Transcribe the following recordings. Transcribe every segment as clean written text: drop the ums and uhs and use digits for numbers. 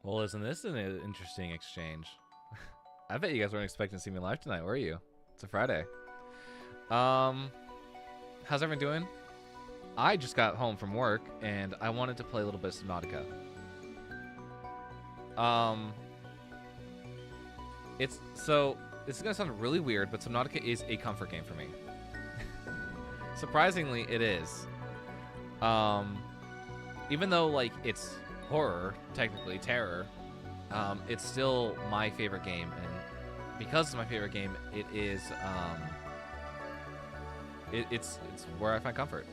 Well, isn't this an interesting exchange? I bet you guys weren't expecting to see me live tonight, were you? It's a Friday. How's everyone doing? I just got home from work and I wanted to play a little bit of Subnautica. This is gonna sound really weird, but Subnautica is a comfort game for me. Surprisingly, it is. Even though like it's horror, technically terror, it's still my favorite game, and because it's my favorite game, it is it's where I find comfort.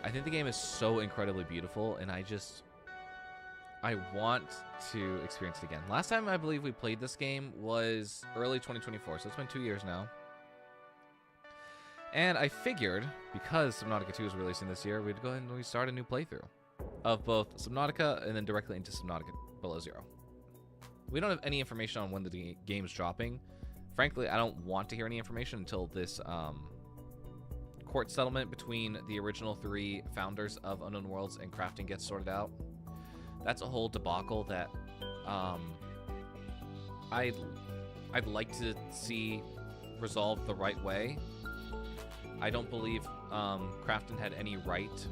I think the game is so incredibly beautiful, and I want to experience it again. Last time I believe we played this game was early 2024, so it's been 2 years now. And I figured, because Subnautica 2 is releasing this year, we'd go ahead and start a new playthrough of both Subnautica and then directly into Subnautica Below Zero. We don't have any information on when the game's dropping. Frankly, I don't want to hear any information until this court settlement between the original 3 founders of Unknown Worlds and Crafting gets sorted out. That's a whole debacle that I'd like to see resolved the right way. I don't believe Crafton had any right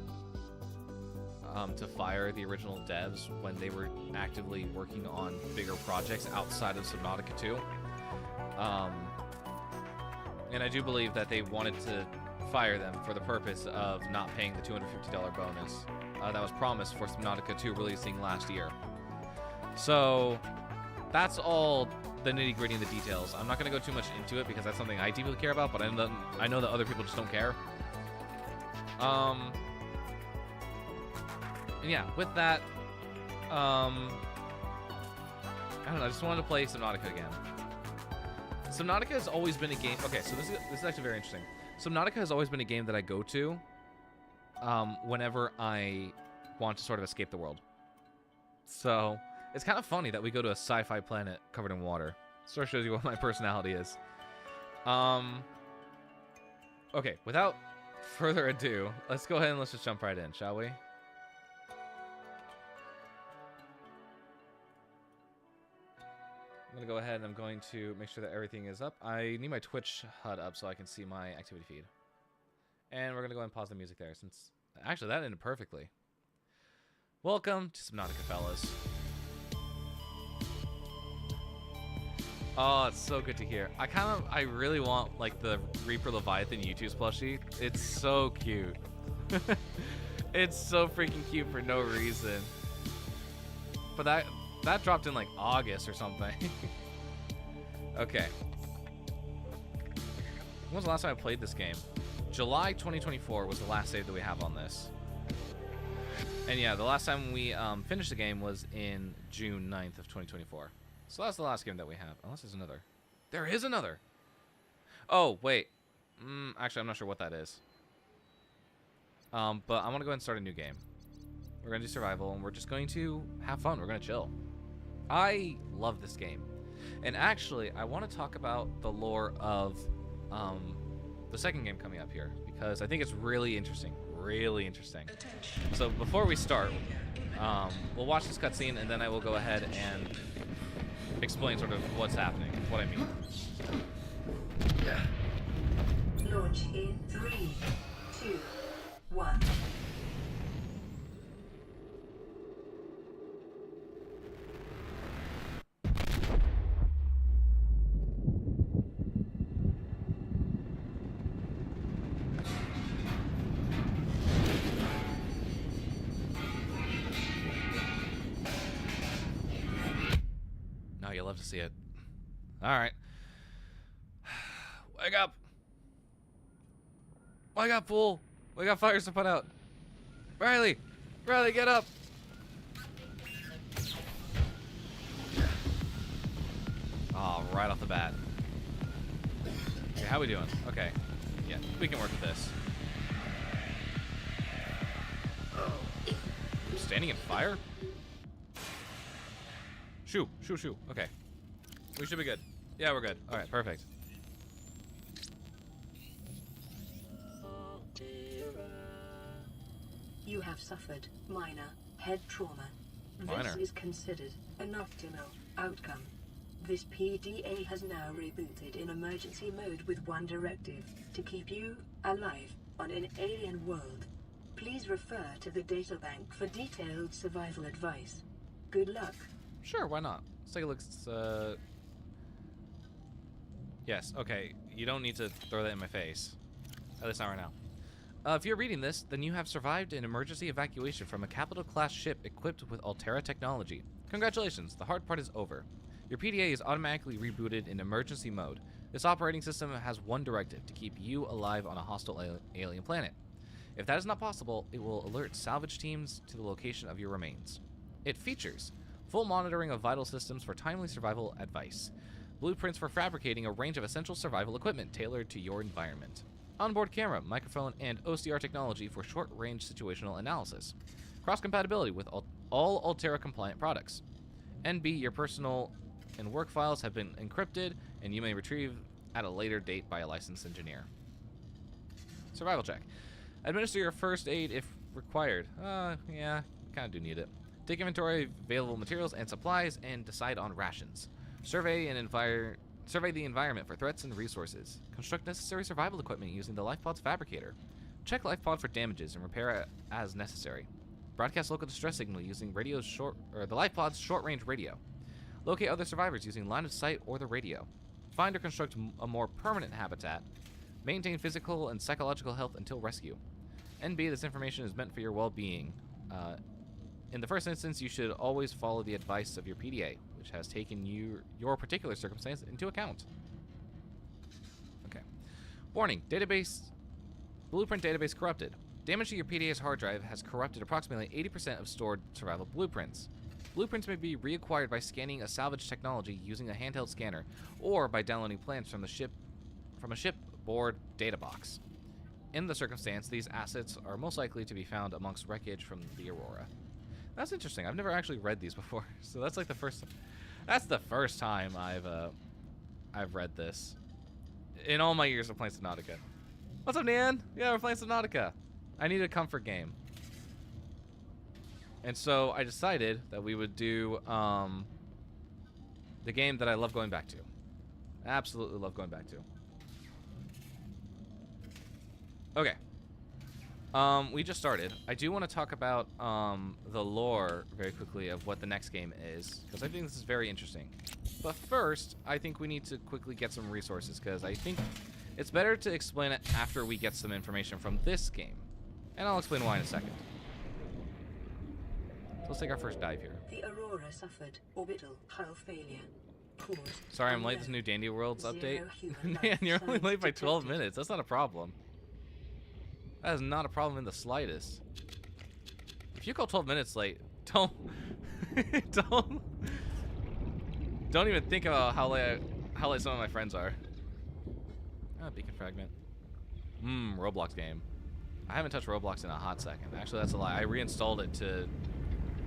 to fire the original devs when they were actively working on bigger projects outside of Subnautica 2. And I do believe that they wanted to fire them for the purpose of not paying the $250 bonus that was promised for Subnautica 2 releasing last year. So that's all the nitty-gritty and the details. I'm not going to go too much into it because that's something I deeply care about, but I know that other people just don't care. And yeah, with that, I don't know, I just wanted to play Subnautica again. Subnautica has always been a game... Okay, so this is actually very interesting. Subnautica has always been a game that I go to whenever I want to sort of escape the world. So it's kind of funny that we go to a sci-fi planet covered in water. Sort of shows you what my personality is. Okay, without further ado, let's go ahead and let's just jump right in, shall we? I'm going to go ahead and I'm going to make sure that everything is up. I need my Twitch HUD up so I can see my activity feed. And we're going to go ahead and pause the music there since... Actually, that ended perfectly. Welcome to Subnautica, fellas. Oh, it's so good to hear. I really want, like, the Reaper Leviathan YouTube's plushie. It's so cute. It's so freaking cute for no reason. But that dropped in, like, August or something. Okay. When was the last time I played this game? July 2024 was the last save that we have on this. And yeah, the last time we finished the game was in June 9th of 2024. So that's the last game that we have. Unless there's another. There is another! Oh, wait. Actually, I'm not sure what that is. But I want to go ahead and start a new game. We're going to do survival, and we're just going to have fun. We're going to chill. I love this game. And actually, I want to talk about the lore of the second game coming up here, because I think it's really interesting. Really interesting. So before we start, we'll watch this cutscene, and then I will go ahead and explain sort of what's happening, what I mean. Launch in 3, 2, 1. No, you'll love to see it. All right. Wake up! Wake up, fool! We got fires to put out. Riley! Riley, get up! Oh, right off the bat. Okay, how we doing? Okay. Yeah, we can work with this. Standing in fire? Shoo, shoo, shoo. Okay. We should be good. Yeah, we're good. Alright, perfect. You have suffered minor head trauma. Minor. This is considered an optimal outcome. This PDA has now rebooted in emergency mode with one directive: to keep you alive on an alien world. Please refer to the databank for detailed survival advice. Good luck. Sure, why not? Let's take a look. Yes, okay. You don't need to throw that in my face. At least not right now. If you're reading this, then you have survived an emergency evacuation from a capital-class ship equipped with Altera technology. Congratulations, the hard part is over. Your PDA is automatically rebooted in emergency mode. This operating system has one directive: to keep you alive on a hostile alien planet. If that is not possible, it will alert salvage teams to the location of your remains. It features full monitoring of vital systems for timely survival advice, blueprints for fabricating a range of essential survival equipment tailored to your environment, onboard camera, microphone, and OCR technology for short-range situational analysis, cross-compatibility with all Altera-compliant products. NB, your personal and work files have been encrypted, and you may retrieve at a later date by a licensed engineer. Survival check. Administer your first aid if required. Yeah, kind of do need it. Take inventory of available materials and supplies, and decide on rations. Survey the environment for threats and resources. Construct necessary survival equipment using the LifePod's fabricator. Check LifePod for damages and repair it as necessary. Broadcast local distress signal using the LifePod's short-range radio. Locate other survivors using line of sight or the radio. Find or construct a more permanent habitat. Maintain physical and psychological health until rescue. NB, this information is meant for your well-being. In the first instance, you should always follow the advice of your PDA, which has taken your particular circumstance into account. Okay. Warning, blueprint database corrupted. Damage to your PDA's hard drive has corrupted approximately 80% of stored survival blueprints. Blueprints may be reacquired by scanning a salvage technology using a handheld scanner, or by downloading plans from a shipboard data box. In the circumstance, these assets are most likely to be found amongst wreckage from the Aurora. That's interesting. I've never actually read these before, so that's like the first. That's the first time I've read this in all my years of playing Subnautica. What's up, Nan? Yeah, we're playing Subnautica. I need a comfort game, and so I decided that we would do the game that I love going back to. Absolutely love going back to. Okay. We just started. I do want to talk about the lore very quickly of what the next game is, because I think this is very interesting. But first, I think we need to quickly get some resources, because I think it's better to explain it after we get some information from this game. And I'll explain why in a second. So let's take our first dive here. The Aurora suffered orbital hull failure. Sorry, I'm late. This new Dandy Worlds update. Man, you're only late by 12 minutes. That's not a problem. That is not a problem in the slightest. If you call 12 minutes late, don't even think about how late some of my friends are. Beacon fragment. Roblox game. I haven't touched Roblox in a hot second. Actually, that's a lie. I reinstalled it to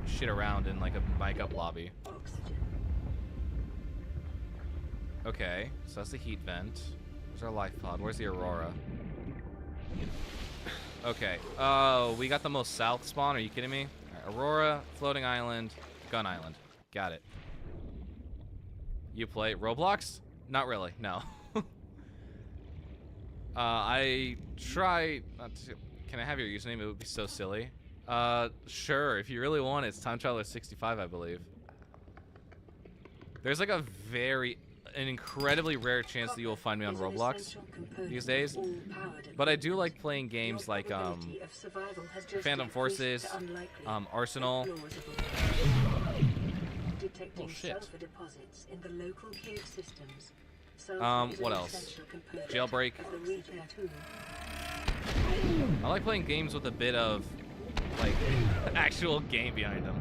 shit around in like a mic up lobby. Okay, so that's the heat vent. Where's our life pod? Where's the Aurora? Okay. Oh, we got the most south spawn. Are you kidding me? All right, Aurora, floating island, gun island. Got it. You play Roblox? Not really. No. I try not to. Can I have your username? It would be so silly. Sure. If you really want it, it's Time Traveler 65, I believe. There's like an incredibly rare chance that you will find me on Roblox these days, but I do like playing games like Phantom Forces, Arsenal. Oh shit. What else? Jailbreak. I like playing games with a bit of like actual game behind them.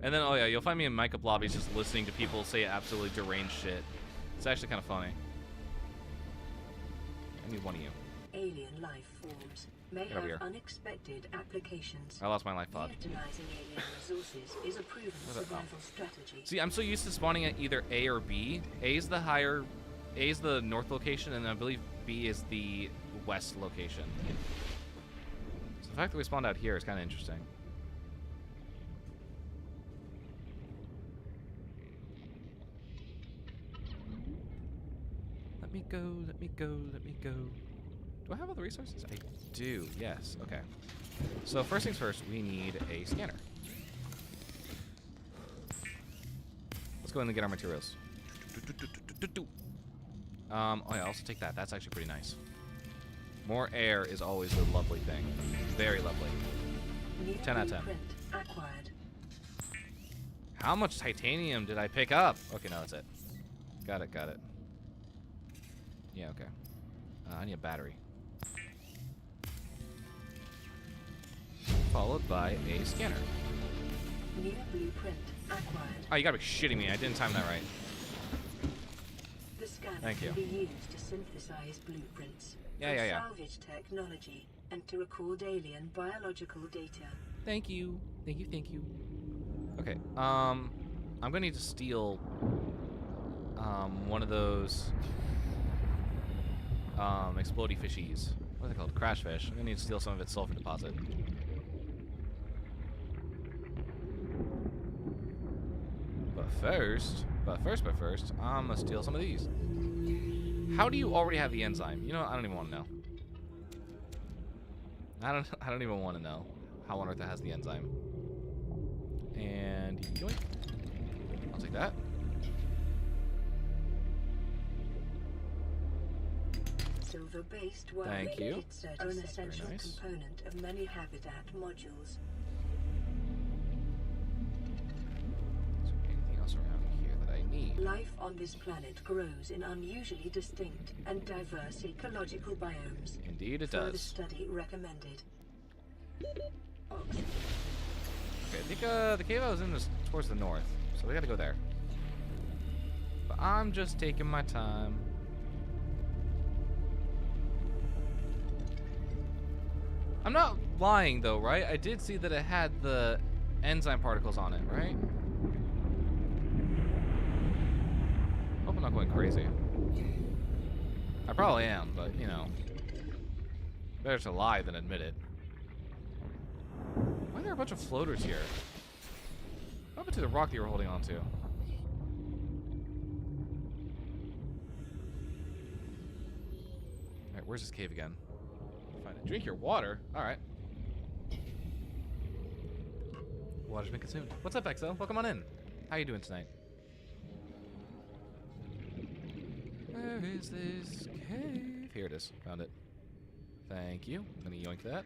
And then, oh yeah, you'll find me in mic up lobbies just listening to people say absolutely deranged shit. It's actually kind of funny. I need one of you. Alien life forms may have unexpected applications. I lost my life pod. Utilizing alien resources is a proven survival strategy. See, I'm so used to spawning at either A or B. A is the north location, and I believe B is the west location. So the fact that we spawned out here is kind of interesting. me go, let me go, let me go. Do I have all the resources? I do, yes. Okay. So first things first, we need a scanner. Let's go in and get our materials. Oh yeah, I'll also take that. That's actually pretty nice. More air is always a lovely thing. Very lovely. 10 out of 10. Acquired. How much titanium did I pick up? Okay, no, that's it. Got it, got it. Yeah, okay. I need a battery. Followed by a scanner. New blueprint acquired. Oh, you gotta be shitting me. I didn't time that right. The scanner Thank you. can be used to synthesize blueprints. Yeah. Salvage technology and to record alien biological data. Thank you. Thank you, thank you. Okay, I'm gonna need to steal one of those explodey fishies. What are they called? Crash fish. I'm gonna need to steal some of its sulfur deposit. But first, I'm gonna steal some of these. How do you already have the enzyme? You know what? I don't even want to know. I don't even want to know how on earth it has the enzyme. And yoink. I'll take that. Silver-based Thank you. kits are an essential nice. component of many habitat modules. Is there anything else around here that I need? Life on this planet grows in unusually distinct and diverse ecological biomes. Indeed it Further does. study recommended. Okay, I think the cave I was in is towards the north, so we gotta go there. But I'm just taking my time. I'm not lying though, right? I did see that it had the enzyme particles on it, right? Hope I'm not going crazy. I probably am, but you know, better to lie than admit it. Why are there a bunch of floaters here? What happened to the rock that you were holding on to? Alright, where's this cave again? Find it. Drink your water? Alright. Water's been consumed. What's up, Exo? Welcome on in. How you doing tonight? Where is this cave? Here it is. Found it. Thank you. I'm gonna yoink that.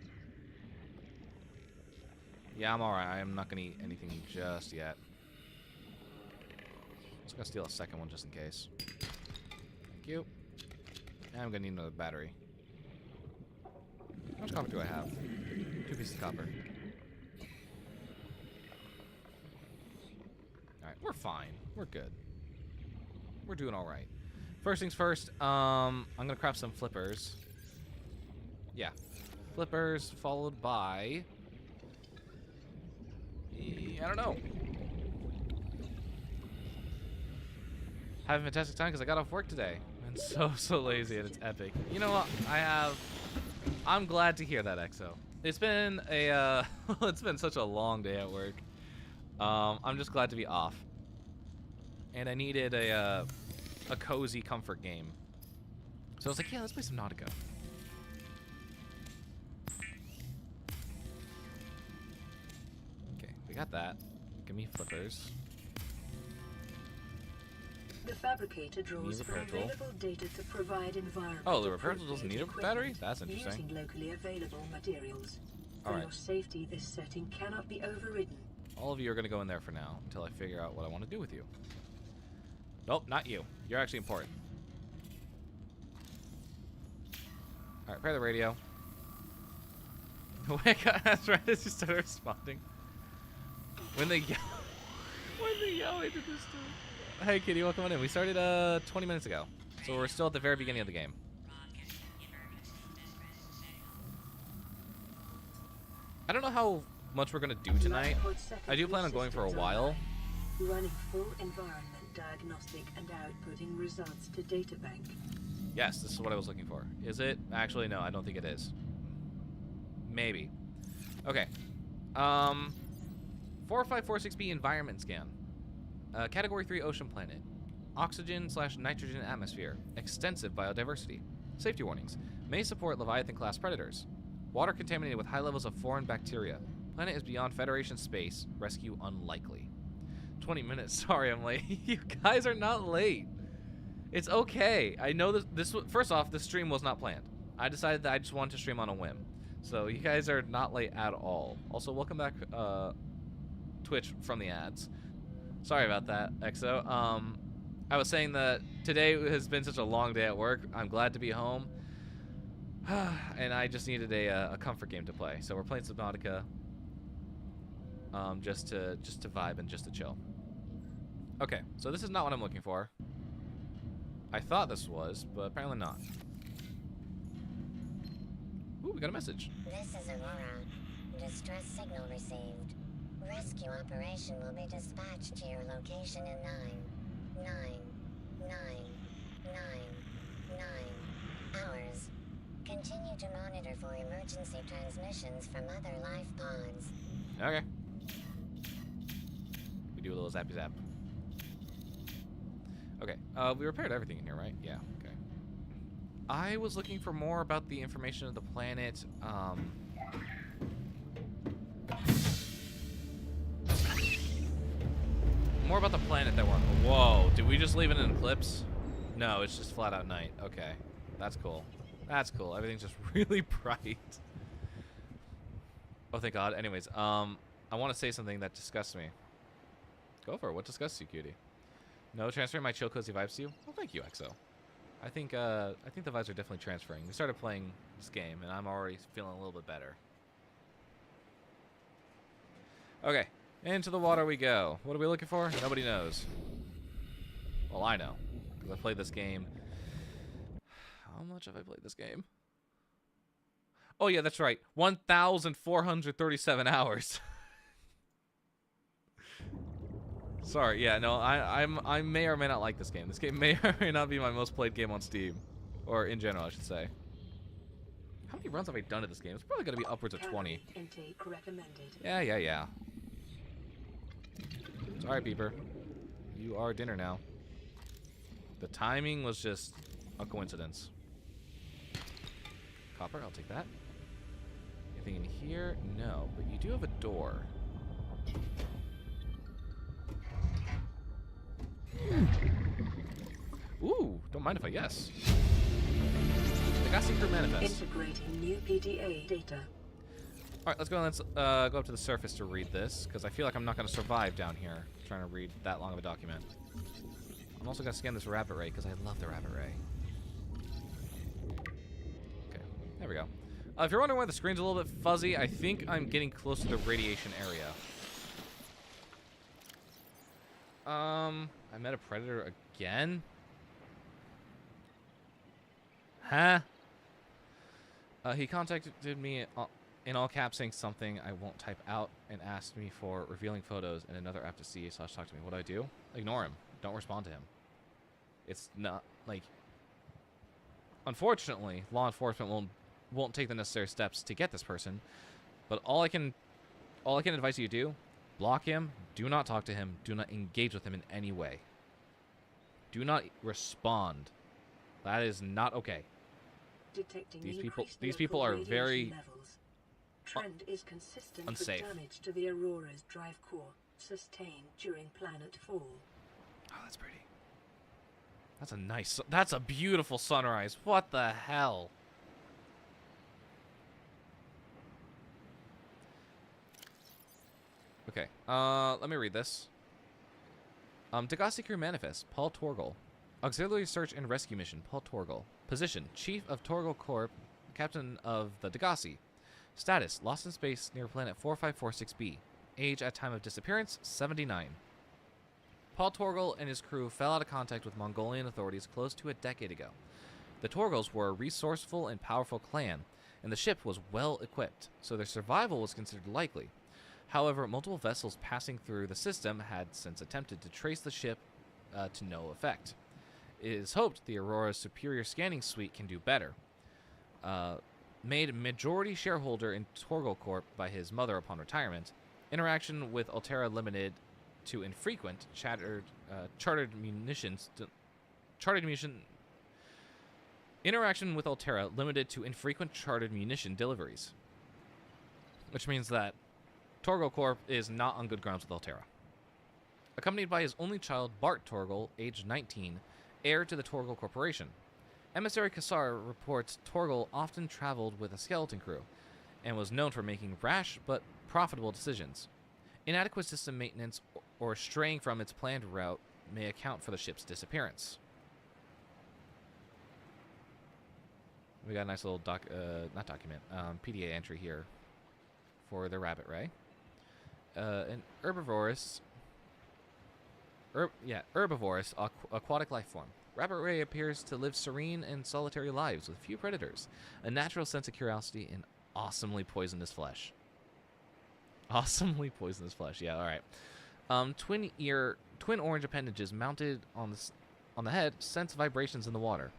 Yeah, I'm alright. I am not gonna eat anything just yet. Just gonna steal a second one just in case. Thank you. And I'm gonna need another battery. How much copper do I have? 2 pieces of copper. Alright, we're fine. We're good. We're doing alright. First things first, I'm gonna craft some flippers. Yeah. Flippers followed by... I don't know. Having a fantastic time because I got off work today. I'm so lazy and it's epic. You know what? I'm glad to hear that, Exo. It's been a it's been such a long day at work. I'm just glad to be off. And I needed a cozy comfort game. So I was like, yeah, let's play some Nautica. Okay, we got that. Give me flippers. The fabricator draws Need a from repair tool. available data to provide environment. Oh, the repair tool doesn't need a battery? That's interesting. Using locally available materials. For Alright. your safety, this setting cannot be overridden. All of you are going to go in there for now until I figure out what I want to do with you. Nope, not you. You're actually important. Alright, repair the radio. That's right, as you started responding. When they yell, into this dude. Hey, Kitty, welcome on in. We started 20 minutes ago, so we're still at the very beginning of the game. I don't know how much we're gonna do tonight. I do plan on going for a while. Running full environment diagnostic and outputting results to databank. Yes, this is what I was looking for. Is it? Actually, no, I don't think it is. Maybe. Okay. 4546B environment scan. Category 3 ocean planet. Oxygen/nitrogen atmosphere. Extensive biodiversity. Safety warnings. May support Leviathan-class predators. Water contaminated with high levels of foreign bacteria. Planet is beyond Federation space. Rescue unlikely. 20 minutes. Sorry I'm late. You guys are not late. It's okay. I know this first off, the stream was not planned. I decided that I just wanted to stream on a whim. So you guys are not late at all. Also, welcome back, Twitch from the ads. Sorry about that, EXO. I was saying that today has been such a long day at work. I'm glad to be home. And I just needed a comfort game to play. So we're playing Subnautica. Just to vibe and just to chill. Okay, so this is not what I'm looking for. I thought this was, but apparently not. Ooh, we got a message. This is Aurora. Distress signal received. Rescue operation will be dispatched to your location in 9 hours. Continue to monitor for emergency transmissions from other life pods. Okay. We do a little zappy zap. Okay, we repaired everything in here, right? Yeah, okay. I was looking for more about the information of the planet, more about the planet that we're on. Whoa, did we just leave it in an eclipse? No, it's just flat out night. Okay, that's cool. That's cool. Everything's just really bright. Oh, thank God. Anyways, I want to say something that disgusts me. Go for it. What disgusts you, cutie? No, transferring my chill cozy vibes to you? Well, thank you, EXO. I think the vibes are definitely transferring. We started playing this game, and I'm already feeling a little bit better. Okay, into the water we go. What are we looking for? Nobody knows. Well, I know, because I played this game. How much have I played this game? Oh, yeah, that's right. 1,437 hours. Sorry, yeah, no, I may or may not like this game. This game may or may not be my most played game on Steam. Or in general, I should say. How many runs have I done to this game? It's probably going to be upwards of 20. Intake recommended. Yeah. Sorry, Peeper. You are dinner now. The timing was just a coincidence. Copper, I'll take that. Anything in here? No, but you do have a door. Ooh, don't mind if I guess. Degasi Crew Manifest. Integrating new PDA data. Alright, let's go and let's go up to the surface to read this, because I feel like I'm not going to survive down here trying to read that long of a document. I'm also going to scan this rabbit ray, because I love the rabbit ray. Okay, there we go. If you're wondering why the screen's a little bit fuzzy, I think I'm getting close to the radiation area. I met a predator again? Huh? He contacted me in all caps saying something I won't type out and asked me for revealing photos and another app to see / talk to me. What do I do? Ignore him. Don't respond to him. It's not, like... Unfortunately, law enforcement won't take the necessary steps to get this person, but all I can advise you to do, block him, do not talk to him, do not engage with him in any way. Do not respond. That is not okay. Detecting these people are very Trend is consistent unsafe. With damage to the Aurora's drive core sustained during planet fall. Oh, that's pretty. That's a beautiful sunrise. What the hell? Okay, let me read this. Degasi Crew Manifest, Paul Torgal. Auxiliary Search and Rescue Mission, Paul Torgal. Position, Chief of Torgal Corp, Captain of the Degasi. Status, lost in space near planet 4546b. Age at time of disappearance, 79. Paul Torgal and his crew fell out of contact with Mongolian authorities close to a decade ago. The Torgals were a resourceful and powerful clan, and the ship was well equipped, so their survival was considered likely. However, multiple vessels passing through the system had since attempted to trace the ship to no effect. It is hoped the Aurora's superior scanning suite can do better. Made majority shareholder in Torgal Corp by his mother upon retirement, interaction with Altera Limited to infrequent chartered munitions. Interaction with Alterra limited to infrequent chartered munition deliveries. Which means that Torgal Corp is not on good grounds with Alterra. Accompanied by his only child, Bart Torgal, aged 19, heir to the Torgal Corporation. Emissary Kassar reports Torgal often traveled with a skeleton crew, and was known for making rash but profitable decisions. Inadequate system maintenance or straying from its planned route may account for the ship's disappearance. We got a nice little PDA entry here for the Rabbit Ray. An herbivorous aquatic life form. Rabbit Ray appears to live serene and solitary lives with few predators, a natural sense of curiosity, and awesomely poisonous flesh. Awesomely poisonous flesh, yeah, alright. Twin orange appendages mounted on the head sense vibrations in the water.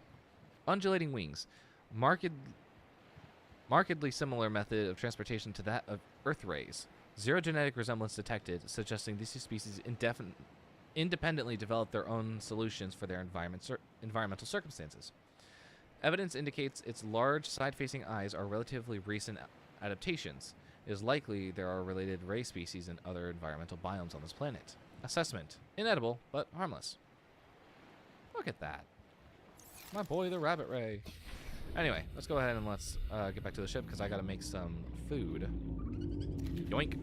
Undulating wings. Markedly similar method of transportation to that of Earth rays. Zero genetic resemblance detected, suggesting these two species independently developed their own solutions for their environmental circumstances. Evidence indicates its large side-facing eyes are relatively recent adaptations. It is likely there are related ray species in other environmental biomes on this planet. Assessment. Inedible, but harmless. Look at that. My boy, the Rabbit Ray. Anyway, let's go ahead and let's get back to the ship, because I gotta make some food. Yoink.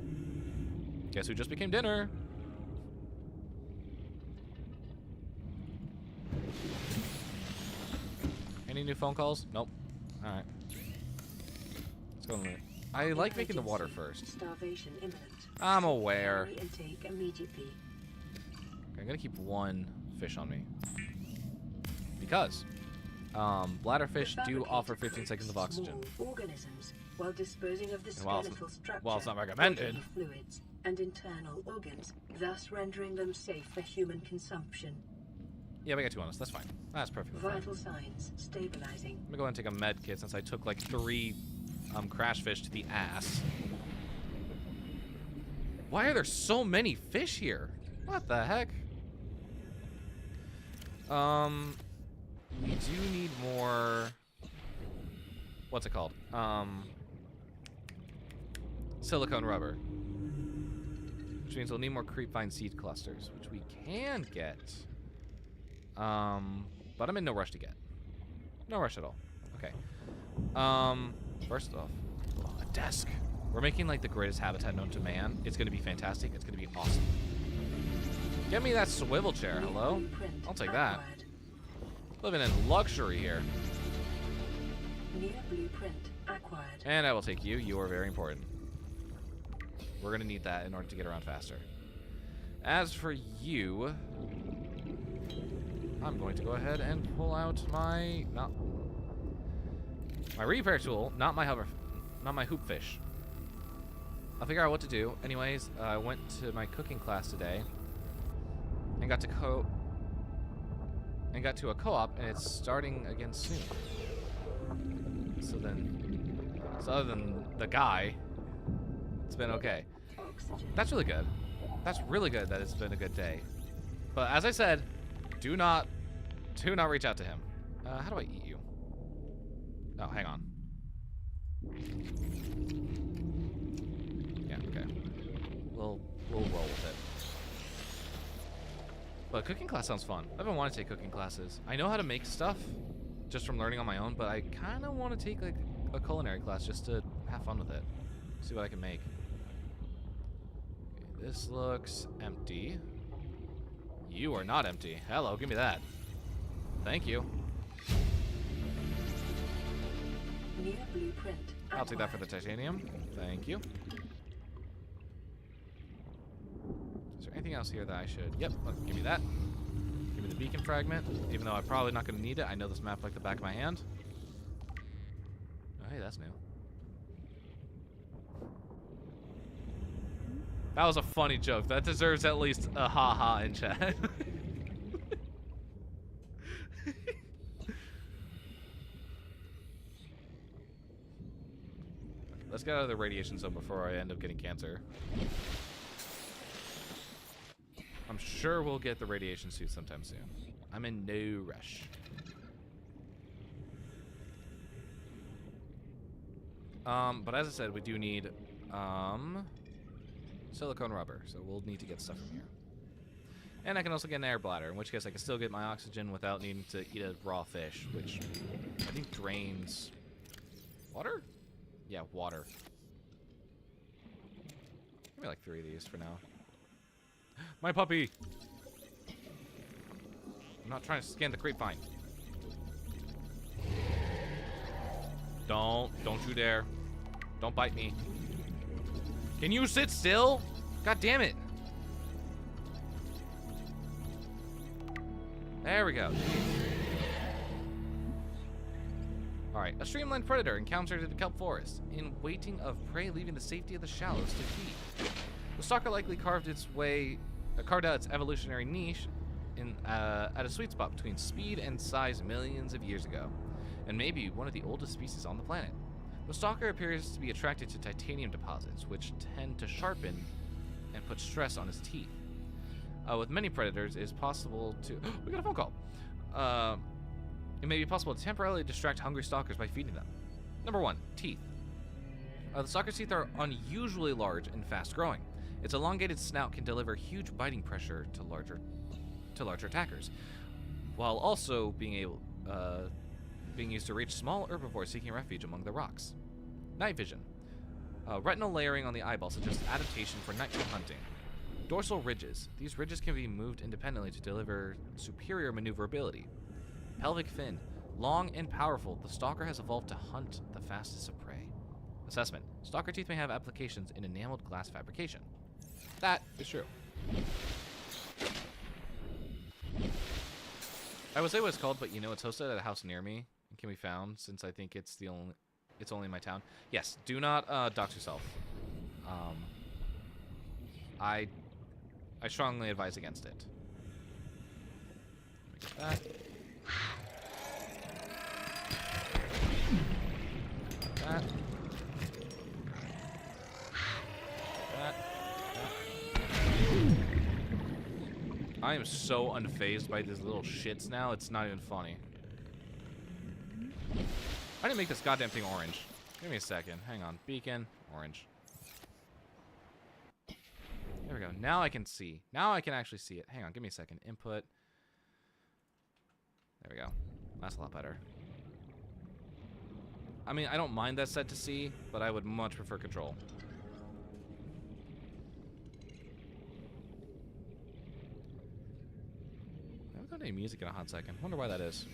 Guess who just became dinner? Any new phone calls? Nope. Alright. Let's go in there. I like making the water first. Starvation imminent. I'm aware. Intake immediately. Okay, I'm gonna keep one fish on me. Because bladderfish do offer 15 seconds of oxygen. Organisms, while disposing of the skeletal structure, while it's not recommended, fluids and internal organs, thus rendering them safe for human consumption. Yeah, we got two on us. That's fine. That's perfectly fine. Vital signs stabilizing. I'm gonna go ahead and take a med kit since I took like 3 crash fish to the ass. Why are there so many fish here? What the heck? We do need more. What's it called? Silicone rubber. Which means we'll need more creepvine seed clusters, which we can get. But I'm in no rush to get. No rush at all. Okay. First off, a desk. We're making like the greatest habitat known to man. It's gonna be fantastic. It's gonna be awesome. Get me that swivel chair. Hello? I'll take that. Living in luxury here. New blueprint acquired. And I will take you. You are very important. We're gonna need that in order to get around faster. As for you, I'm going to go ahead and pull out my repair tool, not my hoop fish. I'll figure out what to do. Anyways, I went to my cooking class today and got to a co-op, and it's starting again soon. So other than the guy, it's been okay. That's really good. That's really good that it's been a good day. But as I said, do not reach out to him. How do I eat you? Oh, hang on. Yeah, okay. We'll roll with it. But cooking class sounds fun. I've been wanting to take cooking classes. I know how to make stuff just from learning on my own, but I kind of want to take like a culinary class just to have fun with it. See what I can make. Okay, this looks empty. You are not empty. Hello, give me that. Thank you. New blueprint. I'll take that for the titanium. Thank you. Is there anything else here that I should... Yep, give me that. Give me the beacon fragment. Even though I'm probably not going to need it. I know this map like the back of my hand. Oh, hey, that's new. That was a funny joke. That deserves at least a ha-ha in chat. Let's get out of the radiation zone before I end up getting cancer. I'm sure we'll get the radiation suit sometime soon. I'm in no rush. But as I said, we do need silicone rubber, so we'll need to get stuff from here. And I can also get an air bladder, in which case I can still get my oxygen without needing to eat a raw fish, which I think drains water? Yeah, water. Give me like 3 of these for now. My puppy! I'm not trying to scan the grapevine. Don't you dare. Don't bite me. Can you sit still? God damn it. There we go. Alright, a streamlined predator encountered in the kelp forest, in waiting of prey leaving the safety of the shallows to feed. The stalker likely carved out its evolutionary niche at a sweet spot between speed and size millions of years ago, and maybe one of the oldest species on the planet. The stalker appears to be attracted to titanium deposits, which tend to sharpen and put stress on his teeth. With many predators, it is possible to... we got a phone call! It may be possible to temporarily distract hungry stalkers by feeding them. Number 1, teeth. The stalker's teeth are unusually large and fast-growing. Its elongated snout can deliver huge biting pressure to larger attackers, while also being used to reach small herbivores seeking refuge among the rocks. Night vision. Retinal layering on the eyeball suggests adaptation for nighttime hunting. Dorsal ridges. These ridges can be moved independently to deliver superior maneuverability. Pelvic fin. Long and powerful, the stalker has evolved to hunt the fastest of prey. Assessment. Stalker teeth may have applications in enameled glass fabrication. That is true. I would say what it's called, but you know it's hosted at a house near me and can be found since I think it's only in my town. Yes, do not dox yourself. I strongly advise against it. That. That. That. I am so unfazed by these little shits now, it's not even funny. I didn't make this goddamn thing orange. Give me a second. Hang on. Beacon. Orange. There we go. Now I can see. Now I can actually see it. Hang on. Give me a second. Input. There we go. That's a lot better. I mean, I don't mind that set to C, but I would much prefer control. I haven't got any music in a hot second. Wonder why that is.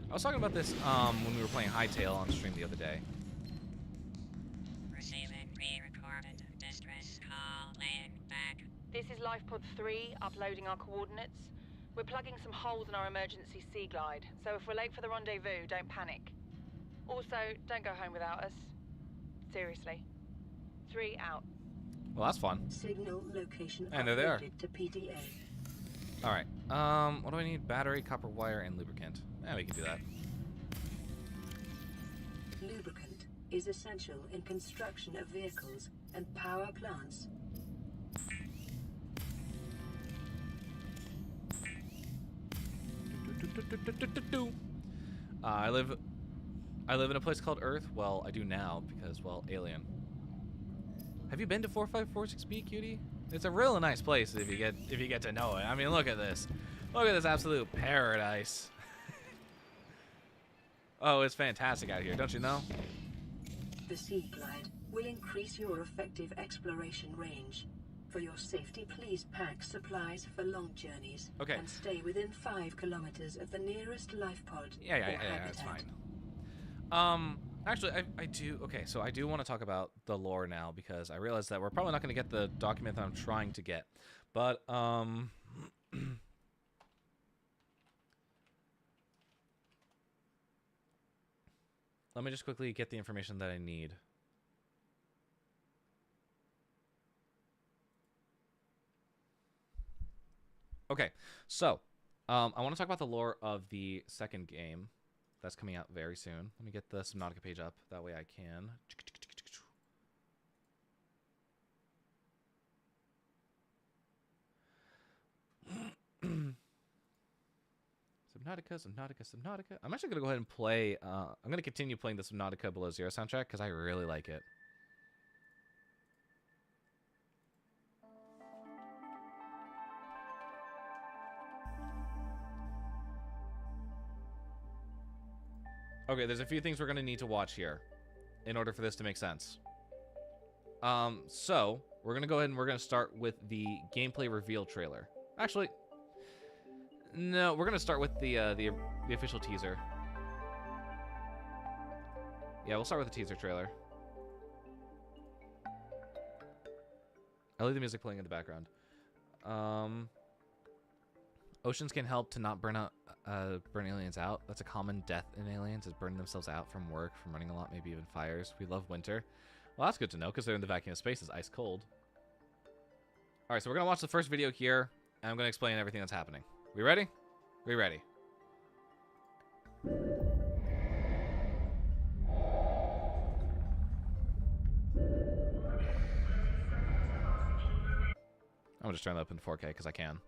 I was talking about this when we were playing Hytale on stream the other day. Receiving pre-recorded distress call, laying back. This is LifePod 3, uploading our coordinates. We're plugging some holes in our emergency sea glide, so if we're late for the rendezvous, don't panic. Also, don't go home without us. Seriously. 3 out. Well, that's fun. Signal location And there they are. uploaded to PDA. Alright, what do I need? Battery, copper wire, and lubricant. Yeah, we can do that. Lubricant is essential in construction of vehicles and power plants. I live in a place called Earth. Well, I do now because, well, alien. Have you been to 4546B, cutie? It's a real nice place if you get to know it. I mean, look at this. Look at this absolute paradise. Oh, it's fantastic out here, don't you know? The Sea Glide will increase your effective exploration range. For your safety, please pack supplies for long journeys. Okay. And stay within 5 kilometers of the nearest life pod. Yeah, that's fine. Actually, I do. Okay, so I do want to talk about the lore now because I realize that we're probably not going to get the document that I'm trying to get, but let me just quickly get the information that I need. Okay, so I want to talk about the lore of the second game that's coming out very soon. Let me get the Subnautica page up. That way I can. Subnautica. I'm actually gonna go ahead and play. I'm gonna continue playing the Subnautica Below Zero soundtrack because I really like it. Okay, there's a few things we're gonna need to watch here in order for this to make sense. So we're gonna go ahead and we're gonna start with the gameplay reveal trailer. Actually, no, we're gonna start with the official teaser. Yeah, we'll start with the teaser trailer. I'll leave the music playing in the background. Oceans can help to not burn aliens out. That's a common death in aliens, is burning themselves out from work, from running a lot, maybe even fires. We love winter. Well, that's good to know, because they're in the vacuum of space. It's ice cold. All right, so we're going to watch the first video here, and I'm going to explain everything that's happening. We ready? We ready. I'm just trying to open 4K because I can.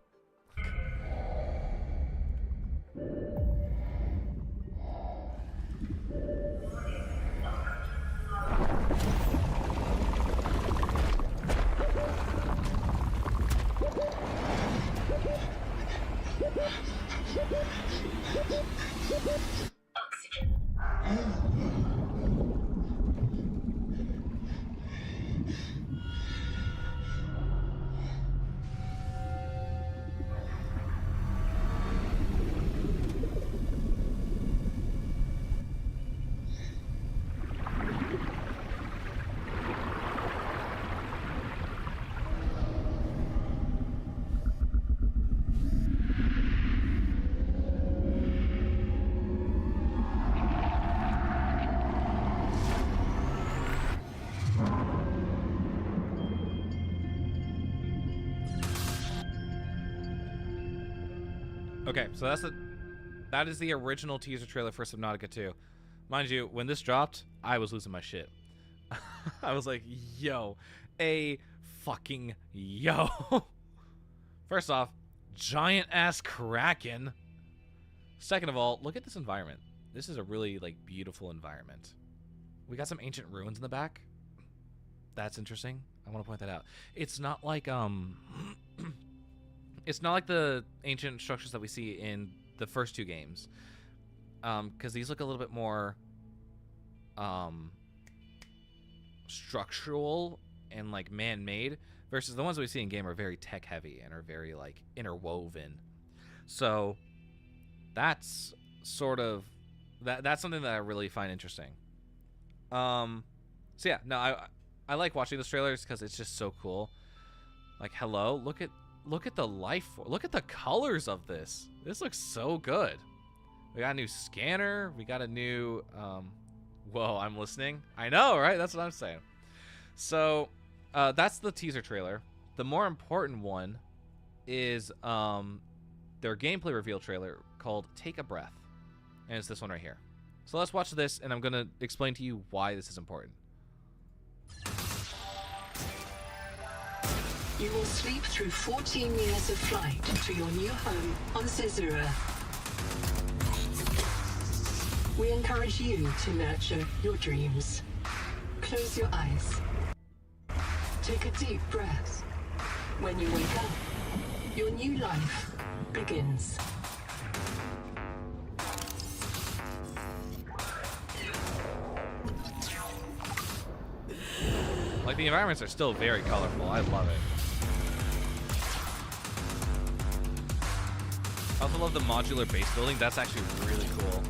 Okay, so that is the original teaser trailer for Subnautica 2. Mind you, when this dropped, I was losing my shit. I was like, yo, a fucking yo. First off, giant ass Kraken. Second of all, look at this environment. This is a really like beautiful environment. We got some ancient ruins in the back. That's interesting. I want to point that out. It's not like it's not like the ancient structures that we see in the first two games, because these look a little bit more structural and like man-made, versus the ones that we see in game are very tech-heavy and are very like interwoven. So that's sort of that's something that I really find interesting. So yeah, no, I like watching those trailers because it's just so cool. Like, hello, look at the look at the colors of this. This looks so good. We got a new scanner. We got a new whoa, I'm listening. I know, right? That's what I'm saying. So that's the teaser trailer. The more important one is their gameplay reveal trailer called Take a Breath. And it's this one right here. So let's watch this, and I'm going to explain to you why this is important. You will sleep through 14 years of flight to your new home on Caesura. We encourage you to nurture your dreams. Close your eyes. Take a deep breath. When you wake up, your new life begins. Like, the environments are still very colorful. I love it. I also love the modular base building. That's actually really cool.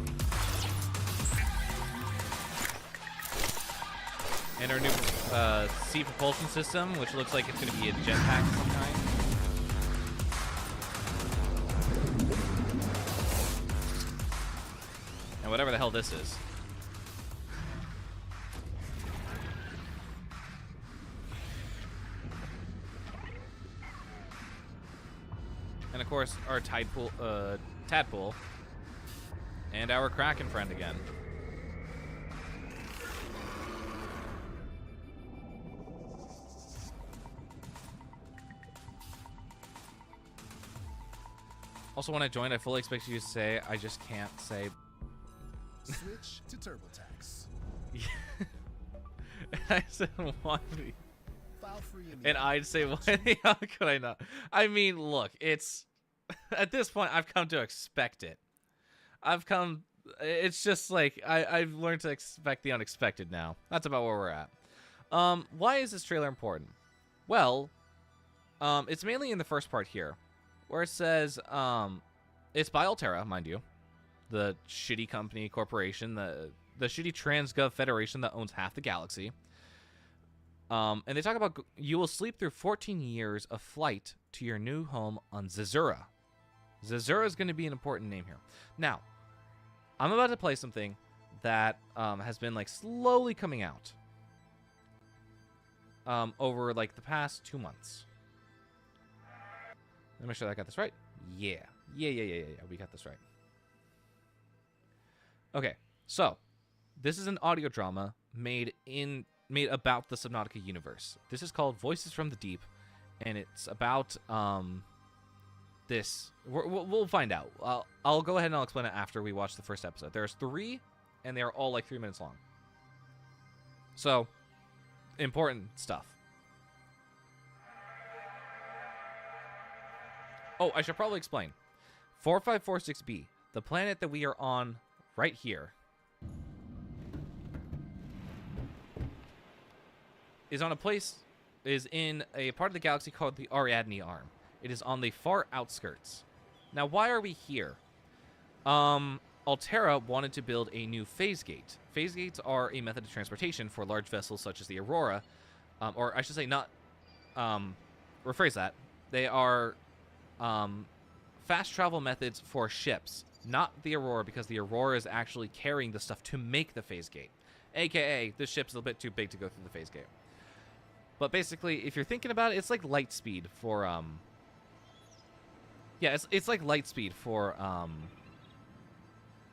And our new sea propulsion system, which looks like it's going to be a jetpack of some kind. And whatever the hell this is. And of course, our tadpole, and our Kraken friend again. Also, when I joined, I fully expected you to say, I just can't say. Switch to TurboTax. I said, why? File free in the And I'd say, why? How could I not? I mean, look, it's at this point I've come to expect it. It's just like I've learned to expect the unexpected now. That's about where we're at. Why is this trailer important? Well, it's mainly in the first part here, where it says it's by Altera, mind you, the shitty company corporation, the shitty Transgov Federation that owns half the galaxy. And they talk about you will sleep through 14 years of flight to your new home on Zazura. Zazura is going to be an important name here. Now, I'm about to play something that has been like slowly coming out over like the past 2 months. Let me make sure that I got this right. Yeah. We got this right. Okay, so this is an audio drama made about the Subnautica universe. This is called Voices from the Deep, and it's about this. We'll find out. I'll go ahead and I'll explain it after we watch the first episode. There's 3, and they are all like 3 minutes long. So, important stuff. Oh, I should probably explain. 4546b, the planet that we are on right here, is in a part of the galaxy called the Ariadne Arm. It is on the far outskirts. Now, why are we here? Altera wanted to build a new phase gate. Phase gates are a method of transportation for large vessels such as the Aurora, or I should say not, rephrase that. They are fast travel methods for ships, not the Aurora, because the Aurora is actually carrying the stuff to make the phase gate. AKA, this ship's a bit too big to go through the phase gate. But basically, if you're thinking about it, it's like light speed for, yeah, it's like light speed for,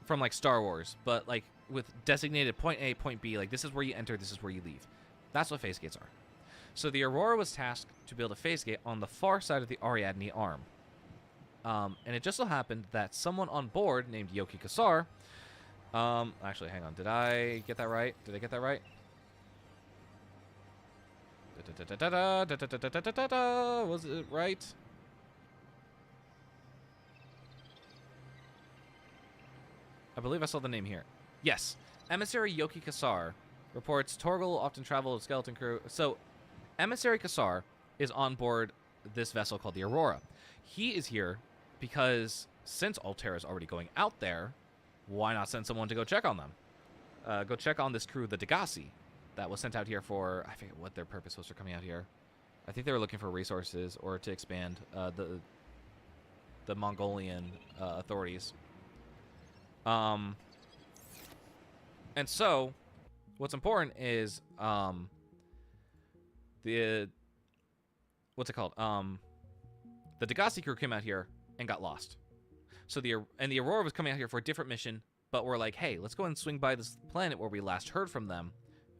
from, like, Star Wars. But, like, with designated point A, point B, like, this is where you enter, this is where you leave. That's what phase gates are. So the Aurora was tasked to build a phase gate on the far side of the Ariadne Arm. And it just so happened that someone on board named Yoki Kassar, actually, hang on, did I get that right? Did I get that right? Was it right? I believe I saw the name here. Yes. Emissary Yoki Kassar reports Torgal often traveled with skeleton crew. So, Emissary Kassar is on board this vessel called the Aurora. He is here because since Altera is already going out there, why not send someone to go check on them? Go check on this crew, the Degasi, that was sent out here for, I forget what their purpose was for coming out here. I think they were looking for resources or to expand the Mongolian authorities. And so, what's important is the what's it called? The Degasi crew came out here and got lost. So the Aurora was coming out here for a different mission, but we're like, hey, let's go and swing by this planet where we last heard from them.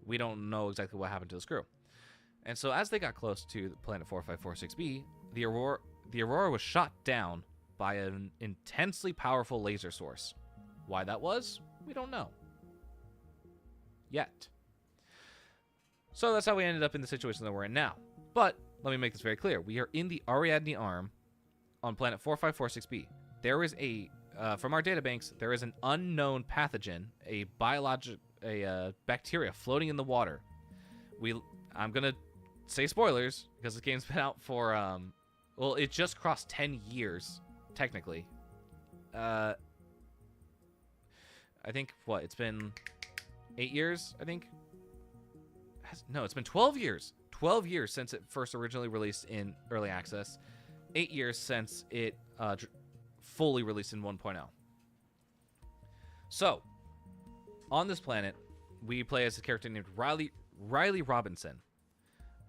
We don't know exactly what happened to this crew. And so as they got close to the planet 4546b, the Aurora was shot down by an intensely powerful laser source. Why that was, we don't know. Yet. So that's how we ended up in the situation that we're in now. But let me make this very clear. We are in the Ariadne Arm on planet 4546b. There is from our databanks, there is an unknown pathogen, a bacteria floating in the water. I'm going to say spoilers because this game's been out for, well, it just crossed 10 years, technically. I think, it's been 8 years, I think? No, it's been 12 years. 12 years since it first originally released in Early Access. 8 years since it fully released in 1.0. So, on this planet, we play as a character named Riley Robinson.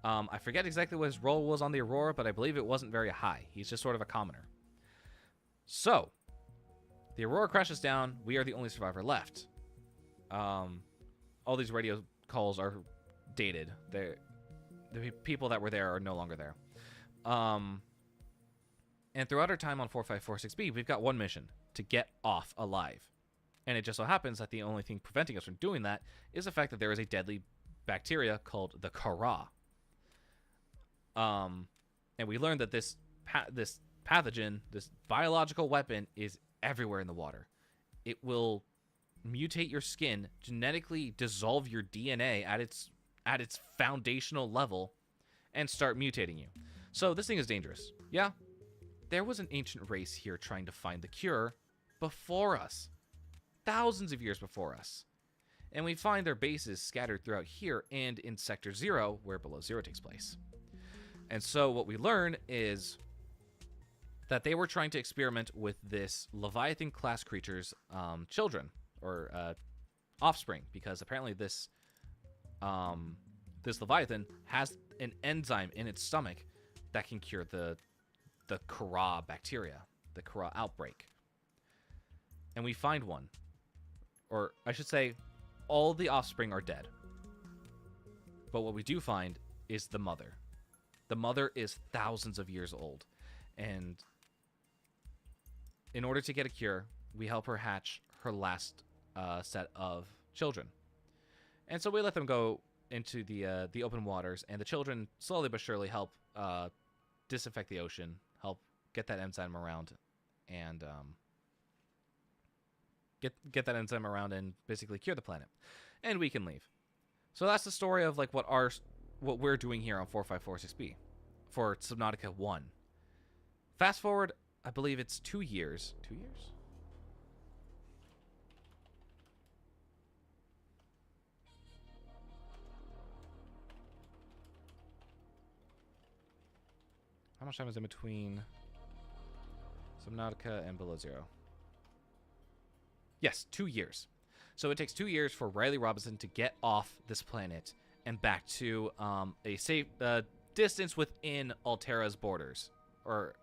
I forget exactly what his role was on the Aurora, but I believe it wasn't very high. He's just sort of a commoner. So, the Aurora crashes down. We are the only survivor left. All these radio calls are dated. The people that were there are no longer there. And throughout our time on 4546B, we've got one mission: to get off alive. And it just so happens that the only thing preventing us from doing that is the fact that there is a deadly bacteria called the Kharaa. And we learned that this pathogen, this biological weapon, is everywhere in the water. It will mutate your skin, genetically dissolve your DNA at its foundational level, and start mutating you. So this thing is dangerous. Yeah, there was an ancient race here trying to find the cure before us. Thousands of years before us. And we find their bases scattered throughout here and in Sector 0, where Below Zero takes place. And so what we learn is that they were trying to experiment with this Leviathan class creature's children, or offspring, because apparently this Leviathan has an enzyme in its stomach that can cure the Kharaa bacteria, the Kharaa outbreak. And we find one. Or I should say, all the offspring are dead. But what we do find is the mother. The mother is thousands of years old. And in order to get a cure, we help her hatch her last set of children. And so we let them go into the open waters, and the children slowly but surely help disinfect the ocean, help get that enzyme around, and get that enzyme around and basically cure the planet. And we can leave. So that's the story of like what we're doing here on 4546B for Subnautica 1. Fast forward, I believe it's 2 years. 2 years? How much time is in between Subnautica and Below Zero? Yes, 2 years. So it takes 2 years for Riley Robinson to get off this planet and back to a safe distance within Alterra's borders. Or,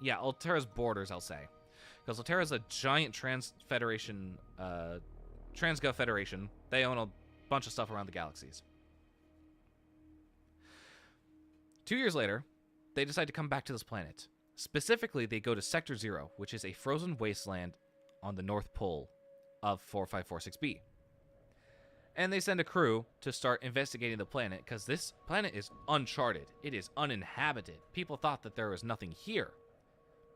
yeah, Alterra's borders, I'll say. Because Alterra's a giant Transgov Federation. They own a bunch of stuff around the galaxies. 2 years later, they decide to come back to this planet. Specifically, they go to Sector 0, which is a frozen wasteland on the North Pole of 4546B. And they send a crew to start investigating the planet, because this planet is uncharted. It is uninhabited. People thought that there was nothing here.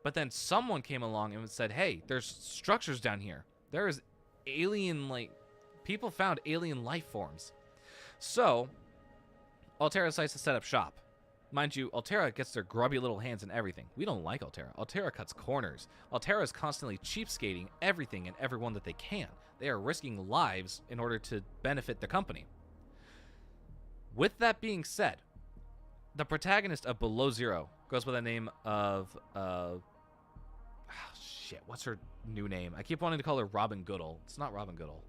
But then someone came along and said, hey, there's structures down here. There is alien, people found alien life forms. So, Alterra decides to set up shop. Mind you, Alterra gets their grubby little hands in everything. We don't like Alterra. Alterra cuts corners. Alterra is constantly cheapskating everything and everyone that they can. They are risking lives in order to benefit the company. With that being said, the protagonist of Below Zero goes by the name of... what's her new name? I keep wanting to call her Robin Goodall. It's not Robin Goodall.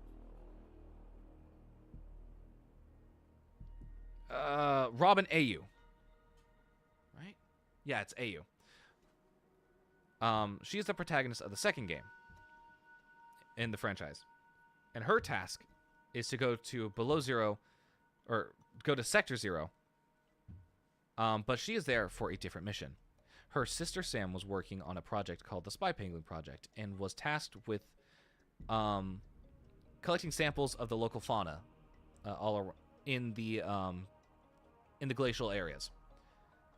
Robin Ayu. Right? Yeah, it's Ayu. She is the protagonist of the second game in the franchise. And her task is to go to Below Zero, or go to Sector 0. But she is there for a different mission. Her sister Sam was working on a project called the Spy Penguin Project and was tasked with collecting samples of the local fauna all around, in the glacial areas.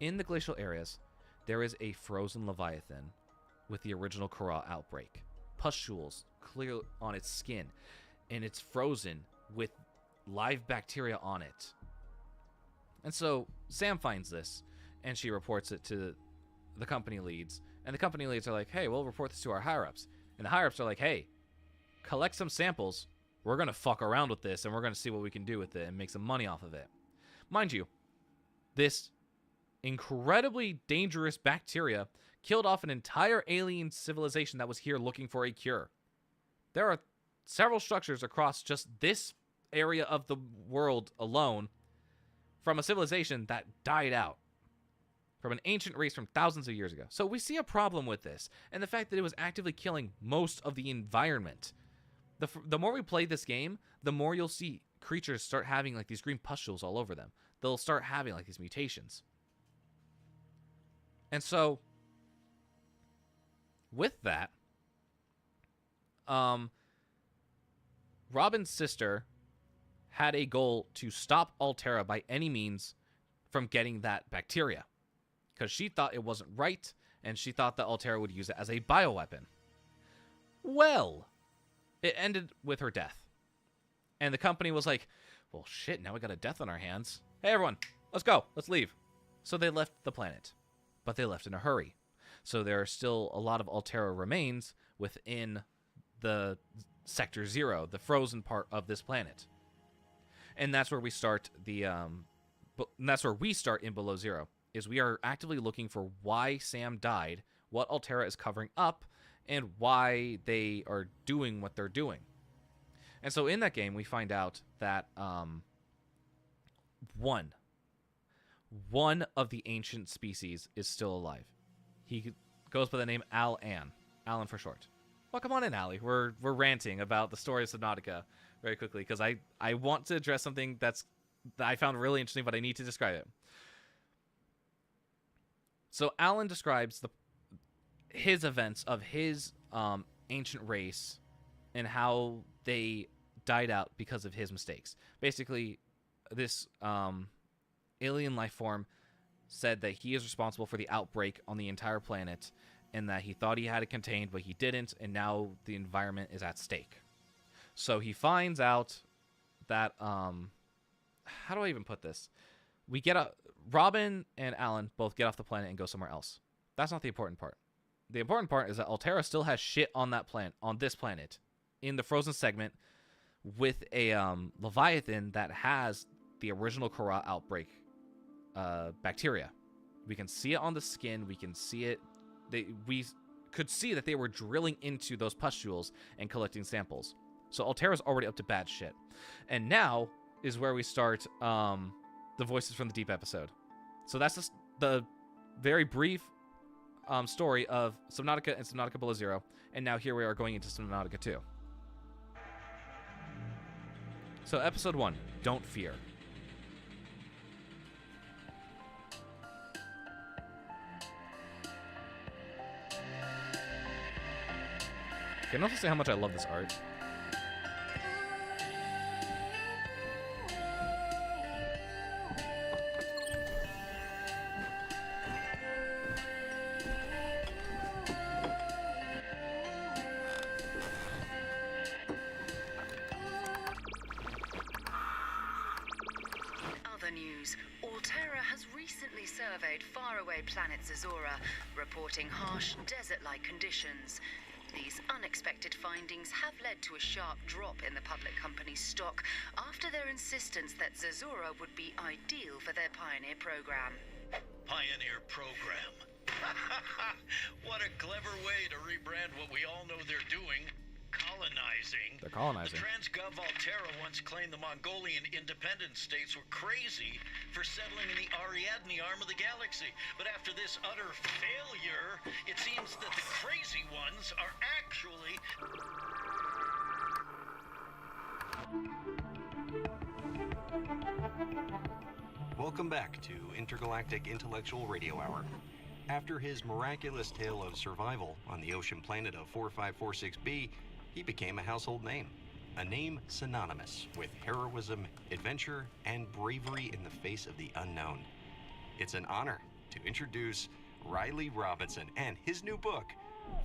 In the glacial areas, there is a frozen Leviathan with the original Kharaa outbreak. Pustules clear on its skin, and it's frozen with live bacteria on it. And so Sam finds this, and she reports it to the company leads. And the company leads are like, hey, we'll report this to our higher-ups. And the higher-ups are like, hey, collect some samples. We're going to fuck around with this, and we're going to see what we can do with it and make some money off of it. Mind you, this incredibly dangerous bacteria killed off an entire alien civilization that was here looking for a cure. There are several structures across just this area of the world alone from a civilization that died out. From an ancient race from thousands of years ago. So we see a problem with this, and the fact that it was actively killing most of the environment. The more we play this game, the more you'll see creatures start having like these green pustules all over them. They'll start having like these mutations. And so with that, Robin's sister had a goal to stop Alterra by any means from getting that bacteria, because she thought it wasn't right, and she thought that Alterra would use it as a bioweapon. Well, it ended with her death. And the company was like, well, shit, now we got a death on our hands. Hey, everyone, let's go. Let's leave. So they left the planet, but they left in a hurry. So there are still a lot of Alterra remains within the Sector Zero, the frozen part of this planet. And that's where we start that's where we start in Below Zero, is we are actively looking for why Sam died, what Alterra is covering up, and why they are doing what they're doing. And so in that game, we find out that one of the ancient species is still alive. He goes by the name Al-An. Alan for short. Well, come on in, Allie. We're ranting about the story of Subnautica very quickly, because I want to address something that I found really interesting, but I need to describe it. So Alan describes his events of his ancient race and how they died out because of his mistakes. Basically, this alien life form said that he is responsible for the outbreak on the entire planet, and that he thought he had it contained, but he didn't, and now the environment is at stake. So he finds out that, how do I even put this? Robin and Alan both get off the planet and go somewhere else. That's not the important part. The important part is that Alterra still has shit on this planet, in the frozen segment, with a Leviathan that has the original Kharaa outbreak bacteria. We can see it on the skin. We can see it. We could see that they were drilling into those pustules and collecting samples. So Alterra's already up to bad shit. And now is where we start the Voices from the Deep episode. So that's just the very brief story of Subnautica and Subnautica Below Zero. And now here we are going into Subnautica 2. So episode 1, Don't Fear. Can I also say how much I love this art? Other news. Alterra has recently surveyed faraway planet Zazora, reporting harsh, desert-like conditions. These unexpected findings have led to a sharp drop in the public company's stock after their insistence that Zazora would be ideal for their Pioneer program. Pioneer program. What a clever way to rebrand what we all know they're doing. Colonizing. They're colonizing. The Transgov Alterra once claimed the Mongolian independent states were crazy for settling in the Ariadne arm of the galaxy. But after this utter failure, it seems that the crazy ones are actually... Welcome back to Intergalactic Intellectual Radio Hour. After his miraculous tale of survival on the ocean planet of 4546b, he became a household name. A name synonymous with heroism, adventure, and bravery in the face of the unknown. It's an honor to introduce Riley Robinson and his new book,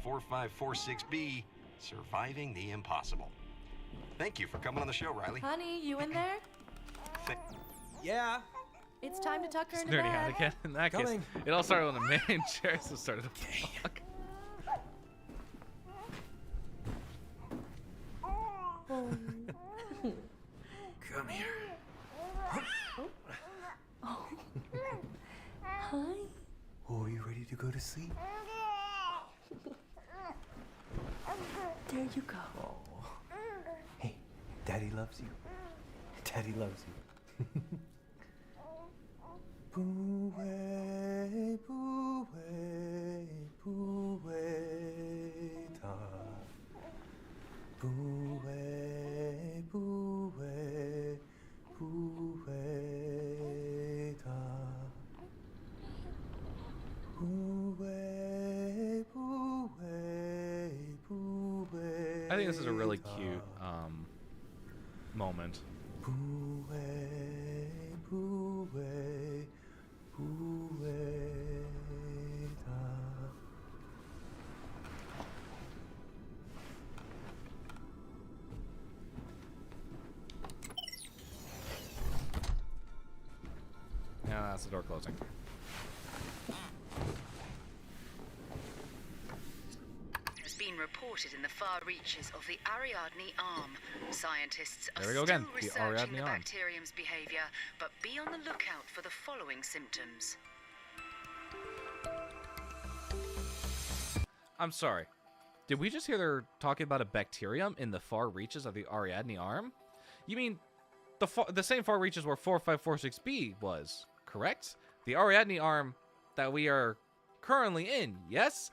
4546b, Surviving the Impossible. Thank you for coming on the show, Riley. Honey, you in there? Yeah. It's time to tuck her into Nerdy bed. hat again. In that case, Coming. it all started on the main chair, so it started to fuck. Come here. Hi. Oh, are you ready to go to sleep? There you go. Oh. Hey, Daddy loves you. Daddy loves you. Boo-way, boo-way, boo-way, da. Boo-way, boo-way, boo-way, da. Boo-way, boo-way, I think this is a really cute moment. Yeah, that's the door closing. Has been reported in the far reaches of the Ariadne Arm. Scientists are There we go still again, the researching Ariadne the Arm. bacterium's behavior, but be on the lookout for the following symptoms. I'm sorry. Did we just hear they're talking about a bacterium in the far reaches of the Ariadne Arm? You mean the same far reaches where 4546B was, correct? The Ariadne Arm that we are currently in, yes?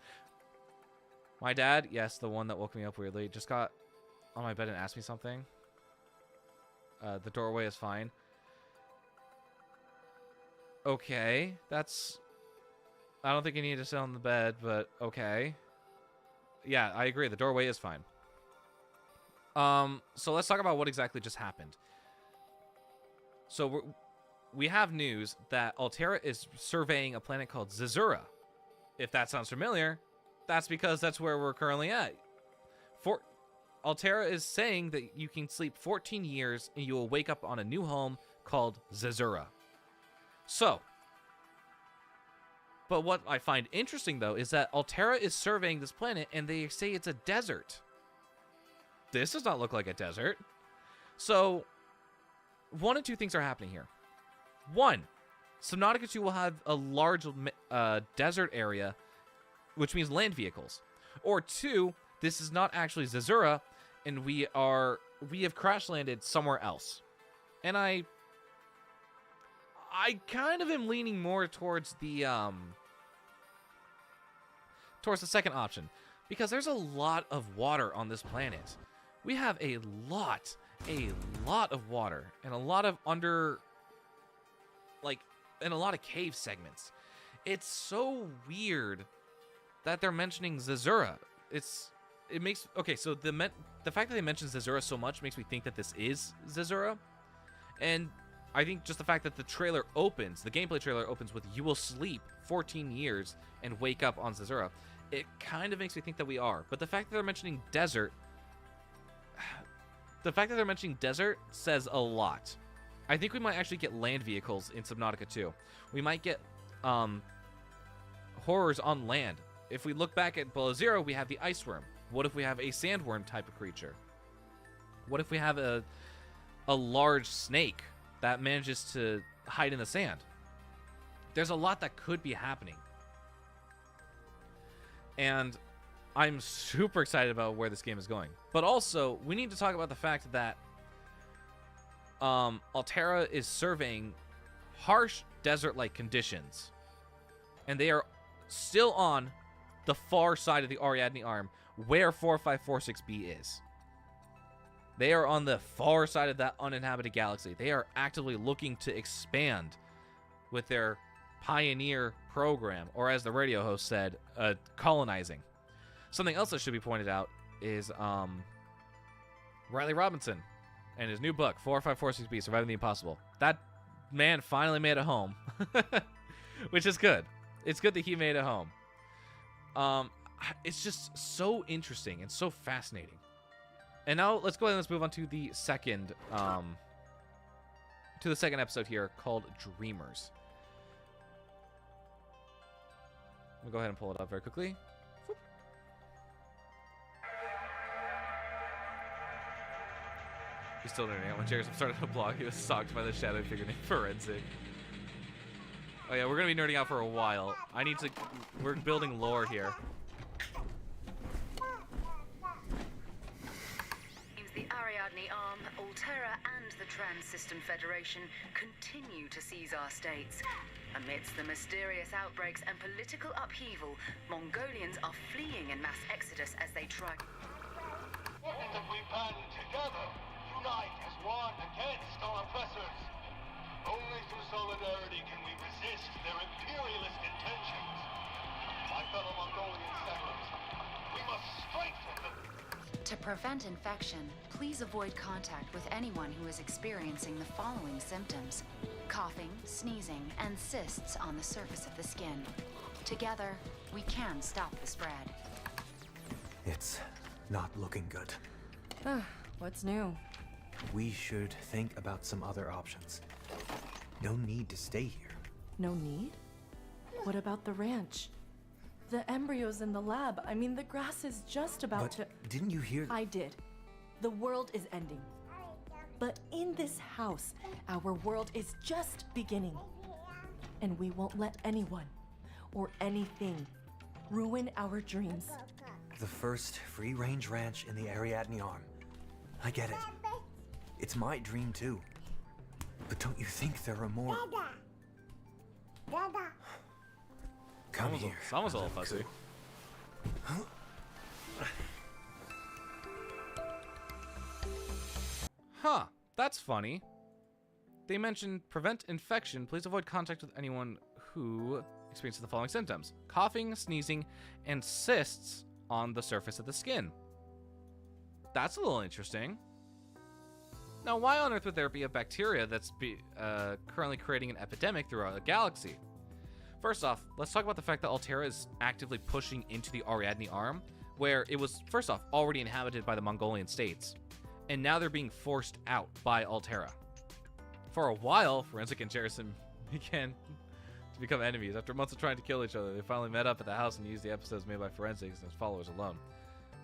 My dad, yes, the one that woke me up weirdly, just got on my bed and asked me something. The doorway is fine. Okay, that's... I don't think you need to sit on the bed, but okay. Yeah, I agree. The doorway is fine. So let's talk about what exactly just happened. So we have news that Alterra is surveying a planet called Zazura. If that sounds familiar, that's because that's where we're currently at. Alterra is saying that you can sleep 14 years and you will wake up on a new home called Zazura. So, but what I find interesting, though, is that Alterra is surveying this planet, and they say it's a desert. This does not look like a desert. So, one of two things are happening here. One, Subnautica 2 will have a large desert area, which means land vehicles. Or two, this is not actually Zazura, and we have crash landed somewhere else. And I kind of am leaning more towards the second option, because there's a lot of water on this planet. We have a lot of water, and a lot of and a lot of cave segments. It's so weird that they're mentioning Zazura. So the fact that they mention Zazura so much makes me think that this is Zazura, and I think just the fact that the gameplay trailer opens with "You will sleep 14 years and wake up on Zazura," it kind of makes me think that we are. But the fact that they're mentioning desert, says a lot. I think we might actually get land vehicles in Subnautica 2. We might get horrors on land. If we look back at Below Zero, we have the ice worm. What if we have a sandworm type of creature? What if we have a large snake that manages to hide in the sand? There's a lot that could be happening. And I'm super excited about where this game is going. But also, we need to talk about the fact that Alterra is surveying harsh desert-like conditions. And they are still on the far side of the Ariadne Arm, where 4546B is. They are on the far side of that uninhabited galaxy. They are actively looking to expand with their Pioneer program, or as the radio host said, colonizing. Something else that should be pointed out is Riley Robinson and his new book, 4546B, Surviving the Impossible. That man finally made it home, which is good. It's good that he made it home. It's just so interesting and so fascinating. And now let's go ahead and let's move on to the second episode here, called Dreamers. We'll go ahead and pull it up very quickly. Whoop. He's still nerding out. When Jared started a blog, he was stalked by the shadow figure named Forensic. Oh yeah, we're gonna be nerding out for a while. We're building lore here. The Ariadne Arm, Alterra, and the Trans-System Federation continue to seize our states. Amidst the mysterious outbreaks and political upheaval, Mongolians are fleeing in mass exodus as they try. What if we band together, unite as one against our oppressors? Only through solidarity can we resist their imperialist intentions. My fellow Mongolian settlers, we must strengthen them. To prevent infection, please avoid contact with anyone who is experiencing the following symptoms: coughing, sneezing, and cysts on the surface of the skin. Together, we can stop the spread. It's not looking good. What's new? We should think about some other options. No need to stay here. No need? What about the ranch? The embryos in the lab. I mean, the grass is just about to... Didn't you hear? I did. The world is ending. But in this house, our world is just beginning. And we won't let anyone or anything ruin our dreams. The first free-range ranch in the Ariadne Arm. I get it. It's my dream too. But don't you think there are more? Come here. Someone's a little fussy. Huh, that's funny. They mentioned prevent infection. Please avoid contact with anyone who experiences the following symptoms: coughing, sneezing, and cysts on the surface of the skin. That's a little interesting. Now, why on earth would there be a bacteria that's currently creating an epidemic throughout the galaxy? First off, let's talk about the fact that Alterra is actively pushing into the Ariadne Arm, where it was, first off, already inhabited by the Mongolian states, and now they're being forced out by Alterra. For a while, Forensic and Jerison began to become enemies. After months of trying to kill each other, they finally met up at the house and used the episodes made by Forensics and his followers alone.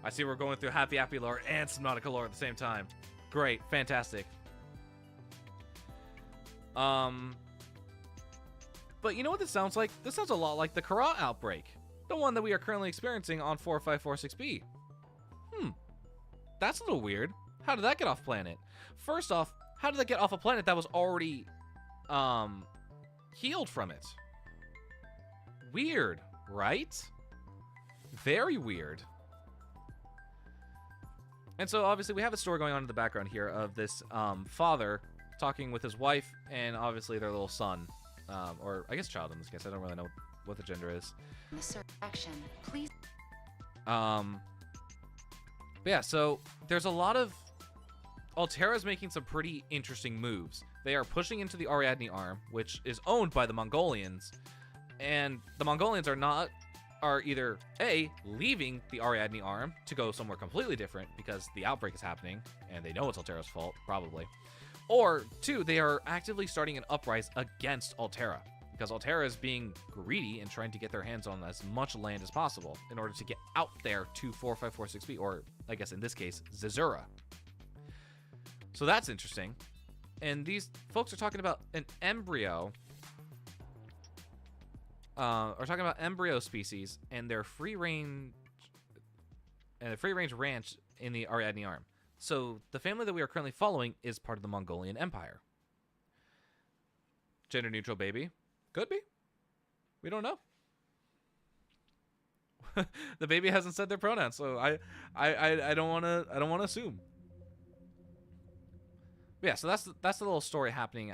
I see we're going through Happy Happy lore and Subnautica lore at the same time. Great, fantastic. But you know what this sounds like? This sounds a lot like the Kara outbreak, the one that we are currently experiencing on 4546B. That's a little weird. How did that get off planet? First off, how did that get off a planet that was already healed from it? Weird, right? Very weird. And so obviously we have a story going on in the background here of this father talking with his wife and obviously their little son, or I guess child in this case. I don't really know what the gender is. Please. But yeah, so there's a lot of... Alterra's making some pretty interesting moves. They are pushing into the Ariadne Arm, which is owned by the Mongolians, and the Mongolians are either A, leaving the Ariadne Arm to go somewhere completely different because the outbreak is happening, and they know it's Alterra's fault, probably. Or, 2, they are actively starting an uprising against Alterra, because Alterra is being greedy and trying to get their hands on as much land as possible in order to get out there to 4546B, or, I guess in this case, Zazura. So that's interesting. And these folks are talking about an embryo, are talking about embryo species and their free-range ranch in the Ariadne Arm. So the family that we are currently following is part of the Mongolian Empire. Gender-neutral baby, could be. We don't know. The baby hasn't said their pronouns, so I don't want to assume. But yeah, so that's the little story happening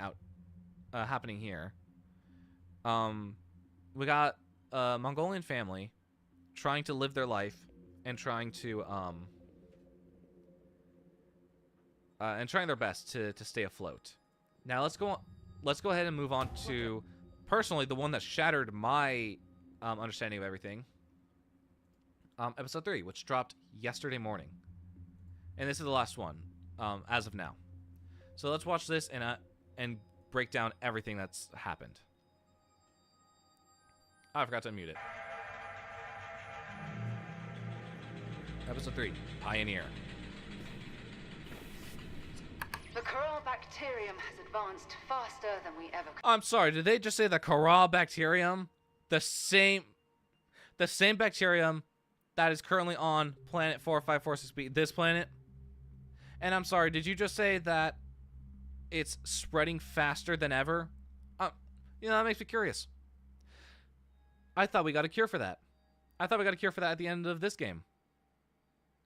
here. We got a Mongolian family trying to live their life and trying to and trying their best to stay afloat. Now let's go ahead and move on to personally the one that shattered my understanding of everything. Episode 3, which dropped yesterday morning, and this is the last one as of now. So let's watch this and break down everything that's happened. Oh, I forgot to unmute it. Episode 3, Pioneer. The Kara bacterium has advanced faster than we ever could. I'm sorry, did they just say the Kara bacterium? The same bacterium that is currently on planet 4546B, this planet? And I'm sorry, did you just say that it's spreading faster than ever? That makes me curious. I thought we got a cure for that. I thought we got a cure for that at the end of this game.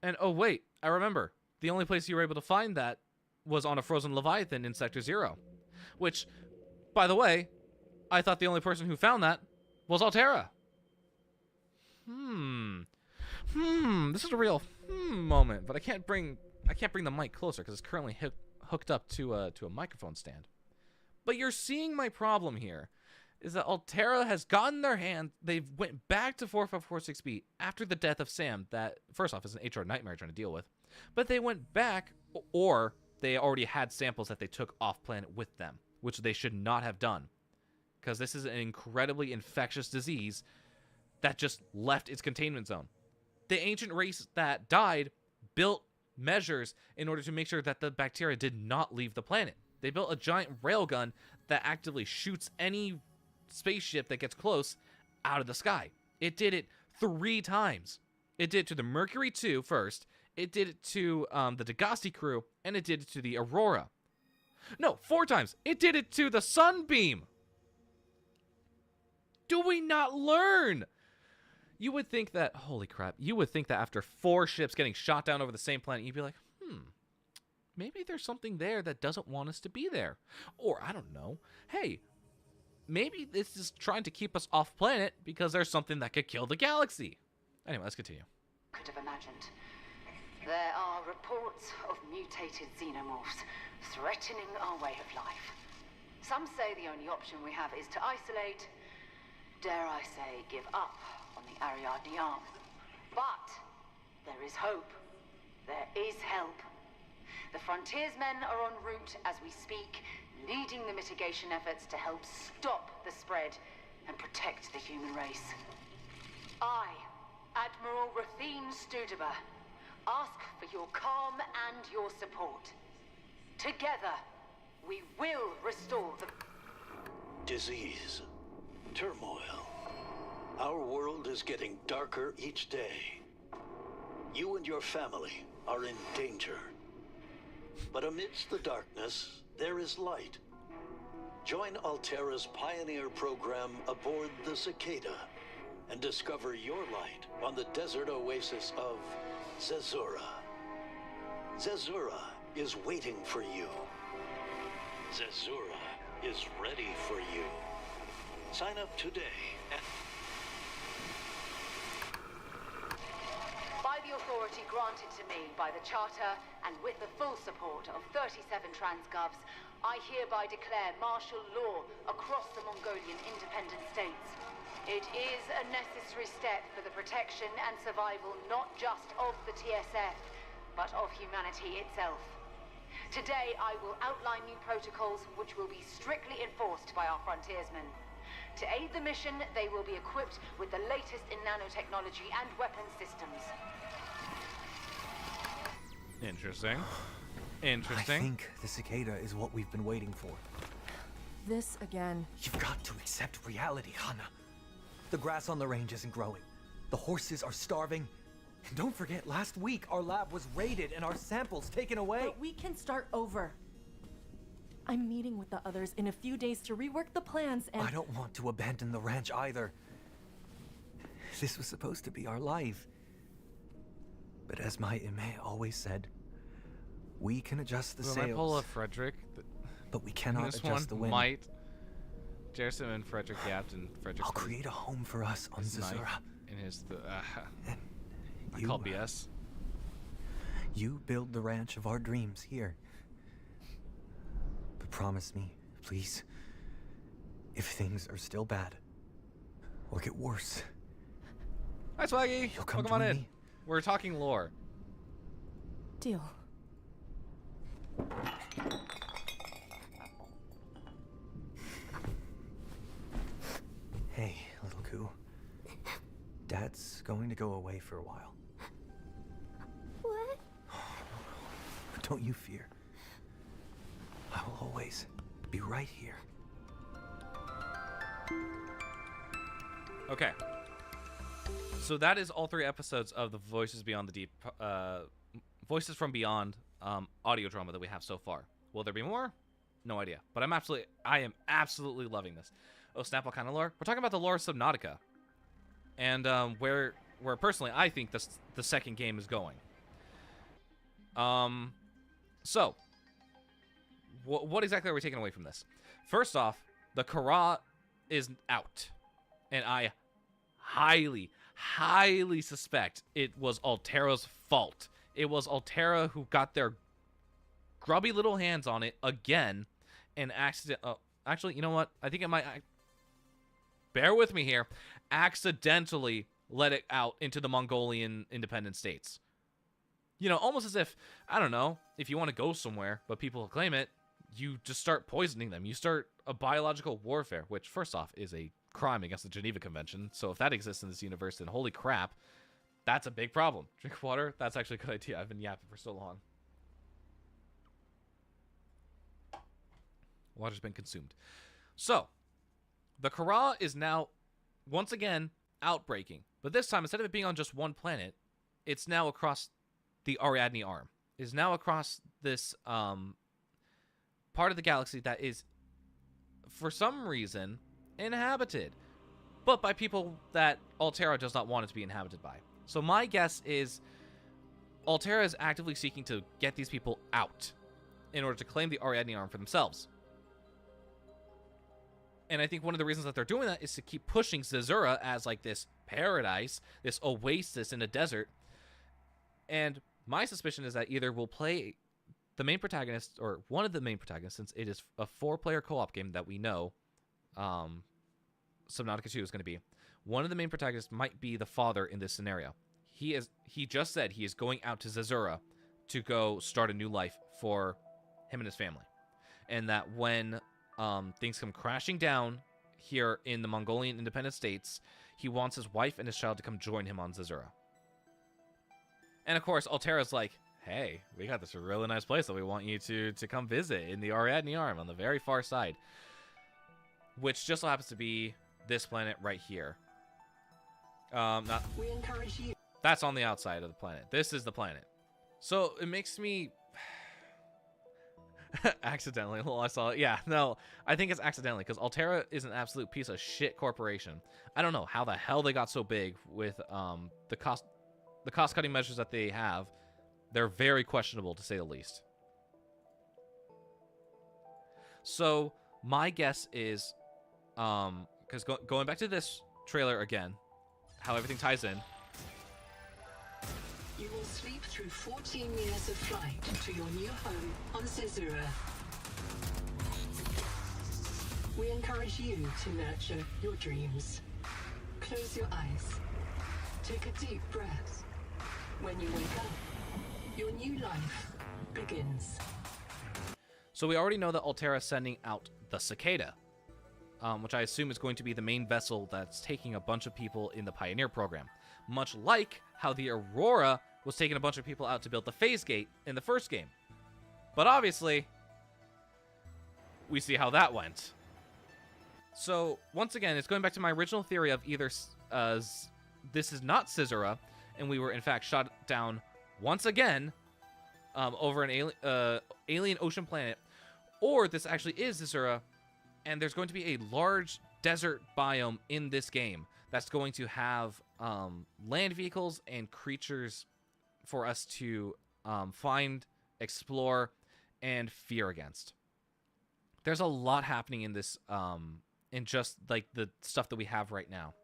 And oh wait, I remember. The only place you were able to find that was on a frozen Leviathan in Sector 0. Which, by the way, I thought the only person who found that was Alterra. This is a real moment, but I can't bring the mic closer because it's currently hooked up to a microphone stand. But you're seeing my problem here, is that Alterra has gotten their hand. They went back to 4546B after the death of Sam. That, first off, is an HR nightmare trying to deal with. But they went back, or they already had samples that they took off planet with them, which they should not have done, because this is an incredibly infectious disease that just left its containment zone. The ancient race that died built measures in order to make sure that the bacteria did not leave the planet. They built a giant railgun that actively shoots any spaceship that gets close out of the sky. It did it 3 times. It did it to the Mercury 2 first, it did it to the Degasti crew, and it did it to the Aurora. No, 4 times. It did it to the Sunbeam. Do we not learn? You would think that, holy crap, you would think that after 4 ships getting shot down over the same planet, you'd be like, maybe there's something there that doesn't want us to be there. Or, I don't know, hey, maybe this is trying to keep us off planet because there's something that could kill the galaxy. Anyway, let's continue. Could have imagined. There are reports of mutated xenomorphs threatening our way of life. Some say the only option we have is to isolate, dare I say, give up on the Ariadne arm. But there is hope. There is help. The frontiersmen are en route as we speak, leading the mitigation efforts to help stop the spread and protect the human race. I, Admiral Rathene Studeber, ask for your calm and your support. Together, we will restore the... Disease. Turmoil. Our world is getting darker each day. You and your family are in danger. But amidst the darkness, there is light. Join Alterra's pioneer program aboard the Cicada and discover your light on the desert oasis of Zazura. Zazura is waiting for you. Zazura is ready for you. Sign up today at... By the authority granted to me by the Charter and with the full support of 37 Transgovs, I hereby declare martial law across the Mongolian independent states. It is a necessary step for the protection and survival not just of the TSF, but of humanity itself. Today, I will outline new protocols which will be strictly enforced by our frontiersmen. To aid the mission, they will be equipped with the latest in nanotechnology and weapons systems. Interesting. Interesting. I think the Cicada is what we've been waiting for. This again. You've got to accept reality, Hannah. The grass on the range isn't growing. The horses are starving. And don't forget, last week our lab was raided and our samples taken away. But we can start over. I'm meeting with the others in a few days to rework the plans and... I don't want to abandon the ranch either. This was supposed to be our life. But as my Ime always said, we can adjust the sails. Might pull a Frederick. But we cannot this adjust the wind. Might. Jerson and Frederick yapped, and Frederick. I'll create a home for us on Zazura. In his, I you, call BS. You build the ranch of our dreams here. But promise me, please, if things are still bad or get worse. Hi, Swaggy. You'll come Welcome on in. me. We're talking lore. Deal. Hey, little Koo. Dad's going to go away for a while. What? Don't you fear. I will always be right here. Okay. So that is all 3 episodes of the Voices Beyond the Deep, Voices from Beyond audio drama that we have so far. Will there be more? No idea. But I am absolutely loving this. Oh, snap, what kind of lore? We're talking about the lore of Subnautica. And where personally I think the second game is going. So, what exactly are we taking away from this? First off, the Kara is out. And I highly, highly suspect it was Altera's fault. It was Altera who got their grubby little hands on it again and actually, you know what? I think it might... bear with me here. Accidentally let it out into the Mongolian independent states. You know, almost as if, I don't know, if you want to go somewhere, but people claim it, you just start poisoning them. You start a biological warfare, which, first off, is a crime against the Geneva Convention. So if that exists in this universe, then holy crap, that's a big problem. Drink water? That's actually a good idea. I've been yapping for so long. Water's been consumed. So, the Kharaa is now, once again, outbreaking. But this time, instead of it being on just one planet, it's now across the Ariadne Arm. Is now across this part of the galaxy that is, for some reason, inhabited. But by people that Altera does not want it to be inhabited by. So my guess is Altera is actively seeking to get these people out in order to claim the Ariadne Arm for themselves. And I think one of the reasons that they're doing that is to keep pushing Zazura as like this paradise, this oasis in a desert. And my suspicion is that either we'll play the main protagonist, or one of the main protagonists, since it is a 4-player co-op game that we know Subnautica 2 is going to be. One of the main protagonists might be the father in this scenario. He just said he is going out to Zazura to go start a new life for him and his family. And that when things come crashing down here in the Mongolian independent states, he wants his wife and his child to come join him on Zazura. And of course, Altera's like, hey, we got this really nice place that we want you to come visit in the Ariadne Arm on the very far side. Which just so happens to be this planet right here. We encourage you. That's on the outside of the planet. This is the planet. So it makes me... accidentally. Well, I saw it. Yeah, no, I think it's accidentally because Altera is an absolute piece of shit corporation. I don't know how the hell they got so big with the cost-cutting measures that they have. They're very questionable, to say the least. So my guess is, because going back to this trailer again, how everything ties in. You will sleep through 14 years of flight to your new home on Zazura. We encourage you to nurture your dreams. Close your eyes. Take a deep breath. When you wake up, your new life begins. So we already know that Altera is sending out the Cicada, which I assume is going to be the main vessel that's taking a bunch of people in the Pioneer program. Much like how the Aurora was taking a bunch of people out to build the Phase Gate in the first game. But obviously, we see how that went. So, once again, it's going back to my original theory of either this is not Zazura, and we were in fact shot down once again over an alien ocean planet, or this actually is Zazura, and there's going to be a large desert biome in this game that's going to have land vehicles and creatures for us to find, explore, and fear against. There's a lot happening in this, in just like the stuff that we have right now.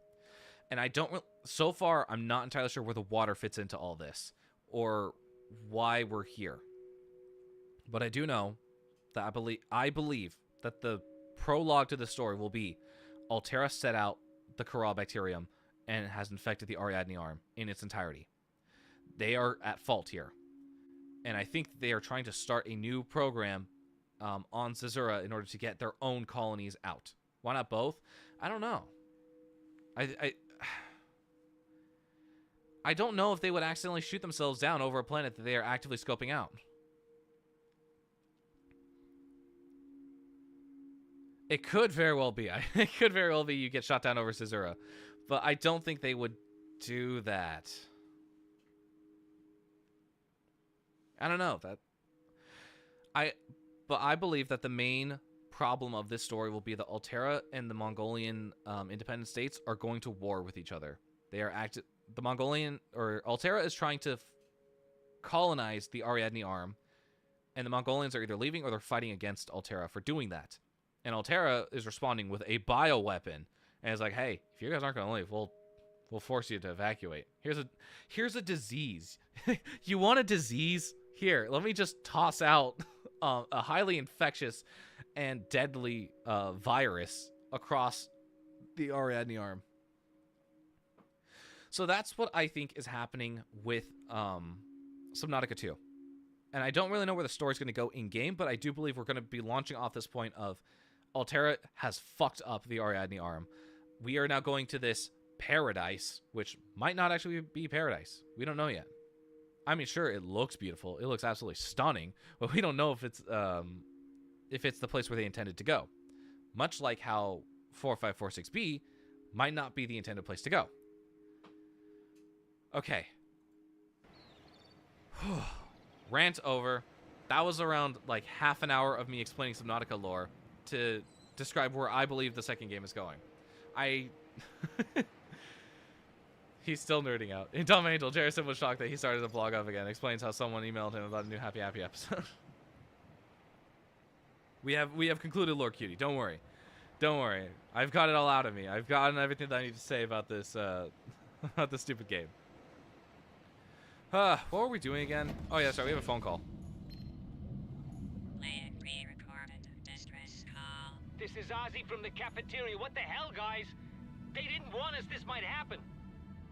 And I don't, so far, I'm not entirely sure where the water fits into all this, or why we're here. But I do know that I believe that the prologue to the story will be Altera set out the Kharaa bacterium and has infected the Ariadne Arm in its entirety. They are at fault here. And I think they are trying to start a new program on Zazura in order to get their own colonies out. Why not both? I don't know. I don't know if they would accidentally shoot themselves down over a planet that they are actively scoping out. It could very well be. It could very well be you get shot down over Zazura. But I don't think they would do that. I don't know. But I believe that the main problem of this story will be that Altera and the Mongolian independent states are going to war with each other. They are the Mongolian, or Altera is trying to colonize the Ariadne Arm, and the Mongolians are either leaving or they're fighting against Altera for doing that. And Altera is responding with a bioweapon, and it's like, hey, if you guys aren't going to leave, we'll will force you to evacuate. Here's a disease. You want a disease? Here, let me just toss out a highly infectious and deadly virus across the Ariadne arm. So that's what I think is happening with Subnautica 2. And I don't really know where the story's going to go in-game, but I do believe we're going to be launching off this point of Alterra has fucked up the Ariadne arm. We are now going to this paradise, which might not actually be paradise. We don't know yet. I mean, sure, it looks beautiful. It looks absolutely stunning, but we don't know if it's the place where they intended to go. Much like how 4546B might not be the intended place to go. Okay. Rant over. That was around like half an hour of me explaining Subnautica lore to describe where I believe the second game is going. He's still nerding out. In Dumb Angel, Jerison was shocked that he started a blog up again. Explains how someone emailed him about a new Happy episode. We have concluded Lore Cutie. Don't worry. Don't worry. I've got it all out of me. I've gotten everything that I need to say about this about this stupid game. What were we doing again? Oh yeah, sorry, we have a phone call. Play a pre-recorded distress call. This is Ozzy from the cafeteria. What the hell, guys? They didn't want us this might happen.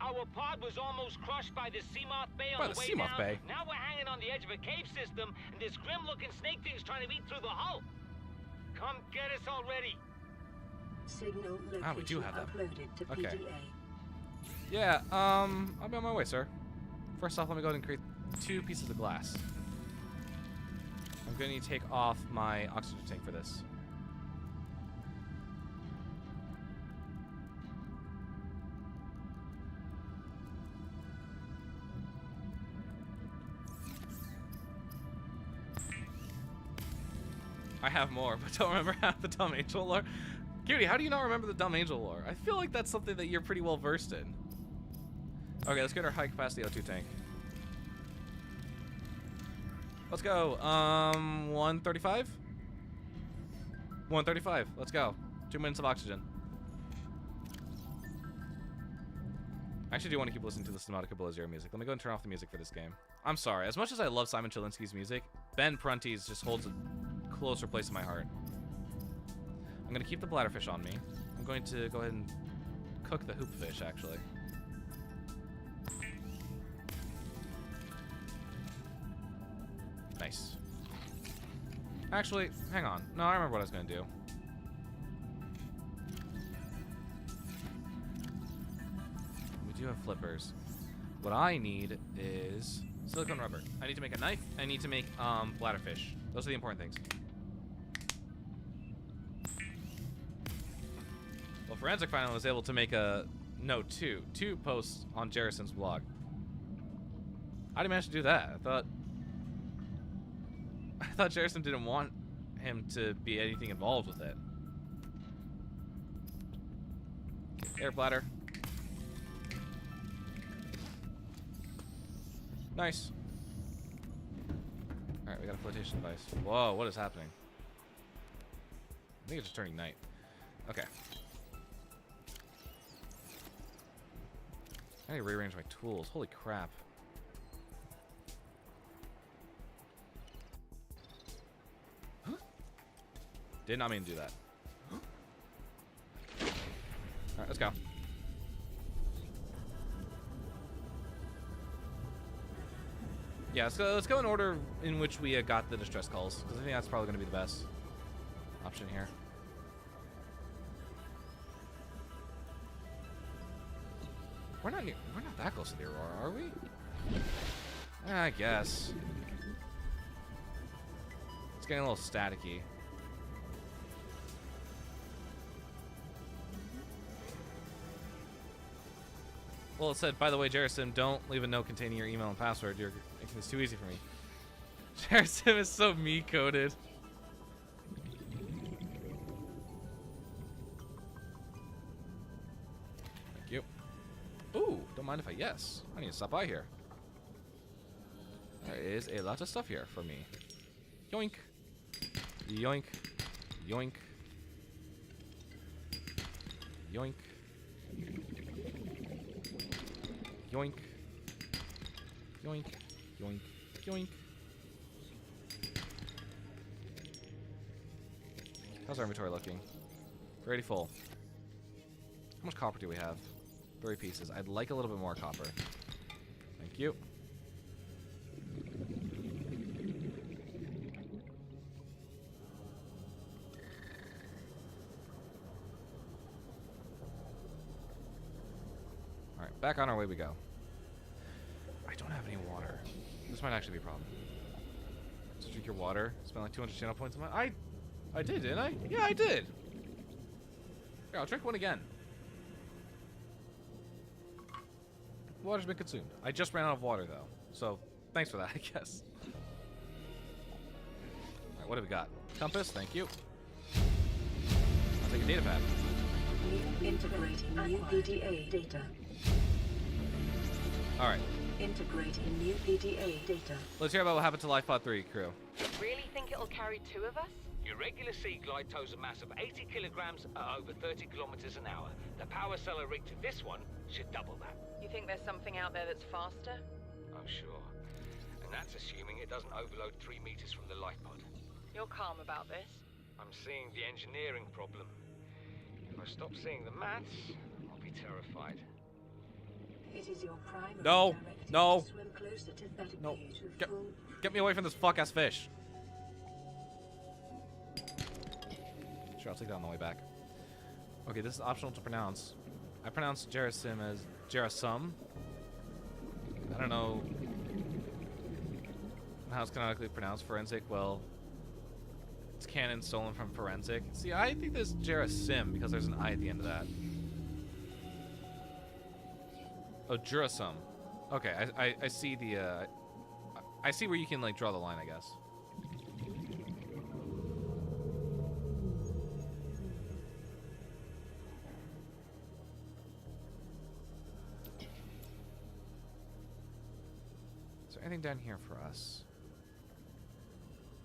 Our pod was almost crushed by the Seamoth Bay on the way down. Bay. Now we're hanging on the edge of a cave system, and this grim-looking snake thing's trying to eat through the hull. Come get us already. Signal location we do have that. uploaded to Okay. PDA. Yeah, I'll be on my way, sir. First off, let me go ahead and create 2 pieces of glass. I'm going to need to take off my oxygen tank for this. I have more, but don't remember half the Dumb Angel lore. Cutie, how do you not remember the Dumb Angel lore? I feel like that's something that you're pretty well versed in. Okay, let's get our high capacity O2 tank. Let's go. 135? 135. Let's go. 2 minutes of oxygen. I actually do want to keep listening to the Subnautica Below Zero music. Let me go and turn off the music for this game. I'm sorry. As much as I love Simon Chilinsky's music, Ben Prunty's just holds a closer place in my heart. I'm going to keep the bladderfish on me. I'm going to go ahead and cook the hoopfish, actually. Nice. Actually, hang on. No, I remember what I was going to do. We do have flippers. What I need is silicone rubber. I need to make a knife. I need to make bladderfish. Those are the important things. Well, Forensic finally was able to make two posts on Jerison's blog. How did he manage to do that? I thought Jerison didn't want him to be anything involved with it. Air bladder. Nice. Alright, we got a flotation device. Whoa, what is happening? I think it's just turning night. Okay. I need to rearrange my tools. Holy crap. Did not mean to do that. Alright, let's go. Yeah, let's go in order in which we got the distress calls, because I think that's probably going to be the best option here. We're not that close to the Aurora, are we? I guess. It's getting a little staticky. Well, it said, by the way, Jerison, don't leave a note containing your email and password. You're making this too easy for me. Jerison is so me-coded. Thank you. Ooh, don't mind if I yes. I need to stop by here. There is a lot of stuff here for me. Yoink. Yoink. Yoink. Yoink. Yoink. Yoink. Yoink. Yoink. How's our inventory looking? Pretty full. How much copper do we have? 3 pieces. I'd like a little bit more copper. Thank you. Alright, back on our way we go. I don't have any water. This might actually be a problem. So drink your water. Spend like 200 channel points on my... I did, didn't I? Yeah, I did. Here, I'll drink one again. Water's been consumed. I just ran out of water, though. So, thanks for that, I guess. Alright, what do we got? Compass, thank you. I'll take a data pad. Integrating new PDA data. Alright. Integrating new PDA data. Let's hear about what happened to LifePod 3, crew. Really think it'll carry 2 of us? Your regular Sea Glide tows a mass of 80 kilograms at over 30 kilometers an hour. The power cellar rig to this one should double that. You think there's something out there that's faster? I'm sure. And that's assuming it doesn't overload 3 meters from the life pod. You're calm about this? I'm seeing the engineering problem. If I stop seeing the maths, I'll be terrified. It is your primary No, directive no, to swim closer to that no. view to full Get me away from this fuck-ass fish. Sure, I'll take that on the way back. Okay, this is optional to pronounce. I pronounce Jerasim as Jerasum. I don't know how it's canonically pronounced. Forensic, well, it's canon stolen from Forensic. See, I think this is Jerasim because there's an I at the end of that. Oh, Jurasum. Okay, I see the, I see where you can, like, draw the line, I guess. Is there anything down here for us?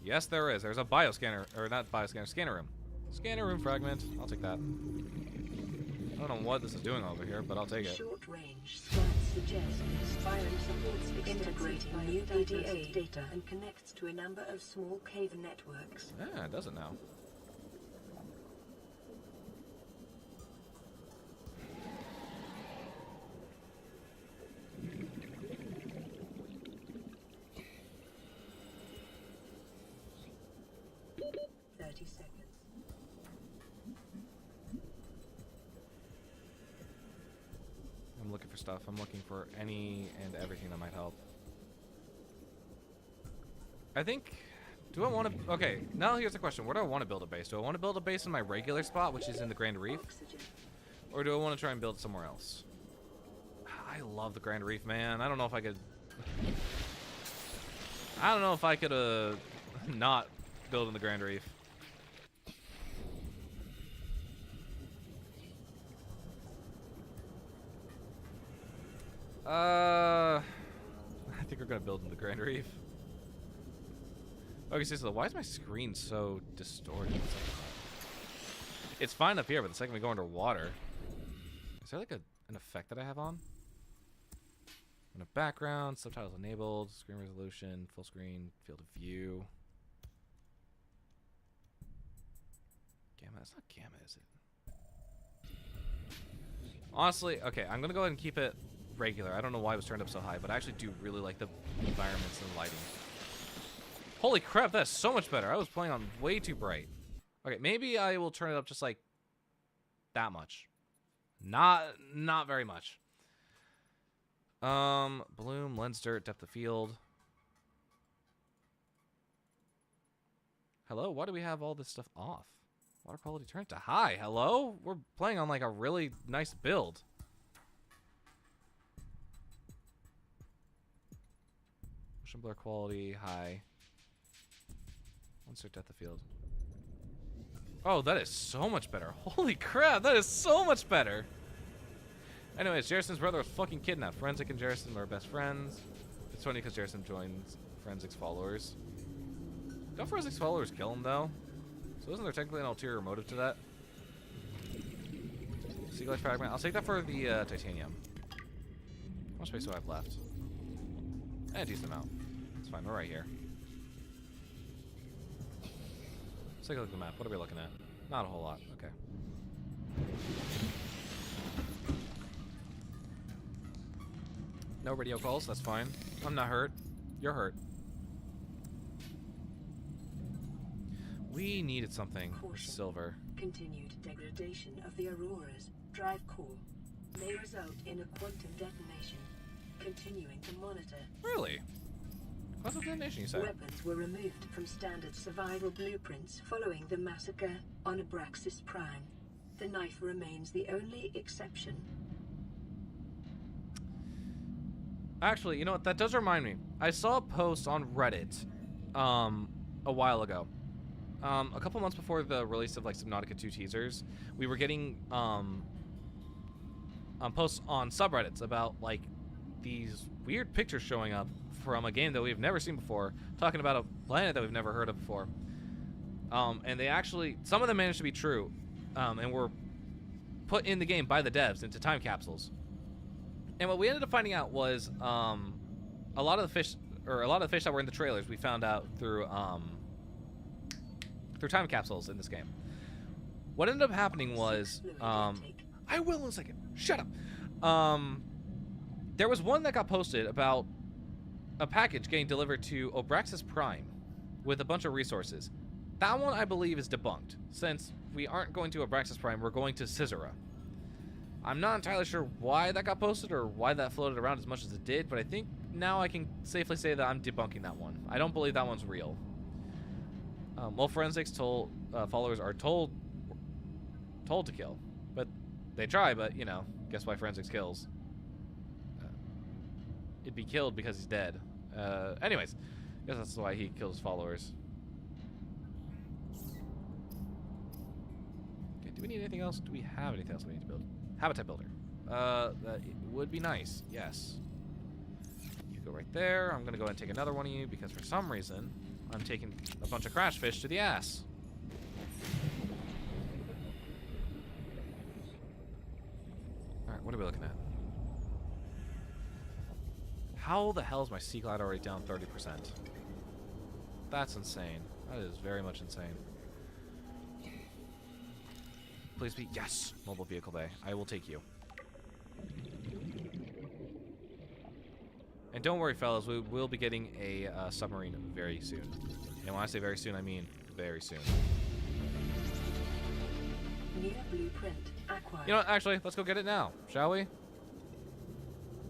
Yes, there is. There's a bioscanner, or not bioscanner, scanner room. Scanner room fragment. I'll take that. I don't know what this is doing over here, but I'll take it. Short-range scans suggest Spirem supports the integrating new PDA data and connects to a number of small cave networks. Yeah, it does it now. I'm looking for stuff. I'm looking for any and everything that might help. I think... Do I want to... Okay, now here's the question. Where do I want to build a base? Do I want to build a base in my regular spot, which is in the Grand Reef? Or do I want to try and build somewhere else? I love the Grand Reef, man. I don't know if I could... I don't know if I could, not build in the Grand Reef. I think we're gonna build in the Grand Reef. Okay, so why is my screen so distorted? It's fine up here, but the second we go underwater, is there like an effect that I have on? In the background, subtitles enabled, screen resolution, full screen, field of view. Gamma, it's not gamma, is it? Honestly, okay, I'm gonna go ahead and keep it regular. I don't know why it was turned up so high, but I actually do really like the environments and lighting. Holy crap, that's so much better. I was playing on way too bright. Okay, maybe I will turn it up just like that much. Not very much. Bloom, lens dirt, depth of field. Hello, why do we have all this stuff off? Water quality turned to high. Hello? We're playing on like a really nice build. Motion blur quality, high. Insert depth of field. Oh, that is so much better. Holy crap, that is so much better. Anyways, Jerrison's brother was fucking kidnapped. Forensic and Jerrison are best friends. It's funny because Jerrison joins Forensic's followers. Don't Forensic's followers kill him, though? So isn't there technically an ulterior motive to that? Sea Glide fragment. I'll take that for the titanium. Come much space do I have left? A decent amount. It's fine. We're right here. Let's take a look at the map. What are we looking at? Not a whole lot. Okay. No radio calls. That's fine. I'm not hurt. You're hurt. We needed something. Caution. Silver. Continued degradation of the Aurora's drive core may result in a quantum detonation. Continuing to monitor. Really? Quantum detonation, you say? Weapons were removed from standard survival blueprints following the massacre on Abraxas Prime. The knife remains the only exception. Actually, you know what? That does remind me. I saw a post on Reddit a while ago. A couple months before the release of like Subnautica 2 teasers, we were getting posts on subreddits about like these weird pictures showing up from a game that we've never seen before, talking about a planet that we've never heard of before. And they actually, some of them managed to be true, and were put in the game by the devs into time capsules. And what we ended up finding out was a lot of the fish that were in the trailers we found out through time capsules in this game. What ended up happening was I will in a second. Shut up. There was one that got posted about a package getting delivered to Abraxas Prime with a bunch of resources. That one I believe is debunked. Since we aren't going to Abraxas Prime, we're going to Caesarea. I'm not entirely sure why that got posted or why that floated around as much as it did, but I think now I can safely say that I'm debunking that one. I don't believe that one's real. Well, forensics followers are told to kill, but they try. But you know, guess why forensics kills? It'd be killed because he's dead. Anyways, I guess that's why he kills followers. Okay, do we need anything else? Do we have anything else we need to build? Habitat builder. That would be nice. Yes. You go right there. I'm gonna go ahead and take another one of you because for some reason I'm taking a bunch of crash fish to the ass. All right, what are we looking at? How the hell is my sea glide already down 30%? That's insane. That is very much insane. Please be, yes, mobile vehicle bay. I will take you. And don't worry, fellas, we will be getting a submarine very soon. And when I say very soon, I mean very soon. New blueprint acquired. You know what, actually, let's go get it now, shall we?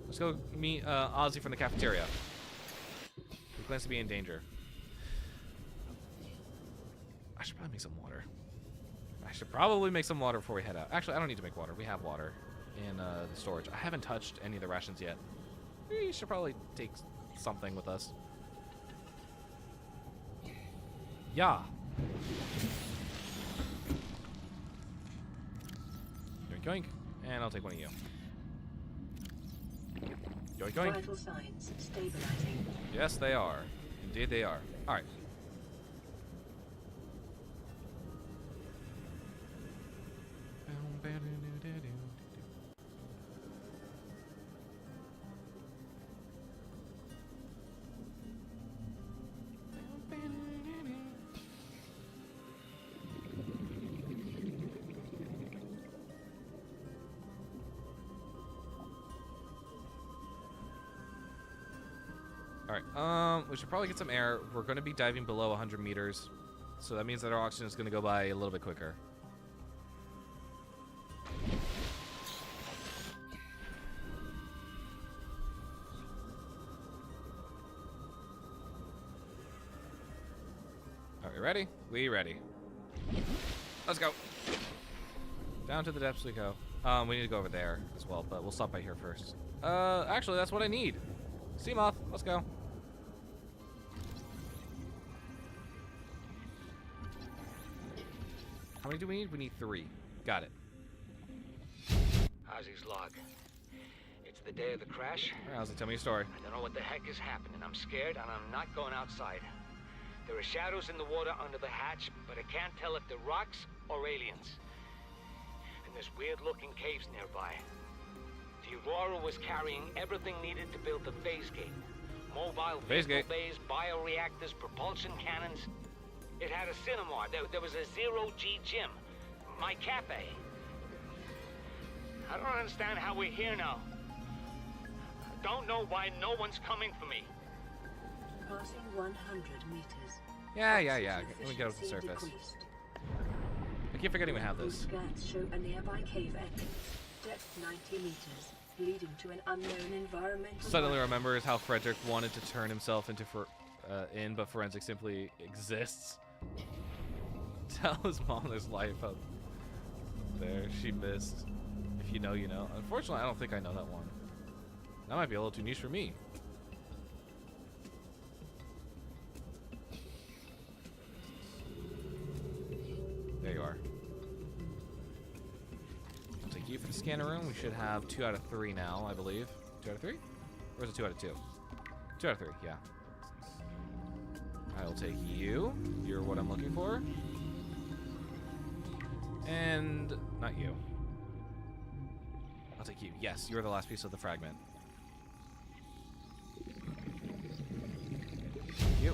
Let's go meet Ozzy from the cafeteria. He claims to be in danger. I should probably make some water. I should probably make some water before we head out. Actually, I don't need to make water. We have water in the storage. I haven't touched any of the rations yet. We should probably take something with us. Yeah. Yoink, yoink. And I'll take one of you. Yoink, yoink. Vital signs stabilizing. Yes, they are. Indeed, they are. All right. Alright, we should probably get some air. We're going to be diving below 100 meters, so that means that our oxygen is going to go by a little bit quicker. Are we ready? We ready. Let's go. Down to the depths we go. We need to go over there as well, but we'll stop by here first. Actually, that's what I need. Seamoth, let's go. How many do we need? We need 3. Got it. Ozzy's log. It's the day of the crash. All right, Ozzy, tell me your story. I don't know what the heck is happening. I'm scared and I'm not going outside. There are shadows in the water under the hatch, but I can't tell if they're rocks or aliens. And there's weird-looking caves nearby. Do The Aurora was carrying everything needed to build the phase gate. Mobile Phase vehicle gate. bays, bioreactors, propulsion cannons. It had a cinema. There was a zero-G gym. My cafe. I don't understand how we're here now. I don't know why no one's coming for me. Passing 100 meters. Yeah. Oxygen Let me get up to the efficiency surface. decreased. I keep forgetting we have this. Scans show a nearby cave entrance, depth 90 meters, leading to an unknown environmental. Suddenly remembers how Frederick wanted to turn himself into but forensic simply exists. Tell his mom there's life out there she missed. If you know, you know. Unfortunately, I don't think I know that one. That might be a little too niche for me. There you are. I'll take you for the scanner room. We should have 2 out of 3 now, I believe. 2 out of 3? Or is it 2 out of 2? 2 out of 3, yeah. I will take you. You're what I'm looking for. And not you. I'll take you. Yes, you're the last piece of the fragment. Thank you.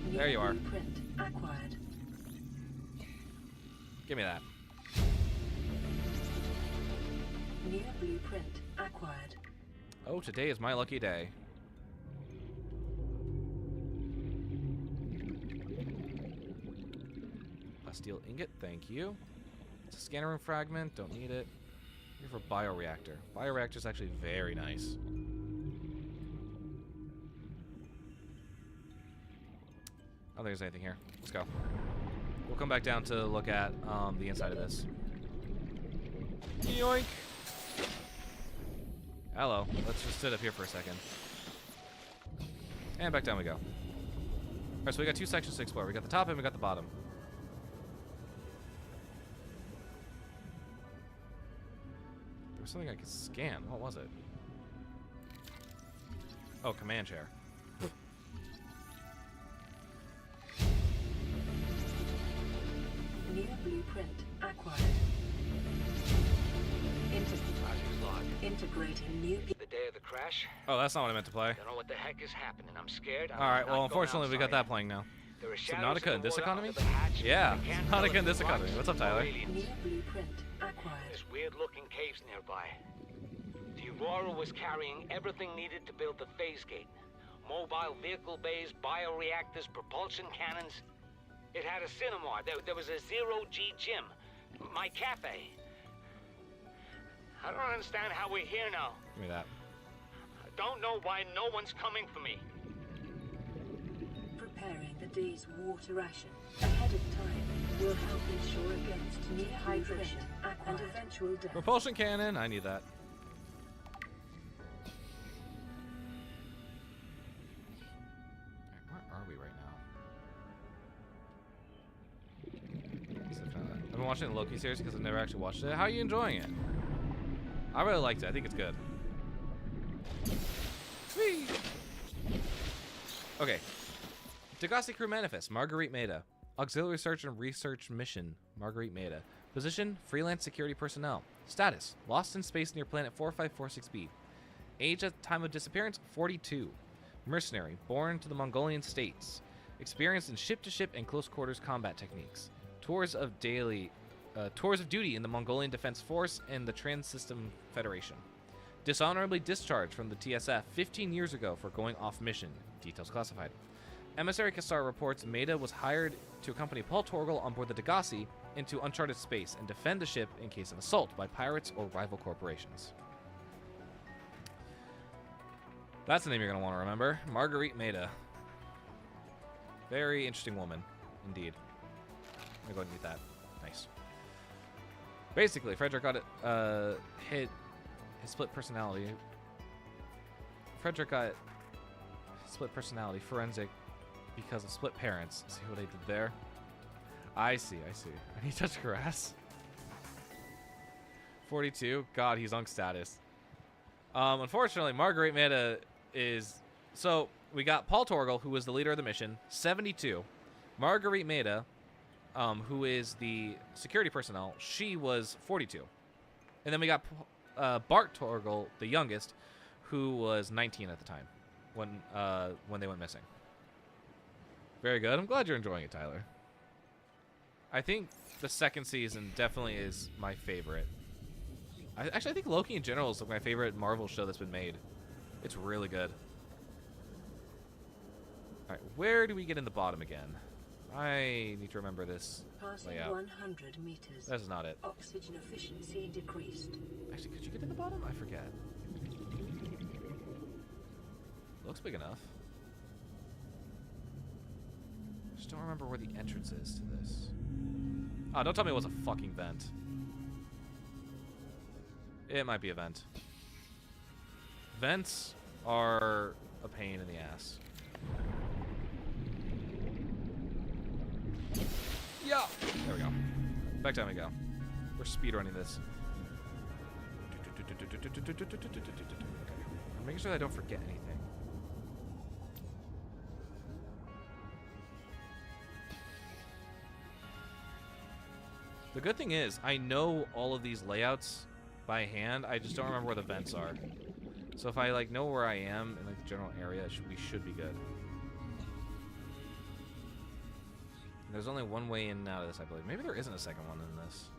There you are. Blueprint acquired. Give me that. New blueprint acquired. Oh, today is my lucky day. A steel ingot, thank you. It's a scanner room fragment, don't need it. Here for bioreactor. Bioreactor is actually very nice. I don't think there's anything here. Let's go. We'll come back down to look at the inside of this. Yoink! Hello. Let's just sit up here for a second. And back down we go. Alright, so we got 2 sections to explore. We got the top and we got the bottom. There was something I could scan. What was it? Oh, command chair. New blueprint acquired. Integrating new. The day of the crash. Oh, that's not what I meant to play. Don't know what the heck is happening. I'm scared. Alright, well, unfortunately, we got that playing now. There are Subnautica in this economy? hatch, Yeah, I can't Subnautica tell in this if economy. rocks What's up, or Tyler? aliens. New blueprint acquired. There's weird-looking caves nearby. The Aurora was carrying everything needed to build the phase gate. Mobile vehicle bays, bioreactors, propulsion cannons. It had a cinema. There was a zero-G gym. My cafe. I don't understand how we're here now. Give me that. I don't know why no one's coming for me. Preparing the day's water ration ahead of time will help ensure against dehydration and eventual death. Propulsion cannon, I need that. Alright, where are we right now? I've been watching the Loki series because I've never actually watched it. How are you enjoying it? I really liked it. I think it's good. Whee! Okay. Degassi Crew Manifest, Marguerite Maida. Auxiliary Search and Research Mission, Marguerite Maida. Position, Freelance Security Personnel. Status, Lost in Space near Planet 4546b. Age at time of disappearance, 42. Mercenary, born to the Mongolian states. Experienced in ship-to-ship and close-quarters combat techniques. Tours of duty in the Mongolian Defense Force and the Trans-System Federation. Dishonorably discharged from the TSF 15 years ago for going off mission. Details classified. Emissary Kassar reports Maida was hired to accompany Paul Torgal on board the Degassi into uncharted space and defend the ship in case of assault by pirates or rival corporations. That's the name you're going to want to remember. Marguerite Maida. Very interesting woman, indeed. I'm going to go ahead and eat that. Nice. Basically, Frederick got hit his split personality. Frederick got split personality, forensic, because of split parents. See what I did there? I see. I need to touch grass. 42. God, he's on status. Unfortunately, Marguerite Maida is... So, we got Paul Torgal, who was the leader of the mission, 72. Marguerite Maida, who is the security personnel, she was 42. And then we got Bart Torgel, the youngest, who was 19 at the time when they went missing. Very good. I'm glad you're enjoying it, Tyler. I think the second season definitely is my favorite. I think Loki in general is like my favorite Marvel show that's been made. It's really good. All right, where do we get in the bottom again? I need to remember this Passing layout. 100 meters. That's not it. Oxygen efficiency decreased. Actually, could you get in the bottom? I forget. Looks big enough. I just don't remember where the entrance is to this. Oh, don't tell me it was a fucking vent. It might be a vent. Vents are a pain in the ass. Yeah! There we go. Back down we go. We're speedrunning this. I'm making sure that I don't forget anything. The good thing is, I know all of these layouts by hand. I just don't remember where the vents are. So if I like know where I am in like the general area, we should be good. There's only one way in and out of this, I believe. Maybe there isn't a second one in this.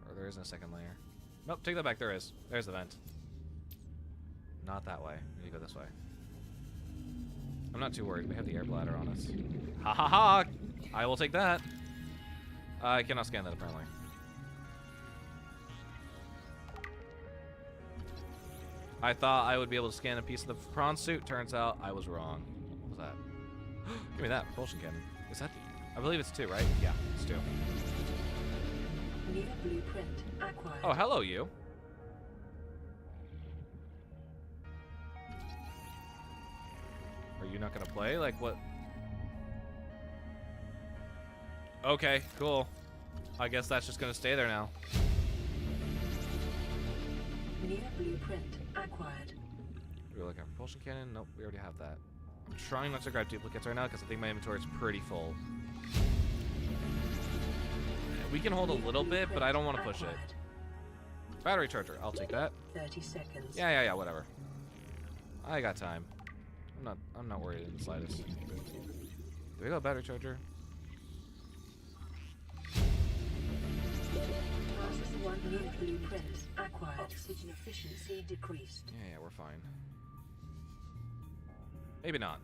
Or there isn't a second layer. Nope, take that back. There is. There's the vent. Not that way. We need to go this way. I'm not too worried. We have the air bladder on us. Ha ha ha! I will take that. I cannot scan that, apparently. I thought I would be able to scan a piece of the prawn suit. Turns out I was wrong. What was that? Give me that. Propulsion cannon. Is that the... I believe it's 2, right? Yeah, it's 2. New blueprint acquired. Oh, hello, you. Are you not going to play? Like, what? Okay, cool. I guess that's just going to stay there now. New blueprint acquired. We're looking at propulsion cannon. Nope, we already have that. I'm trying not to grab duplicates right now because I think my inventory is pretty full. We can hold a little bit, but I don't want to push it. Battery charger. I'll take that. 30 seconds. Yeah, whatever. I got time. I'm not worried in the slightest. There we go, battery charger. Passes 1 new blueprint acquired. Oxygen efficiency decreased. Yeah, we're fine. Maybe not.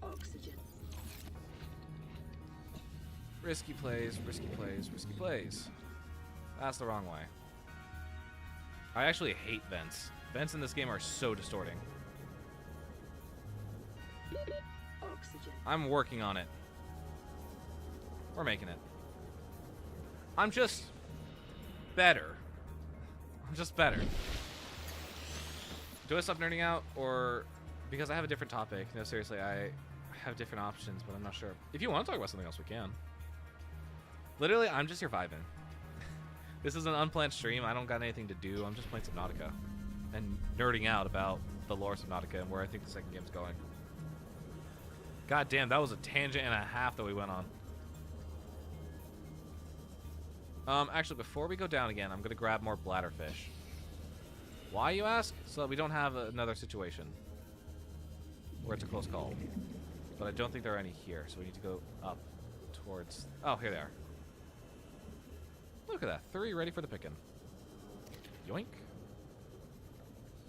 Oxygen. Risky plays, risky plays, risky plays. That's the wrong way. I actually hate vents. Vents in this game are so distorting. Oxygen. I'm working on it. We're making it. I'm just better. I'm just better. Do I stop nerding out, or because I have a different topic? No, seriously, I have different options, but I'm not sure. If you want to talk about something else, we can. Literally, I'm just here vibing. This is an unplanned stream. I don't got anything to do. I'm just playing Subnautica and nerding out about the lore of Subnautica and where I think the second game's going. God damn, that was a tangent and a half that we went on. Actually, before we go down again, I'm gonna grab more bladderfish. Why, you ask? So that we don't have another situation where it's a close call. But I don't think there are any here, so we need to go up towards... Oh, here they are. Look at that. 3 ready for the picking. Yoink.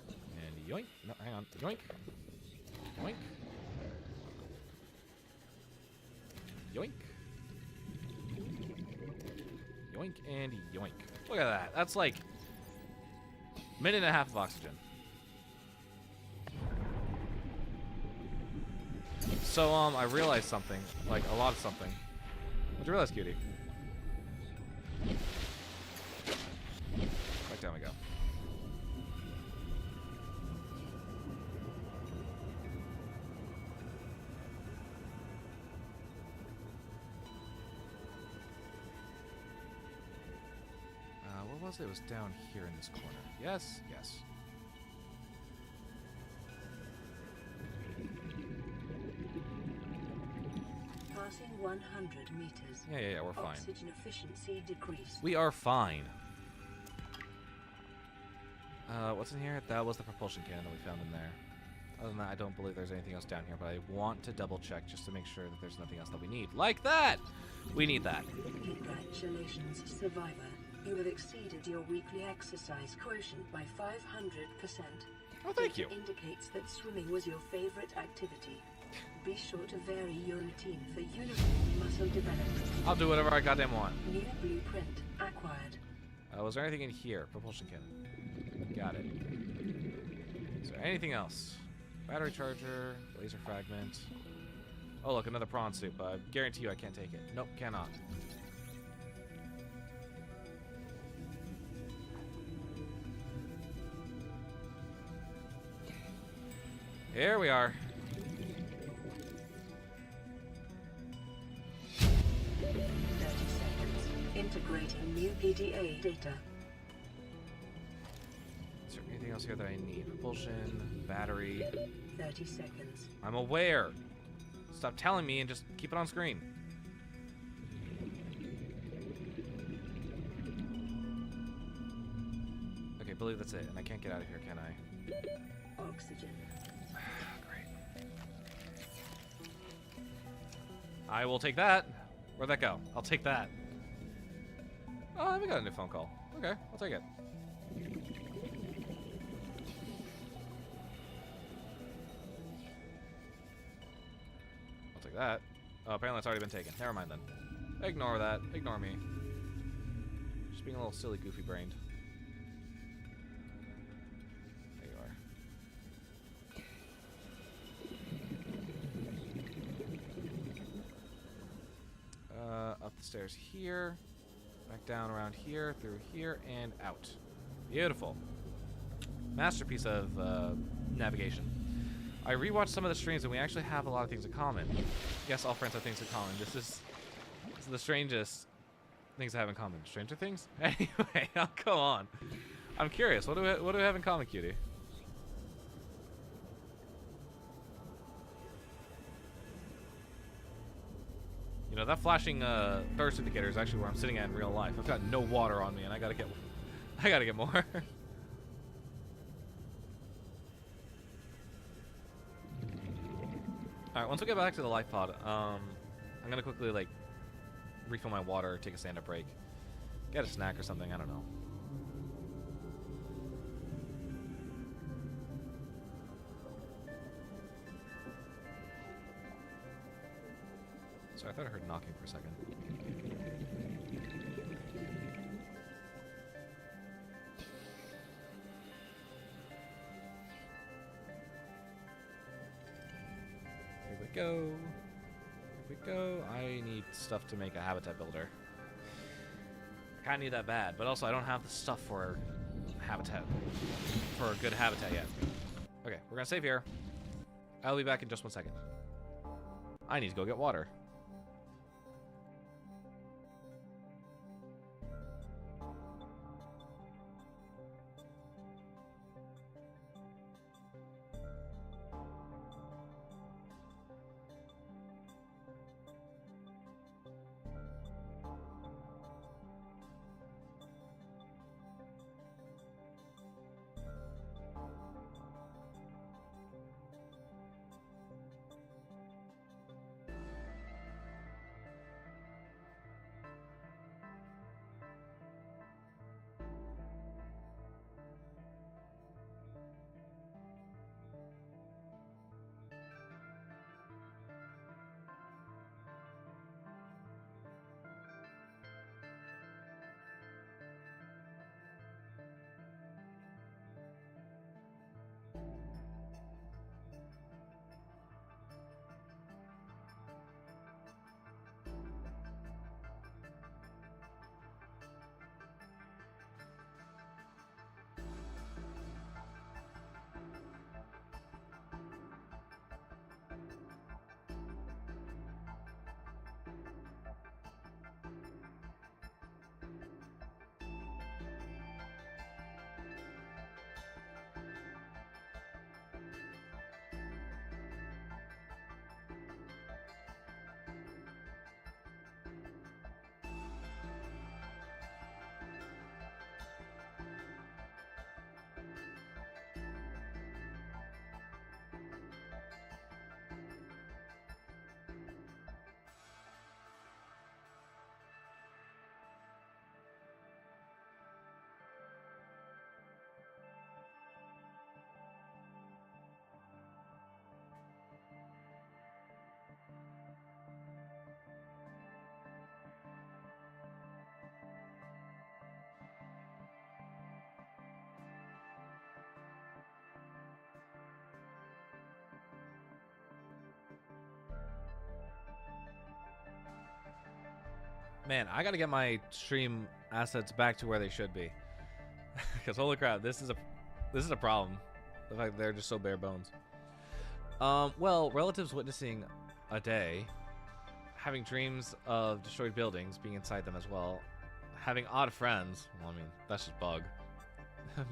And yoink. No, hang on. Yoink. Yoink. Yoink. Yoink and yoink. Look at that. That's like a minute and a half of oxygen. So, I realized something. Like, a lot of something. What'd you realize, cutie? Back down we go. What was it? It was down here in this corner. Yes, yes. Passing 100 meters. Yeah, we're fine. Oxygen efficiency decreased. We are fine. What's in here? That was the propulsion cannon that we found in there. Other than that, I don't believe there's anything else down here, but I want to double check just to make sure that there's nothing else that we need. Like that! We need that. Congratulations, Survivor. You have exceeded your weekly exercise quotient by 500%. Oh, thank you. It indicates that swimming was your favorite activity. Be sure to vary your routine for uniform muscle development. I'll do whatever I goddamn want. New blueprint acquired. Was there anything in here? Propulsion cannon. Got it. Is there anything else? Battery charger, laser fragment. Oh, look, another prawn soup. I guarantee you I can't take it. Nope, cannot. Here we are. 30 seconds. Integrating new PDA data. Is there anything else here that I need? Propulsion, battery. 30 seconds. I'm aware. Stop telling me and just keep it on screen. Okay, I believe that's it. And I can't get out of here, can I? Oxygen. Great. I will take that. Where'd that go? I'll take that. Oh, I haven't got a new phone call. Okay, I'll take it. I'll take that. Oh, apparently it's already been taken. Never mind then. Ignore that. Ignore me. Just being a little silly, goofy brained. There you are. Up the stairs here. Back down around here, through here, and out. Beautiful. Masterpiece of navigation. I rewatched some of the streams and we actually have a lot of things in common. Yes, all friends have things in common. This is the strangest things I have in common. Stranger Things? Anyway, I'll go on. I'm curious. What do we have in common, cutie? You know, that flashing thirst indicator is actually where I'm sitting at in real life. I've got no water on me and I gotta get more. Alright, once we get back to the life pod, I'm gonna quickly, like, refill my water, take a stand-up break, get a snack or something, I don't know. Sorry, I thought I heard knocking for a second. Here we go. Here we go. I need stuff to make a habitat builder. I kinda need that bad, but also I don't have the stuff for habitat, for a good habitat yet. Okay, we're gonna save here. I'll be back in just 1 second. I need to go get water. Man, I gotta get my stream assets back to where they should be. Because holy crap, this is a problem. The fact that they're just so bare bones. Well, relatives witnessing a day, having dreams of destroyed buildings, being inside them as well, having odd friends. Well, I mean, that's just bug.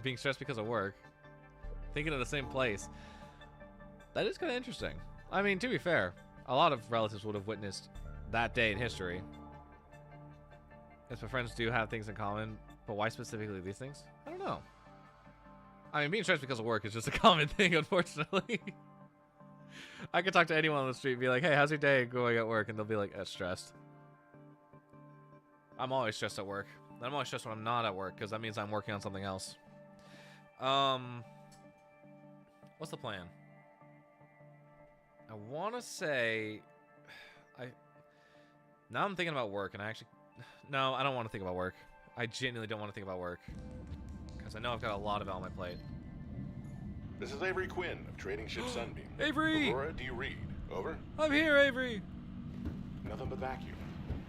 Being stressed because of work, thinking of the same place. That is kind of interesting. I mean, to be fair, a lot of relatives would have witnessed that day in history. If my friends do have things in common, but why specifically these things? I don't know. I mean, being stressed because of work is just a common thing, unfortunately. I could talk to anyone on the street and be like, hey, how's your day going at work? And they'll be like, stressed. I'm always stressed at work. I'm always stressed when I'm not at work, because that means I'm working on something else. What's the plan? I want to say... Now I'm thinking about work, and I actually... No, I don't want to think about work. I genuinely don't want to think about work. Because I know I've got a lot of it on my plate. This is Avery Quinn of Trading Ship Sunbeam. Avery! Aurora, do you read? Over? I'm here, Avery! Nothing but vacuum.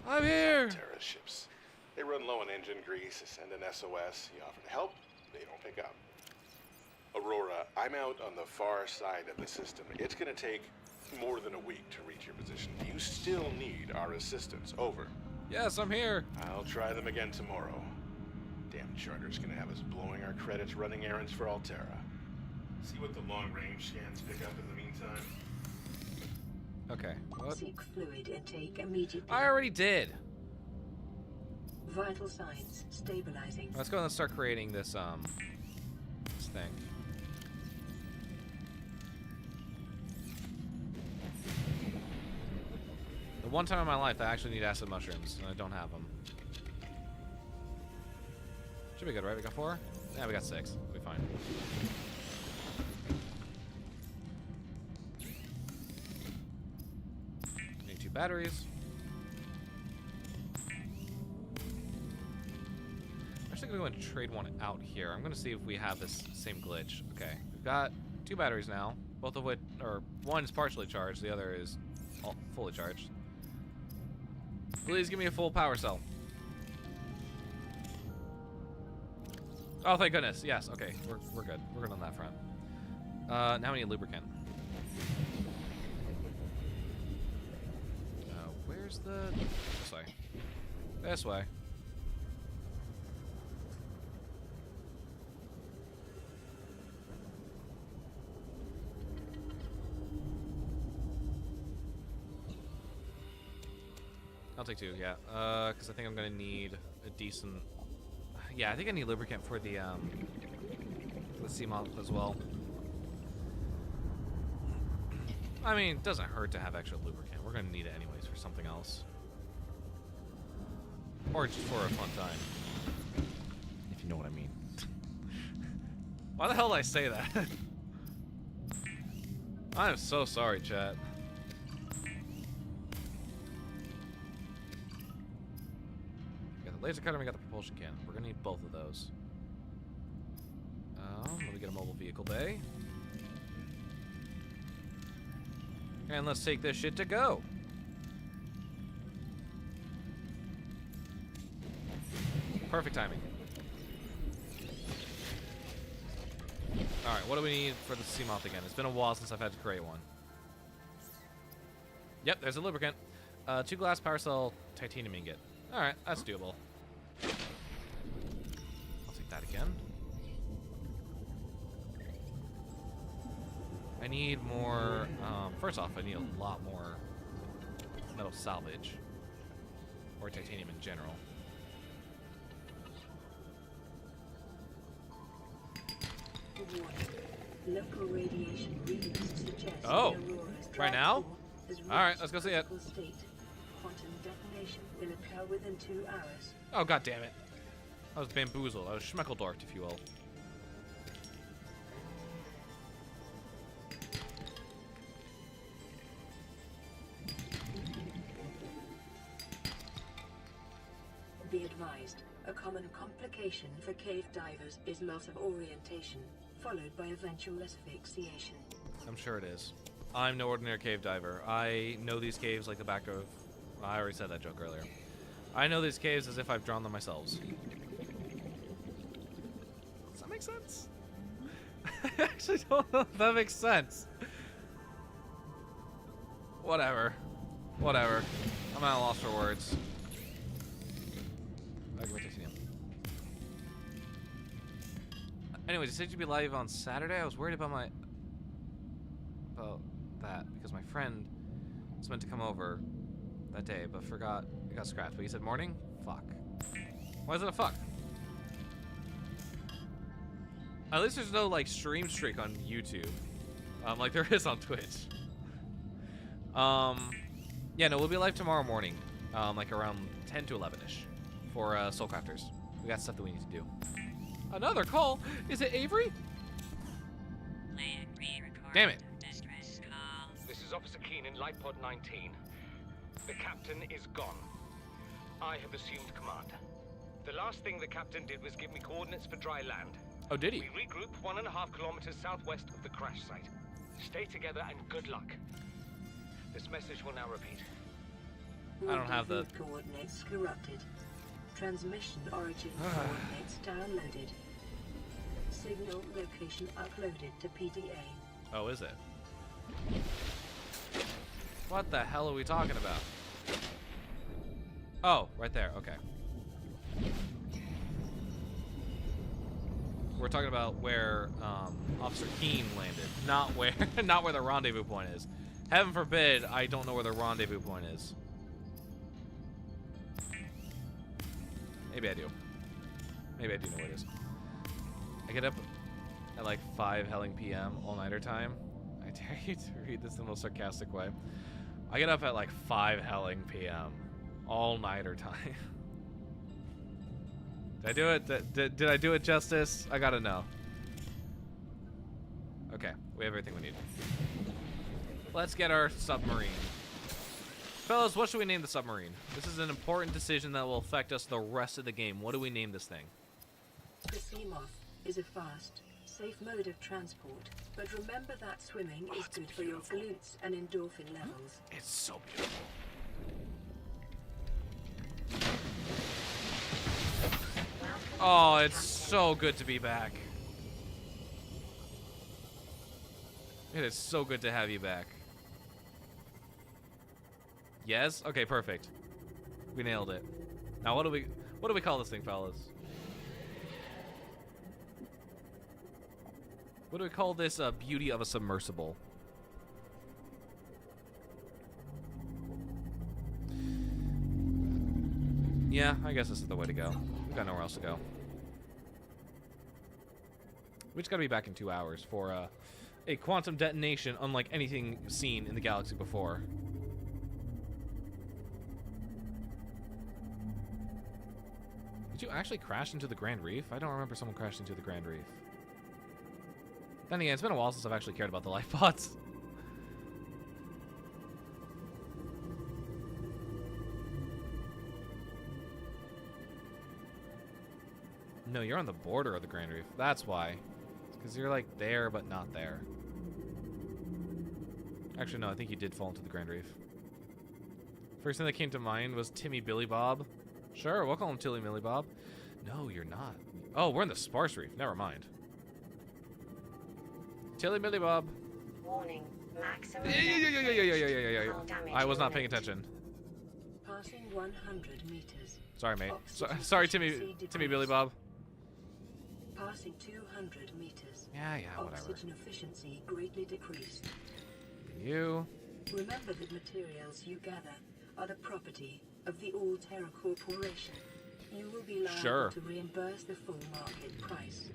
I'm here! Terra ships. They run low on engine grease, send an SOS. You offer to help, they don't pick up. Aurora, I'm out on the far side of the system. It's gonna take more than a week to reach your position. You still need our assistance. Over. Yes, I'm here. I'll try them again tomorrow. Damn charter's gonna have us blowing our credits running errands for Alterra. See what the long-range scans pick up in the meantime. Okay. What? Seek fluid intake immediately. I already did. Vital signs stabilizing. Let's go and start creating this this thing. The one time in my life I actually need acid mushrooms, and I don't have them. Should be good, right? We got 4? Yeah, we got 6. We'll be fine. Need 2 batteries. I'm actually gonna go and trade one out here. I'm gonna see if we have this same glitch. Okay, we've got 2 batteries now, both of which, or one is partially charged, the other is fully charged. Please give me a full power cell. Oh, thank goodness. Yes. Okay, we're good. We're good on that front. Now we need lubricant. Where's the... This way. This way. I'll take 2, yeah. Because I think I'm gonna need a decent... Yeah, I think I need lubricant for the Seamoth as well. I mean, it doesn't hurt to have extra lubricant. We're gonna need it anyways for something else. Or just for a fun time. If you know what I mean. Why the hell did I say that? I am so sorry, chat. Laser cutter, we got the propulsion cannon. We're gonna need both of those. Let me get a mobile vehicle bay. And let's take this shit to go. Perfect timing. Alright, what do we need for the Seamoth again? It's been a while since I've had to create one. Yep, there's a lubricant. 2 glass power cell titanium ingot. Alright, that's doable. I'll take that again. I need more, first off, I need a lot more metal salvage. Or titanium in general. Local radiation readings suggest oh! Aurora's Right now? is Alright, let's go see it. state. Quantum detonation will occur within 2 hours. Oh, god damn it. I was bamboozled. I was schmeckeldorfed, if you will. Be advised, a common complication for cave divers is loss of orientation, followed by eventual asphyxiation. I'm sure it is. I'm no ordinary cave diver. I know these caves like the back of... I already said that joke earlier. I know these caves as if I've drawn them myself. Does that make sense? I actually don't know if that makes sense. Whatever. Whatever. I'm at a loss for words. Anyways, you said you'd be live on Saturday. I was worried about that because my friend was meant to come over that day, but forgot it got scratched. But you said morning? Fuck. Why is it a fuck? At least there's no like stream streak on YouTube, like there is on Twitch. Yeah, no, we'll be live tomorrow morning, like around 10 to 11ish, for Soulcrafters. We got stuff that we need to do. Another call? Is it Avery? Damn it. This is Officer Keane in Lightpod 19. The captain is gone. I have assumed command. The last thing the captain did was give me coordinates for dry land. Oh, did he? We regroup 1.5 kilometers southwest of the crash site. Stay together and good luck. This message will now repeat. I don't have the coordinates corrupted. Transmission origin coordinates downloaded. Signal location uploaded to PDA. Oh, is it? What the hell are we talking about? Oh, right there. Okay. We're talking about where Officer Keane landed, not where the rendezvous point is. Heaven forbid I don't know where the rendezvous point is. Maybe I do. Maybe I do know where it is. I get up at like 5 helling p.m. all-nighter time. I dare you to read this in the most sarcastic way. I get up at like 5 helling p.m. all-nighter time. Did I do it? Did I do it justice? I gotta know. Okay, we have everything we need. Let's get our submarine. Fellas, what should we name the submarine? This is an important decision that will affect us the rest of the game. What do we name this thing? The Seamoth is a fast, safe mode of transport, but remember that swimming is good for your glutes and endorphin levels. It's so beautiful. Oh, it's so good to be back. It is so good to have you back. Yes? Okay, perfect. We nailed it. Now what do we call this thing, fellas? What do we call this beauty of a submersible? Yeah, I guess this is the way to go. We've got nowhere else to go. We just gotta be back in 2 hours for a quantum detonation unlike anything seen in the galaxy before. Did you actually crash into the Grand Reef? I don't remember someone crashed into the Grand Reef. Then again, it's been a while since I've actually cared about the life pods. No, you're on the border of the Grand Reef. That's why. Because you're like there, but not there. Actually, no, I think you did fall into the Grand Reef. First thing that came to mind was Timmy Billy Bob. Sure, we'll call him Tilly Millie Bob. No, you're not. Oh, we're in the Sparse Reef. Never mind. Tilly Millie Bob. Warning. Maximum Yeah. I was not paying attention. Passing 100 meters. Sorry, mate. Sorry, Timmy Billy Bob. Passing 200 meters. Yeah, whatever. Oxygen efficiency greatly decreased. You. Remember that materials you gather are the property of the Alterra Corporation. You will be liable to reimburse the full market price.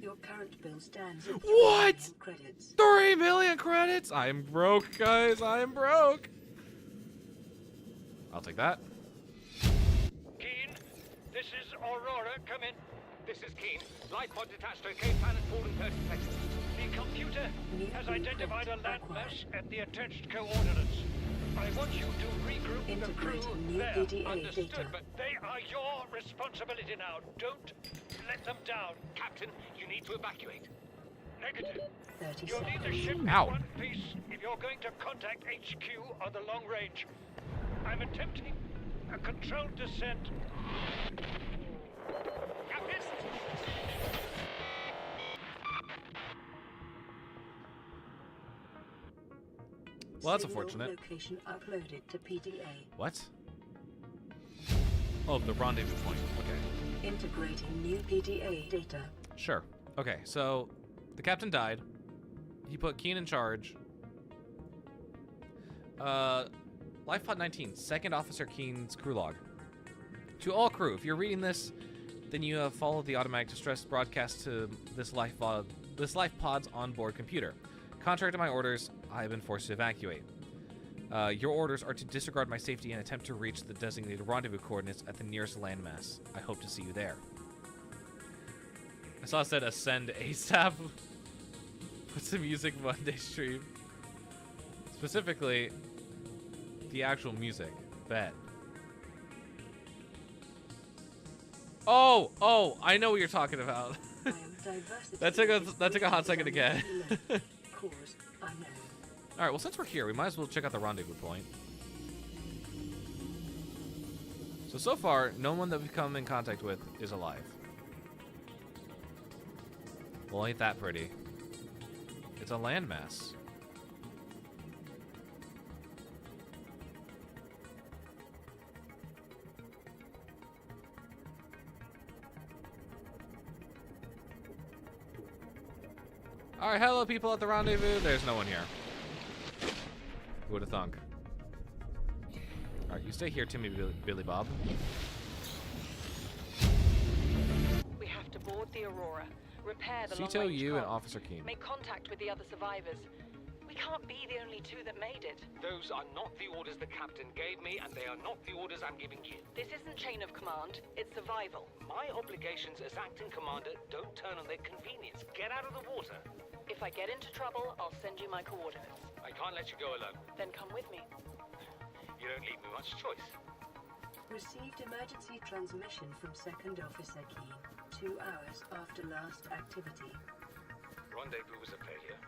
Your current bill stands at 3 million credits. 3 million credits? I am broke, guys. I am broke. I'll take that. Keane, this is Aurora. Come in. This is Keane. Lightpod detached to Cape Planet 4 in 30 seconds. The computer has identified a landmass at the attached coordinates. I want you to regroup the crew there. Understood, but they are your responsibility now. Don't let them down. Captain, you need to evacuate. Negative. You'll need the ship in one piece if you're going to contact HQ on the long range. I'm attempting A controlled descent. Well, that's Signal unfortunate. Location uploaded to PDA. What? Oh, the rendezvous point. Okay. Integrating new PDA data. Sure. Okay, so the captain died. He put Keen in charge. Life Pod 19, Second Officer Keen's crew log. To all crew, if you're reading this, then you have followed the automatic distress broadcast to this Life Pod's onboard computer. Contrary to my orders, I have been forced to evacuate. Your orders are to disregard my safety and attempt to reach the designated rendezvous coordinates at the nearest landmass. I hope to see you there. I saw it said ascend ASAP. What's the music Monday stream? Specifically, the actual music. Bet. Oh, I know what you're talking about. that took a hot second to get. All right, well, since we're here, we might as well check out the rendezvous point. So far, no one that we've come in contact with is alive. Well, ain't that pretty? It's a landmass. All right, hello, people at the rendezvous. There's no one here. Who would have thunk? All right, you stay here, Timmy Billy Bob. We have to board the Aurora, repair the Cito, long-range you, and comms, Officer Keen. make contact with the other survivors. We can't be the only two that made it. Those are not the orders the captain gave me, and they are not the orders I'm giving you. This isn't chain of command, it's survival. My obligations as acting commander don't turn on their convenience. Get out of the water. If I get into trouble, I'll send you my coordinates. I can't let you go alone. Then come with me. You don't leave me much choice. Received emergency transmission from Second Officer Keen 2 hours after last activity. Rendezvous was a failure.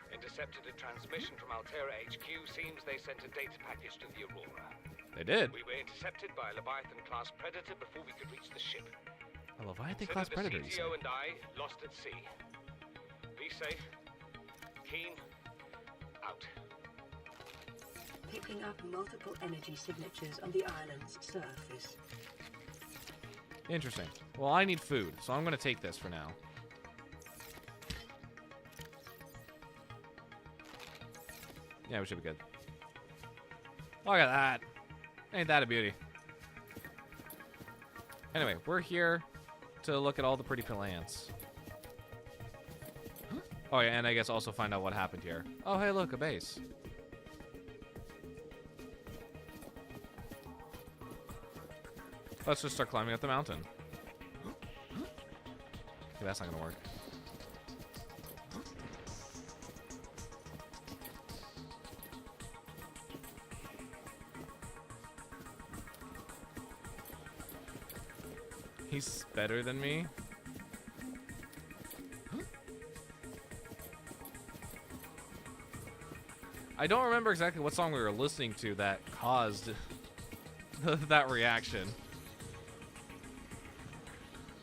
Intercepted a transmission from Altera HQ. Seems they sent a data package to the Aurora. They did. We were intercepted by a Leviathan-class predator before we could reach the ship. A Leviathan-class predator, you say? CTO and I lost at sea. Be safe. Keen. Out. Picking up multiple energy signatures on the island's surface. Interesting. Well, I need food, so I'm going to take this for now. Yeah, we should be good. Look at that. Ain't that a beauty? Anyway, we're here to look at all the pretty plants. Oh, yeah, and I guess also find out what happened here. Oh, hey, look, a base. Let's just start climbing up the mountain. Okay, that's not gonna work. He's better than me. I don't remember exactly what song we were listening to that caused that reaction.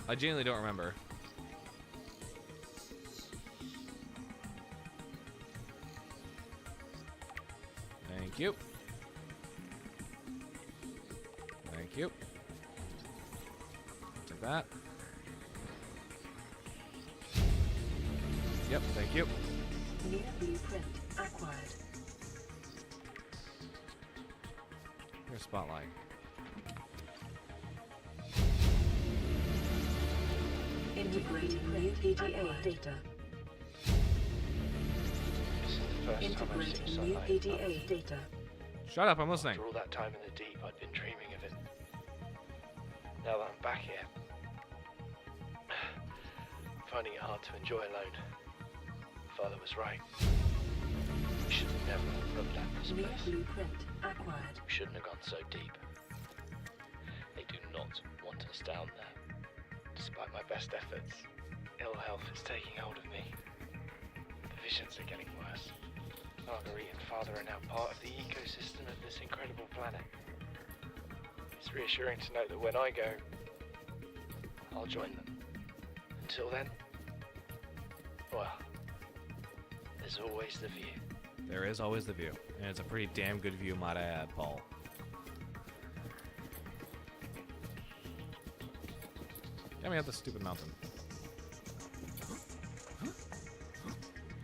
I genuinely don't remember. Thank you. Thank you. Take that. Yep, thank you. New blueprint acquired. Here's Spotlight. Integrating new PDA data. This is the first time I've seen Integrating new sunlight. PDA data. Shut up, I'm listening. After all that time in the deep, I'd been dreaming of it. Now that I'm back here, I'm finding it hard to enjoy alone. Father was right. We should never have looked at this New place. blueprint acquired. We shouldn't have gone so deep. They do not want us down there. Despite my best efforts, ill health is taking hold of me. The visions are getting worse. Marguerite and Father are now part of the ecosystem of this incredible planet. It's reassuring to know that when I go, I'll join them. Until then, well, there's always the view. There is always the view. And it's a pretty damn good view, might I add, Paul. Get me up this stupid mountain.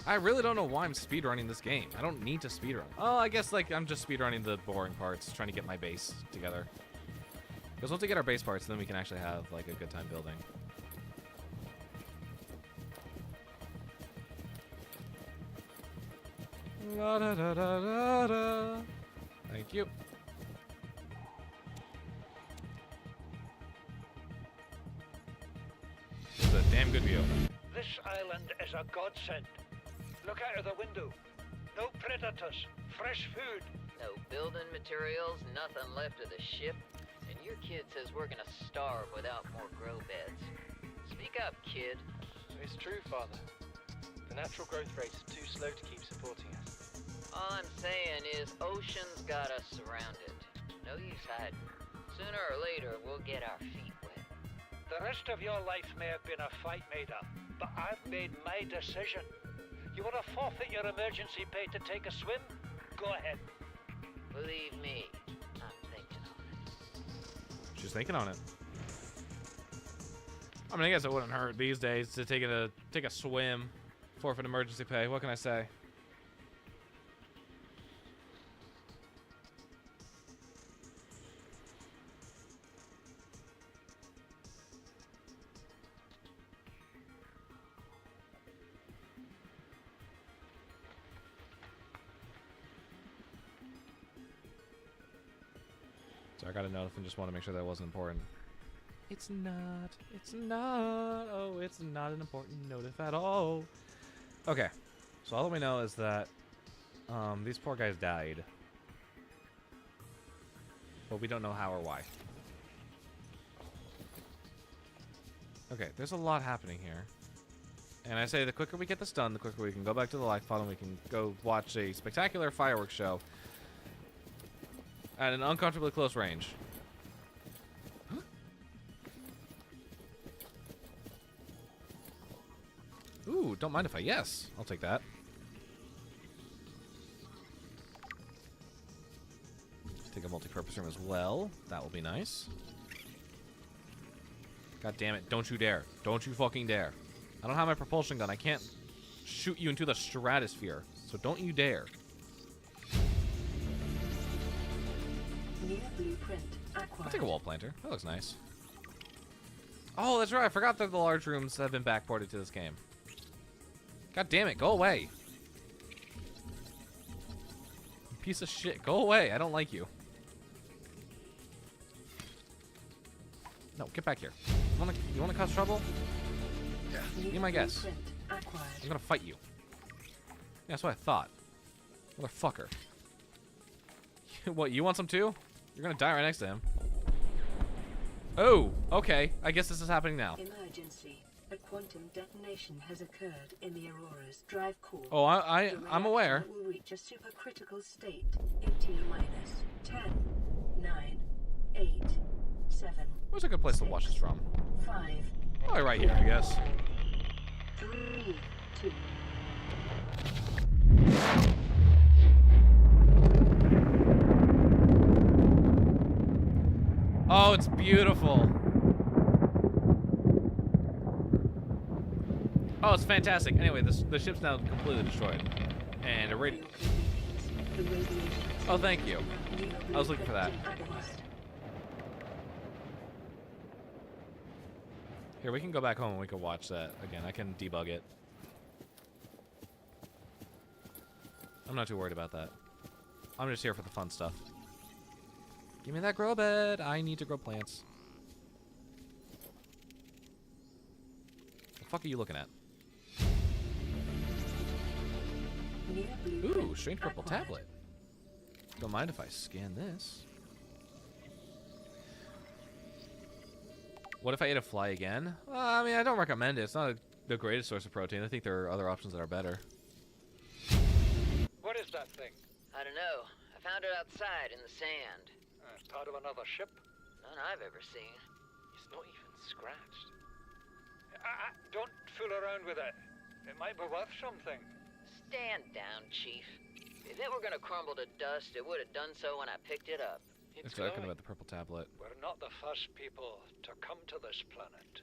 I really don't know why I'm speedrunning this game. I don't need to speedrun. Oh, I guess like I'm just speedrunning the boring parts, trying to get my base together. Because once we get our base parts, then we can actually have like a good time building. La da da da da da. Thank you. It's a damn good view. This island is a godsend. Look out of the window. No predators. Fresh food. No building materials, nothing left of the ship. And your kid says we're gonna starve without more grow beds. Speak up, kid. It's true, Father. The natural growth rate is too slow to keep supporting us. All I'm saying is Ocean's got us surrounded. No use hiding. Sooner or later, we'll get our feet wet. The rest of your life may have been a fight made up, but I've made my decision. You want to forfeit your emergency pay to take a swim? Go ahead. Believe me, I'm thinking on it. She's thinking on it. I mean, I guess it wouldn't hurt these days to take a swim, forfeit emergency pay. What can I say? So I got a note and just want to make sure that wasn't important. It's not. It's not. Oh, it's not an important notif at all. Okay. So all that we know is that these poor guys died. But we don't know how or why. Okay, there's a lot happening here. And I say the quicker we get this done, the quicker we can go back to the life pod and we can go watch a spectacular fireworks show at an uncomfortably close range. Huh? Ooh, don't mind if I yes. I'll take that. Take a multi-purpose room as well. That will be nice. God damn it. Don't you dare. Don't you fucking dare. I don't have my propulsion gun. I can't shoot you into the stratosphere. So don't you dare. New blueprint acquired. I'll take a wall planter. That looks nice. Oh, that's right. I forgot that the large rooms have been backported to this game. God damn it. Go away. Piece of shit. Go away. I don't like you. No, get back here. You wanna cause trouble? Yeah. Be my guess. I'm gonna fight you. Yeah, that's what I thought. Motherfucker. What, you want some too? You're gonna die right next to him. Oh, okay. I guess this is happening now. Emergency. A quantum detonation has occurred in the Aurora's drive core. Oh, I'm aware. Will reach a supercritical state in T-minus 10, 9, 8, 7. Where's a good place to watch this from? 5. Probably right here, I guess. 3, 2. Oh, it's beautiful. Oh, it's fantastic. Anyway, the ship's now completely destroyed. And a radio. Oh, thank you. I was looking for that. Here, we can go back home and we can watch that again. I can debug it. I'm not too worried about that. I'm just here for the fun stuff. Give me that grow bed. I need to grow plants. What the fuck are you looking at? Ooh, strange purple tablet. Don't mind if I scan this. What if I ate a fly again? I mean, I don't recommend it. It's not the greatest source of protein. I think there are other options that are better. What is that thing? I don't know. I found it outside in the sand. Part of another ship? None I've ever seen. It's not even scratched. Don't fool around with it. It might be worth something. Stand down, Chief. If it were gonna crumble to dust, it would have done so when I picked it up. It's talking about the purple tablet. We're not the first people to come to this planet.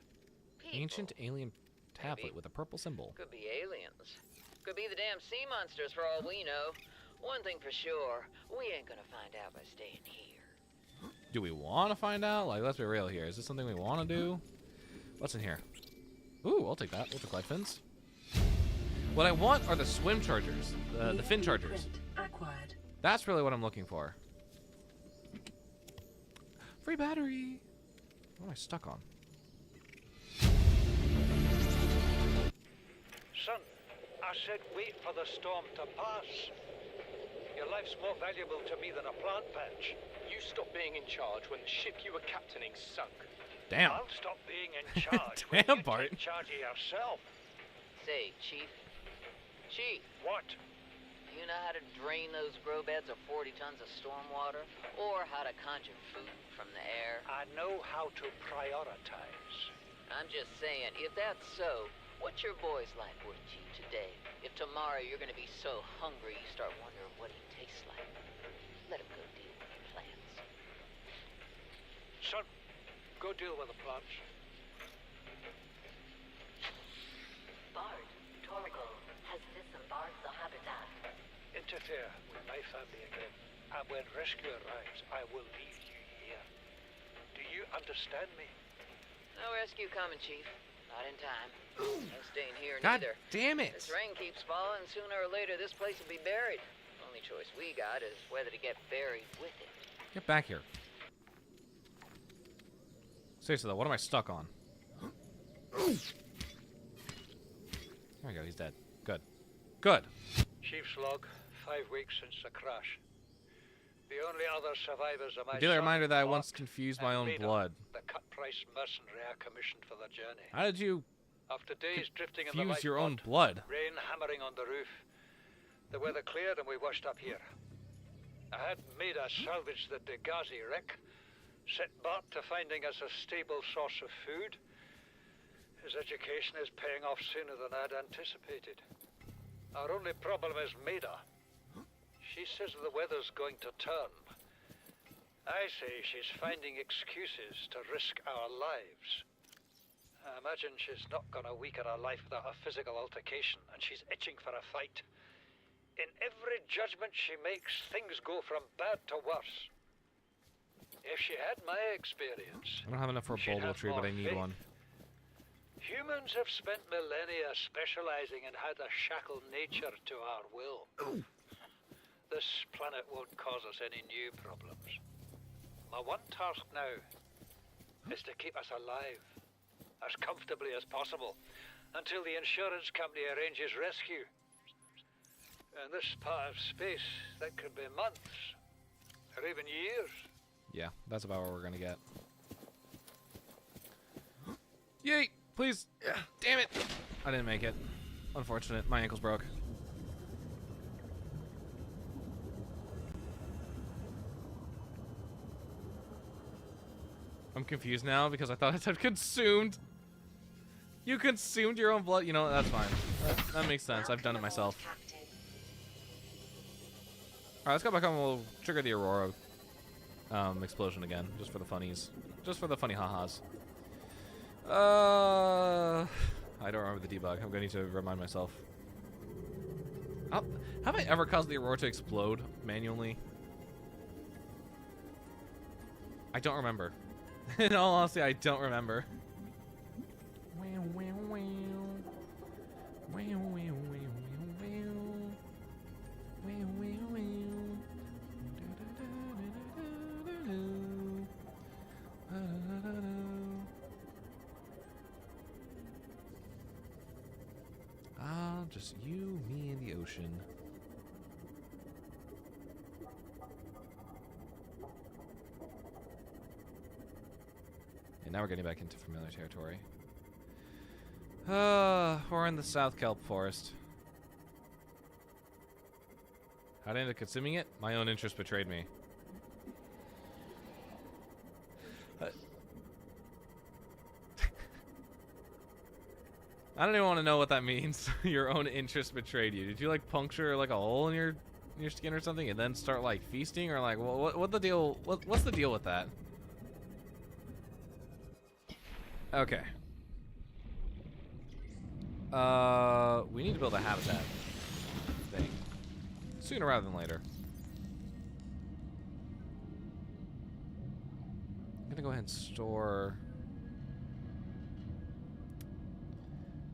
Ancient alien tablet with a purple symbol. Could be aliens. Could be the damn sea monsters for all we know. One thing for sure, we ain't gonna find out by staying here. Do we want to find out? Like, let's be real here. Is this something we want to do? What's in here? Ooh, I'll take that. We'll take light fins. What I want are the swim chargers, the fin chargers. Acquired. That's really what I'm looking for. Free battery. What am I stuck on? Son, I said wait for the storm to pass. Your life's more valuable to me than a plant patch. You stopped being in charge when the ship you were captaining sunk. Damn. I'll stop being in charge when Damn, you Bart. take charge of yourself. Say, Chief. Chief. What? Do you know how to drain those grow beds of 40 tons of stormwater? Or how to conjure food from the air? I know how to prioritize. I'm just saying, if that's so, what's your boy's life worth to you today? If tomorrow you're gonna be so hungry you start wondering what he tastes like, let him go deal with your plans. Son, go deal with the plants. Bard, Torgal has disembarked the habitat. Interfere with my family again, and when rescue arrives, I will leave you here. Do you understand me? No rescue coming, Chief. Not in time. No staying here God neither. damn it! This rain keeps falling, sooner or later this place will be buried. Only choice we got is whether to get buried with it. Get back here. Seriously though, what am I stuck on? There we go, he's dead. Good. Good. Chief's log, 5 weeks since the crash. The only other survivors are my Daily son, reminder that I Mark, once confused my and own Maida, blood. the cut-price mercenary I commissioned for the journey. How did you After days drifting in the confuse light your own mud, blood? rain hammering on the roof, the weather cleared and we washed up here. I had Maida salvage the Degazi wreck, set Bart to finding us a stable source of food. His education is paying off sooner than I'd anticipated. Our only problem is Maida. She says the weather's going to turn. I say she's finding excuses to risk our lives. I imagine she's not gonna weaken her life without a physical altercation, and she's itching for a fight. In every judgment she makes, things go from bad to worse. If she had my experience, I don't have enough for a she'd bulbo have tree, but more I need faith. one. Humans have spent millennia specializing in how to shackle nature to our will. This planet won't cause us any new problems. My one task now is to keep us alive, as comfortably as possible, until the insurance company arranges rescue. In this part of space, that could be months, or even years. Yeah, that's about what we're gonna get. Yay! Please! Damn it! I didn't make it. Unfortunate. My ankle's broke. I'm confused now because I thought I said consumed. You consumed your own blood. You know, that's fine. That makes sense. I've done it myself. Alright, let's go back home and we'll trigger the Aurora explosion again. Just for the funnies. Just for the funny ha-has. I don't remember the debug. I'm going to need to remind myself. Have I ever caused the Aurora to explode manually? I don't remember. In all honesty, I don't remember. Just you, me, and the ocean. And now we're getting back into familiar territory. We're in the South Kelp Forest. How did I end up consuming it? My own interest betrayed me. I don't even want to know what that means. Your own interest betrayed you. Did you like puncture like a hole in your skin or something and then start like feasting, or like what the deal? What's the deal with that? Okay. We need to build a habitat thing sooner rather than later. I'm gonna go ahead and store.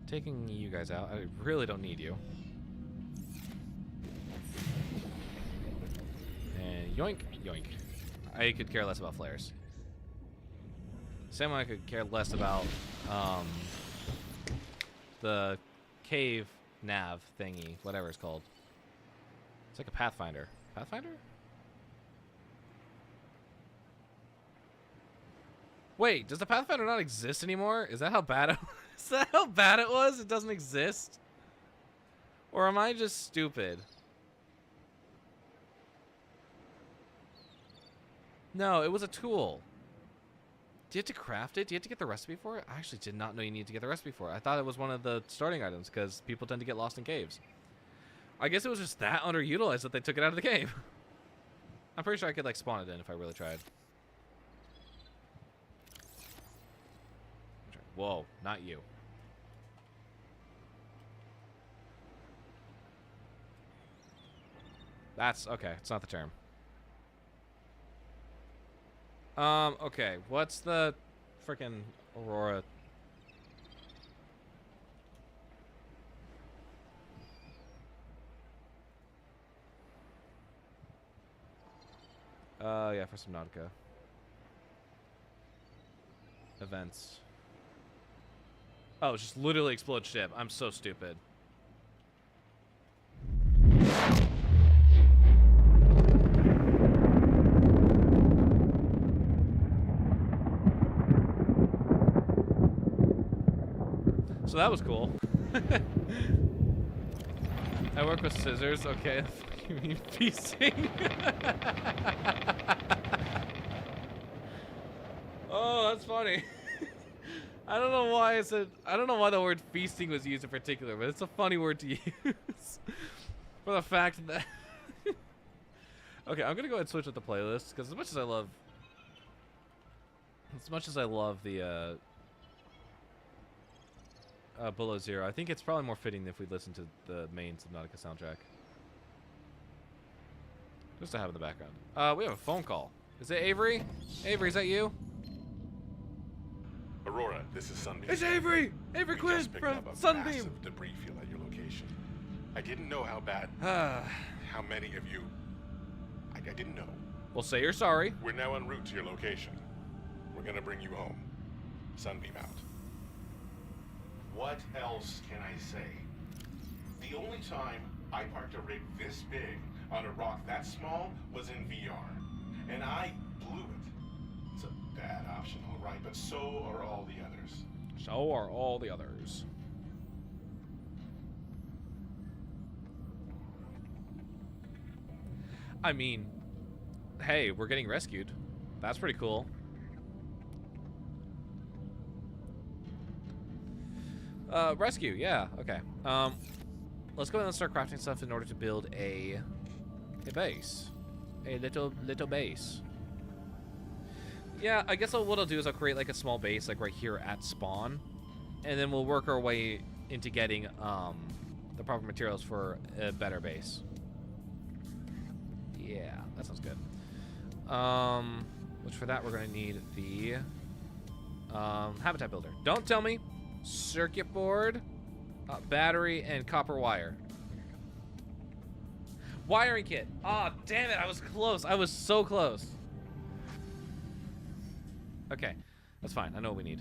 Taking you guys out. I really don't need you. And yoink, yoink. I could care less about flares. Same way I could care less about the cave nav thingy, whatever it's called. It's like a Pathfinder. Pathfinder? Wait, does the Pathfinder not exist anymore? Is that how bad it was? Is that how bad it was? It doesn't exist? Or am I just stupid? No, it was a tool. Do you have to craft it? Do you have to get the recipe for it? I actually did not know you needed to get the recipe for it. I thought it was one of the starting items because people tend to get lost in caves. I guess it was just that underutilized that they took it out of the cave. I'm pretty sure I could like spawn it in if I really tried. Whoa, not you. That's okay. It's not the term. Okay. What's the frickin' Aurora? Yeah, for Subnautica. Events. Oh, it's just literally explode ship. I'm so stupid. So that was cool. I work with scissors. Okay, you mean feasting? Oh, that's funny. I don't know why I don't know why the word feasting was used in particular, but it's a funny word to use. For the fact that okay, I'm gonna go ahead and switch up the playlist because as much as I love the Below Zero, I think it's probably more fitting if we listen to the main Subnautica soundtrack. Just to have in the background. We have a phone call. Is it Avery? Avery, is that you? Aurora, this is Sunbeam. It's Avery! Avery Quinn from Sunbeam! Massive debris field at your location. I didn't know how bad. How many of you? I didn't know. Well, say you're sorry. We're now en route to your location. We're gonna bring you home. Sunbeam out. What else can I say? The only time I parked a rig this big on a rock that small was in VR. And I blew it. It's a bad option, all right, but so are all the others. So are all the others. I mean, hey, we're getting rescued. That's pretty cool. Rescue, yeah, okay. Let's go ahead and start crafting stuff in order to build a base. A little base. Yeah, I guess what I'll do is I'll create like a small base like right here at spawn, and then we'll work our way into getting the proper materials for a better base. Yeah, that sounds good. Which for that we're gonna need the habitat builder. Don't tell me. Circuit board, battery, and copper wire. Wiring kit. Aw, oh, damn it, I was close. I was so close. Okay, that's fine. I know what we need.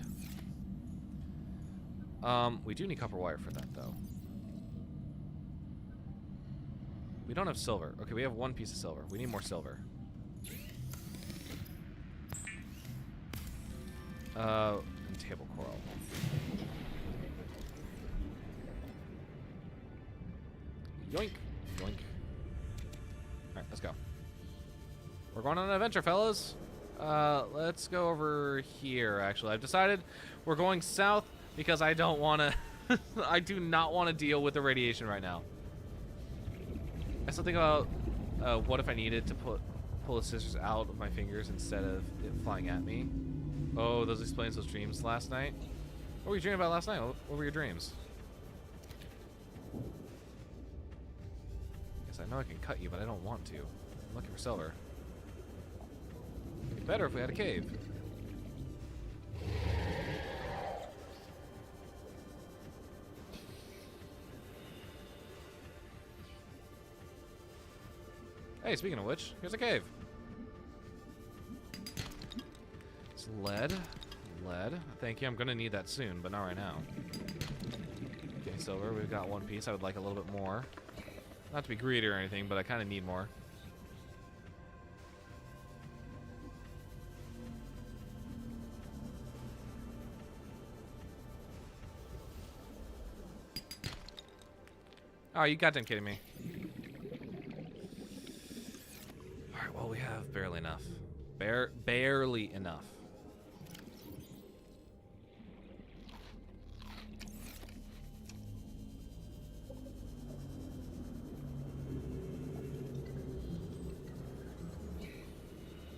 We do need copper wire for that, though. We don't have silver. Okay, we have one piece of silver. We need more silver. And table coral. Yoink. Yoink. Alright, let's go. We're going on an adventure, fellas. Let's go over here, actually. I've decided we're going south because I don't want to... I do not want to deal with the radiation right now. I still think about what if I needed to pull the scissors out of my fingers instead of it flying at me. Oh, those explains those dreams last night. What were you dreaming about last night? What were your dreams? Yes, I know I can cut you, but I don't want to. I'm looking for silver. It'd be better if we had a cave. Hey, speaking of which, here's a cave. It's lead. Lead. Thank you. I'm going to need that soon, but not right now. Okay, silver. We've got one piece. I would like a little bit more. Not to be greedy or anything, but I kind of need more. Oh, you goddamn kidding me. Alright, well, we have barely enough. Barely enough.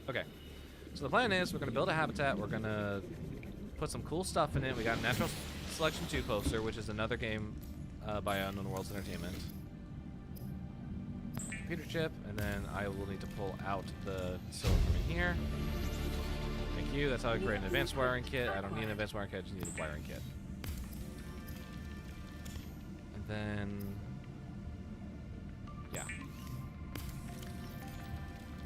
Okay, so the plan is we're going to build a habitat. We're going to put some cool stuff in it. We got a Natural Selection 2 poster, which is another game by Unknown Worlds Entertainment. Computer chip, and then I will need to pull out the silver from in here. Thank you. That's how I create an advanced wiring kit. I don't need an advanced wiring kit, I just need a wiring kit. And then, yeah.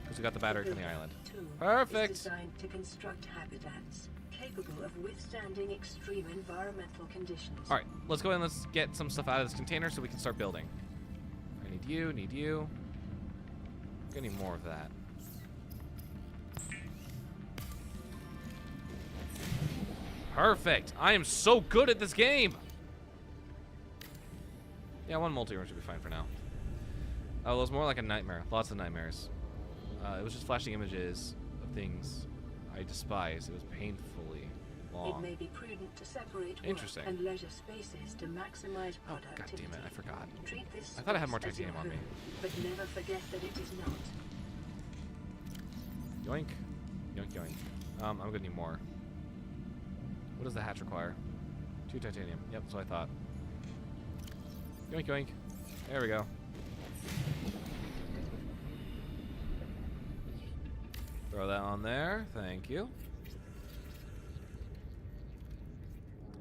Because we got the battery from the island. Perfect. It's designed to construct habitats capable of withstanding extreme environmental conditions. All right, let's go ahead and let's get some stuff out of this container so we can start building. I need you, need you. I need more of that. Perfect. I am so good at this game. Yeah, one multi-room should be fine for now. Oh, it was more like a nightmare. Lots of nightmares. It was just flashing images of things I despise. It was painfully long. It may be prudent to separate work Interesting. and leisure spaces to maximize Oh, productivity. God damn it, I forgot. Treat this I thought I had more space as your titanium on me. home, but never forget that it is not. Yoink. Yoink, yoink. I'm gonna need more. What does the hatch require? 2 titanium. Yep, that's what I thought. Yoink, yoink. There we go. Throw that on there. Thank you.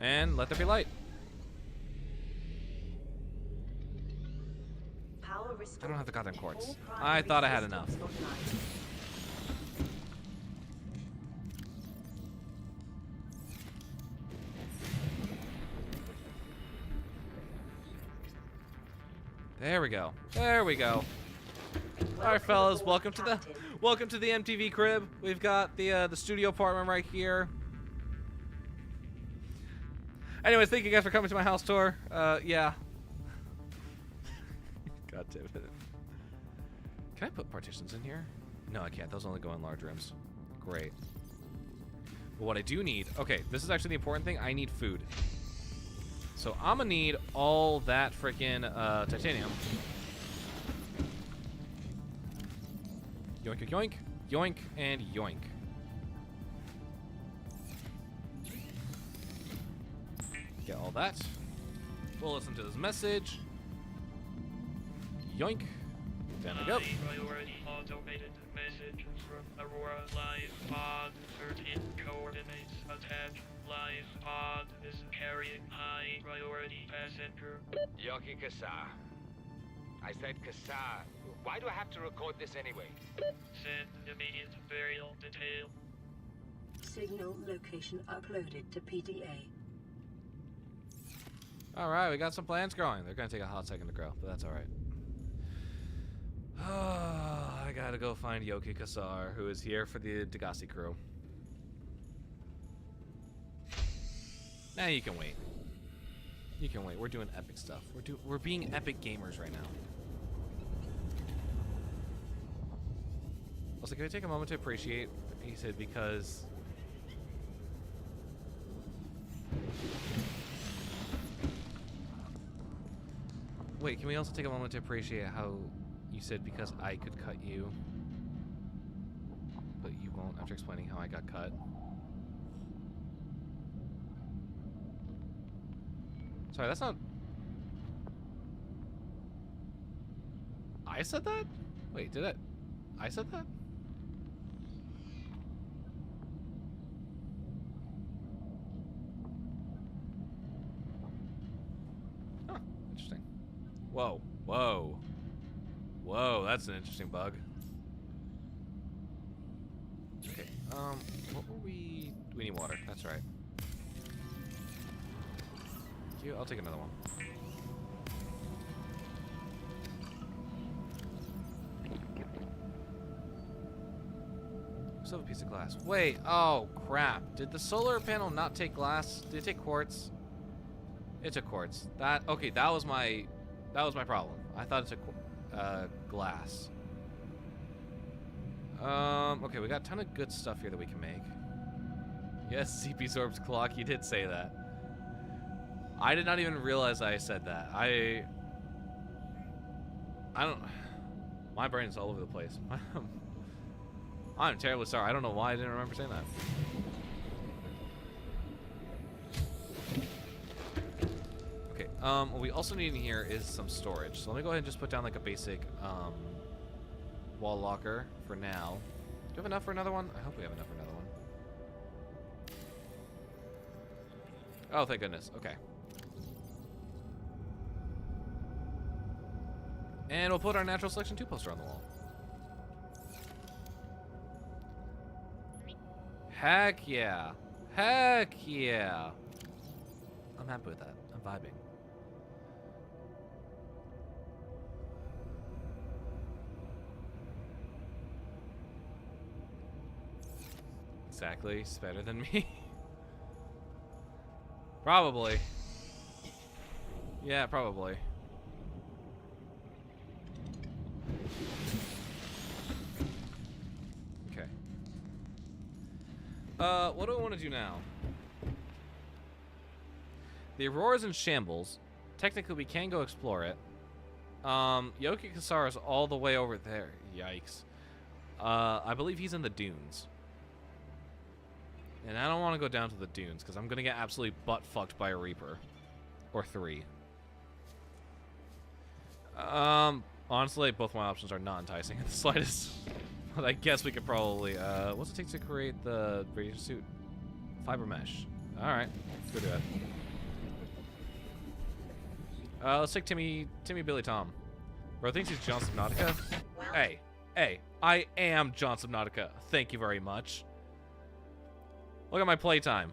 And let there be light. I don't have the goddamn quartz. I thought I had enough. There we go. There we go. All right, fellas, welcome to the MTV crib. We've got the studio apartment right here. Anyways, thank you guys for coming to my house tour. Yeah. God damn it. Can I put partitions in here? No, I can't. Those only go in large rooms. Great. But what I do need... Okay, this is actually the important thing. I need food. So I'm gonna need all that freaking titanium. Yoink, yoink, yoink, and yoink. Get all that. We'll listen to this message. Yoink. There we go. Priority automated message from Aurora Live Pod 13 coordinates attached. Live Pod is carrying high priority passenger. Yoki Kassar. I said Kassar. Why do I have to record this anyway? Send immediate burial detail. Signal location uploaded to PDA. Alright, we got some plants growing. They're gonna take a hot second to grow, but that's alright. I gotta go find Yoki Kassar, who is here for the Degasi crew. Nah, you can wait. You can wait. We're doing epic stuff. We're being epic gamers right now. Also, can we take a moment to appreciate Aceid because Wait, can we also take a moment to appreciate how you said because I could cut you, but you won't after explaining how I got cut? Sorry, that's not... I said that? Wait, did it? I said that? Huh, interesting. Whoa, whoa. Whoa, that's an interesting bug. Okay, what were we... We need water, that's right. Thank you, I'll take another one. Still have a piece of glass. Wait, oh crap. Did the solar panel not take glass? Did it take quartz? It took quartz. Okay, that was my problem. I thought it took glass. Okay, we got a ton of good stuff here that we can make. Yes, CP Sorb's clock, you did say that. I did not even realize I said that. I don't... My brain's all over the place. I'm terribly sorry. I don't know why I didn't remember saying that. Okay, what we also need in here is some storage. So let me go ahead and just put down like a basic wall locker for now. Do you have enough for another one? I hope we have enough for another one. Oh, thank goodness. Okay. And we'll put our Natural Selection 2 poster on the wall. Heck yeah. Heck yeah. I'm happy with that. I'm vibing. Exactly. It's better than me. Probably. Yeah, probably. Okay. What do I want to do now? The Aurora's in shambles. Technically, we can go explore it. Yoki Kasara's all the way over there. Yikes. I believe he's in the dunes. And I don't want to go down to the dunes, because I'm going to get absolutely butt-fucked by a Reaper. Or 3. Honestly, both my options are not enticing in the slightest. But I guess we could probably, what's it take to create the radiation suit? Fiber mesh. Alright, let's go do that. Let's take Timmy Billy Tom. Bro thinks he's John Subnautica. Hey, I am John Subnautica. Thank you very much. Look at my playtime.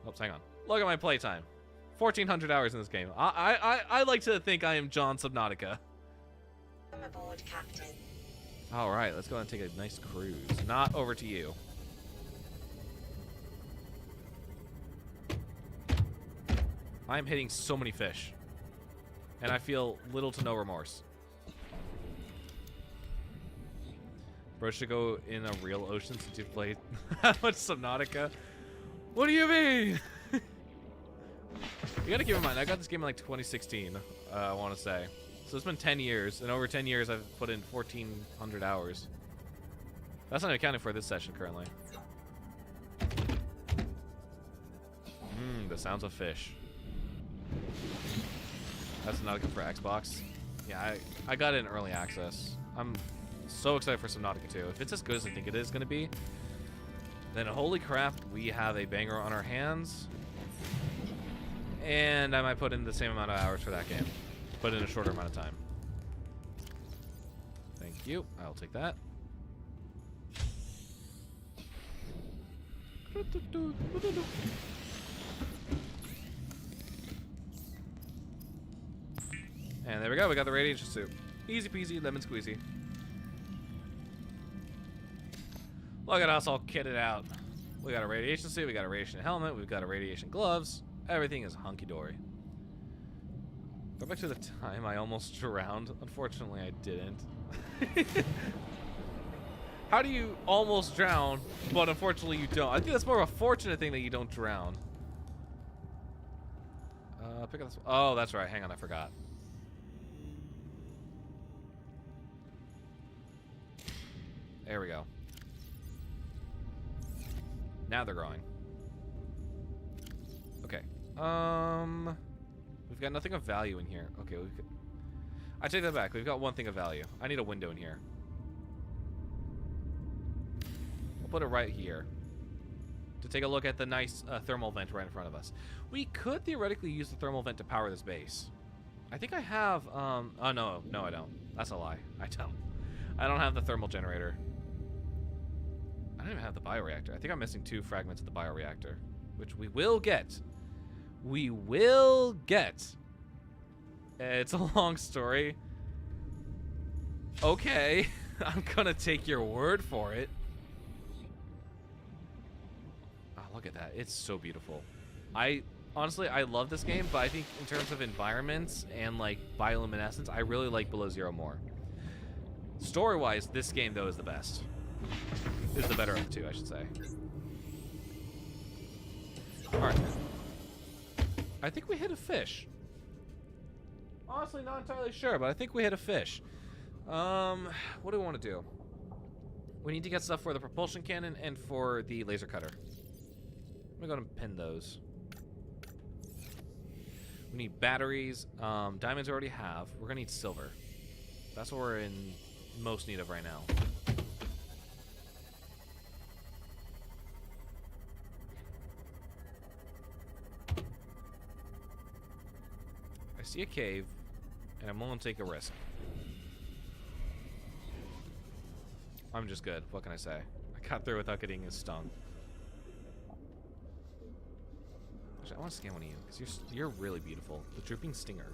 Oops, hang on. Look at my playtime. 1,400 hours in this game. I like to think I am John Subnautica. I'm aboard, Captain. All right, let's go and take a nice cruise. Not over to you. I'm hitting so many fish. And I feel little to no remorse. Bro should go in a real ocean since you've played that much Subnautica. What do you mean? You gotta keep in mind, I got this game in like 2016, I want to say. So it's been 10 years, and over 10 years I've put in 1,400 hours. That's not accounting for this session currently. The sounds of fish. That's Subnautica for Xbox. Yeah, I got it in early access. I'm so excited for Subnautica 2. If it's as good as I think it is going to be, then holy crap, we have a banger on our hands. And I might put in the same amount of hours for that game, but in a shorter amount of time. Thank you. I'll take that. And there we go. We got the radiation suit. Easy peasy, lemon squeezy. Look at us all kitted out. We got a radiation suit, we got a radiation helmet, we've got a radiation gloves. Everything is hunky-dory. Go back to the time I almost drowned. Unfortunately, I didn't. How do you almost drown, but unfortunately you don't? I think that's more of a fortunate thing that you don't drown. Pick up this. Oh, that's right. Hang on, I forgot. There we go. Now they're growing. Okay. We've got nothing of value in here. Okay, I take that back. We've got one thing of value. I need a window in here. I'll put it right here to take a look at the nice thermal vent right in front of us. We could theoretically use the thermal vent to power this base. I think I have, oh no, I don't. That's a lie. I don't have the thermal generator. I don't even have the bioreactor. I think I'm missing 2 fragments of the bioreactor, which we will get. We will get. It's a long story. Okay, I'm gonna take your word for it. Oh, look at that. It's so beautiful. Honestly, I love this game, but I think in terms of environments and like bioluminescence, I really like Below Zero more. Story-wise, this game though is the best. Is the better of the 2, I should say. Alright. I think we hit a fish. Honestly, not entirely sure, but I think we hit a fish. What do we want to do? We need to get stuff for the propulsion cannon and for the laser cutter. I'm gonna go and pin those. We need batteries. Diamonds we already have. We're gonna need silver. That's what we're in most need of right now. I see a cave, and I'm willing to take a risk. I'm just good. What can I say? I got through without getting stung. Actually, I want to scan one of you because you're really beautiful. The Drooping Stinger.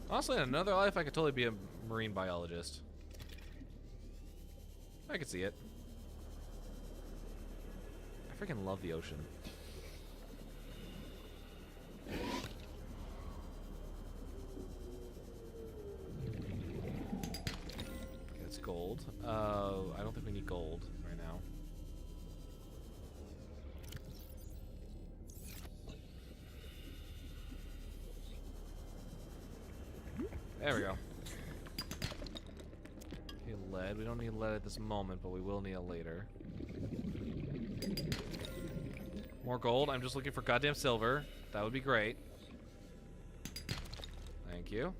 Honestly, in another life, I could totally be a marine biologist. I could see it. I freaking love the ocean. It's gold. I don't think we need gold right now. There we go. Okay, lead. We don't need lead at this moment, but we will need it later. More gold. I'm just looking for goddamn silver. That would be great. Thank you.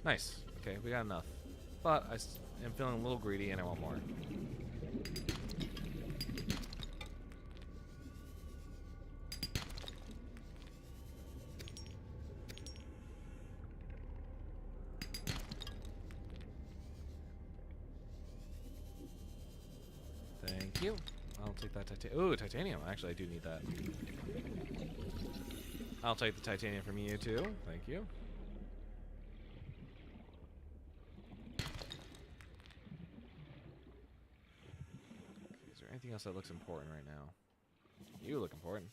Nice. Okay, we got enough. But I am feeling a little greedy and I want more. Thank you. I'll take that titanium. Ooh, titanium. Actually, I do need that. I'll take the titanium from you too. Thank you. Is there anything else that looks important right now? You look important.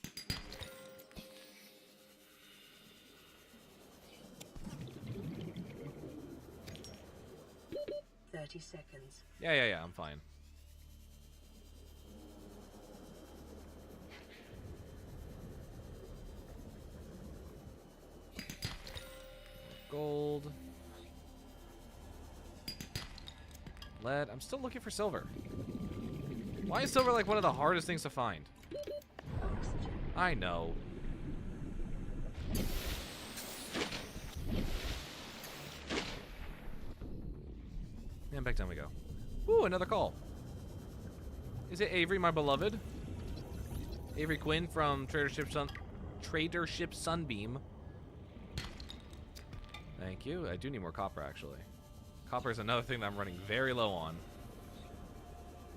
"30 seconds. Yeah, I'm fine. Gold. Lead. I'm still looking for silver. Why is silver like one of the hardest things to find? I know. And back down we go. Ooh, another call. Is it Avery, my beloved? Avery Quinn from Tradership Sunbeam. Thank you. I do need more copper, actually. Copper is another thing that I'm running very low on.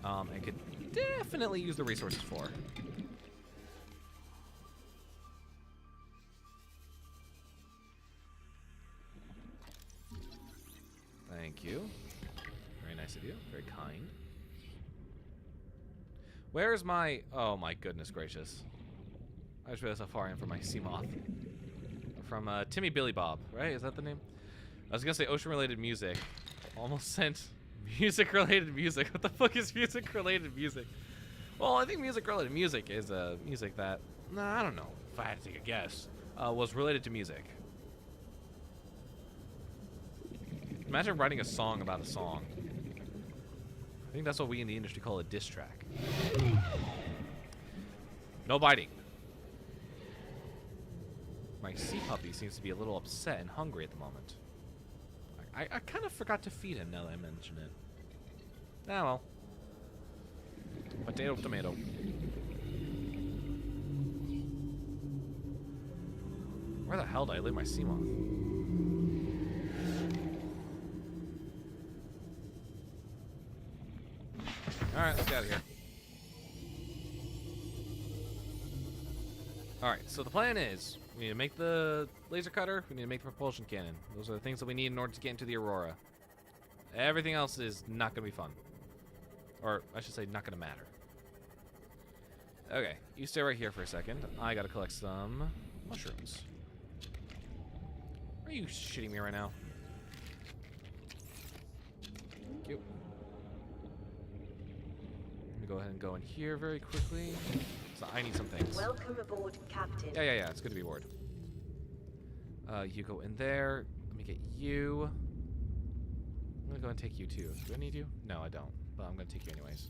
And could definitely use the resources for. Thank you. Very nice of you. Very kind. Where's my... Oh my goodness gracious. I just realized how far I am from my Seamoth. From Timmy Billy Bob, right? Is that the name? I was gonna say ocean-related music. Almost sent Music-related music. What the fuck is music-related music? Well, I think music-related music is music that, I don't know, if I had to take a guess, was related to music. Imagine writing a song about a song. I think that's what we in the industry call a diss track. No biting. My sea puppy seems to be a little upset and hungry at the moment. I kind of forgot to feed him now that I mention it. Ah, well. Potato, tomato. Where the hell did I leave my sea moth? Alright, let's get out of here. Alright, so the plan is, we need to make the laser cutter, we need to make the propulsion cannon. Those are the things that we need in order to get into the Aurora. Everything else is not going to be fun. Or, I should say, not going to matter. Okay, you stay right here for a second. I got to collect some mushrooms. Are you shitting me right now? Thank you. Let me go ahead and go in here very quickly. So I need some things. Welcome aboard, Captain. Yeah. It's good to be aboard. You go in there. Let me get you. I'm gonna go and take you too. Do I need you? No, I don't. But I'm gonna take you anyways.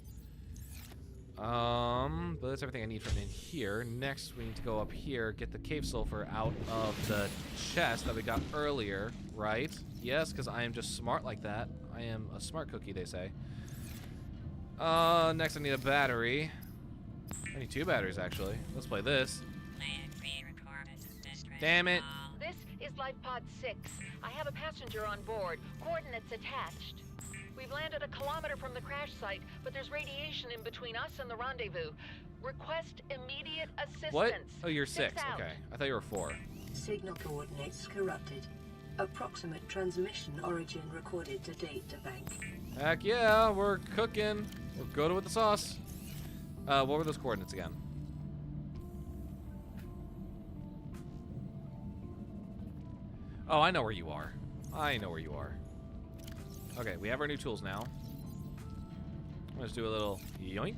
But that's everything I need from in here. Next, we need to go up here, get the cave sulfur out of the chest that we got earlier, right? Yes, because I am just smart like that. I am a smart cookie, they say. Next I need a battery. I need 2 batteries, actually. Let's play this. Damn it. This is Life Pod 6. I have a passenger on board. Coordinates attached. We've landed a kilometer from the crash site, but there's radiation in between us and the rendezvous. Request immediate assistance. What? Oh, you're 6. Out. Okay. I thought you were 4. Signal coordinates corrupted. Approximate transmission origin recorded to data bank. Heck yeah, we're cooking. We're good with the sauce. What were those coordinates again? Oh, I know where you are. I know where you are. Okay, we have our new tools now. Let's do a little yoink.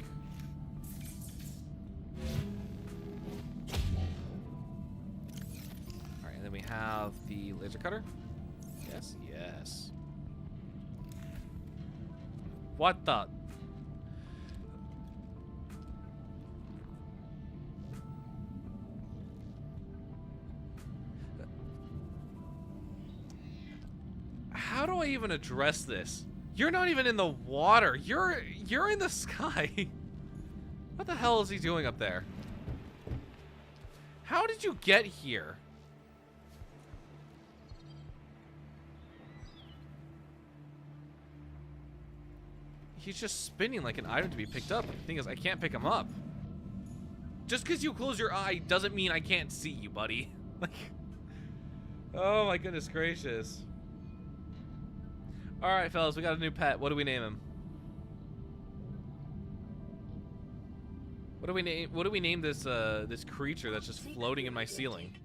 Alright, and then we have the laser cutter. Yes. What the? How do I even address this? You're not even in the water. You're in the sky. What the hell is he doing up there? How did you get here? He's just spinning like an item to be picked up. The thing is, I can't pick him up. Just because you close your eye doesn't mean I can't see you, buddy. Like, oh my goodness gracious. All right, fellas, we got a new pet. What do we name him? What do we name this this creature that's just floating in my ceiling?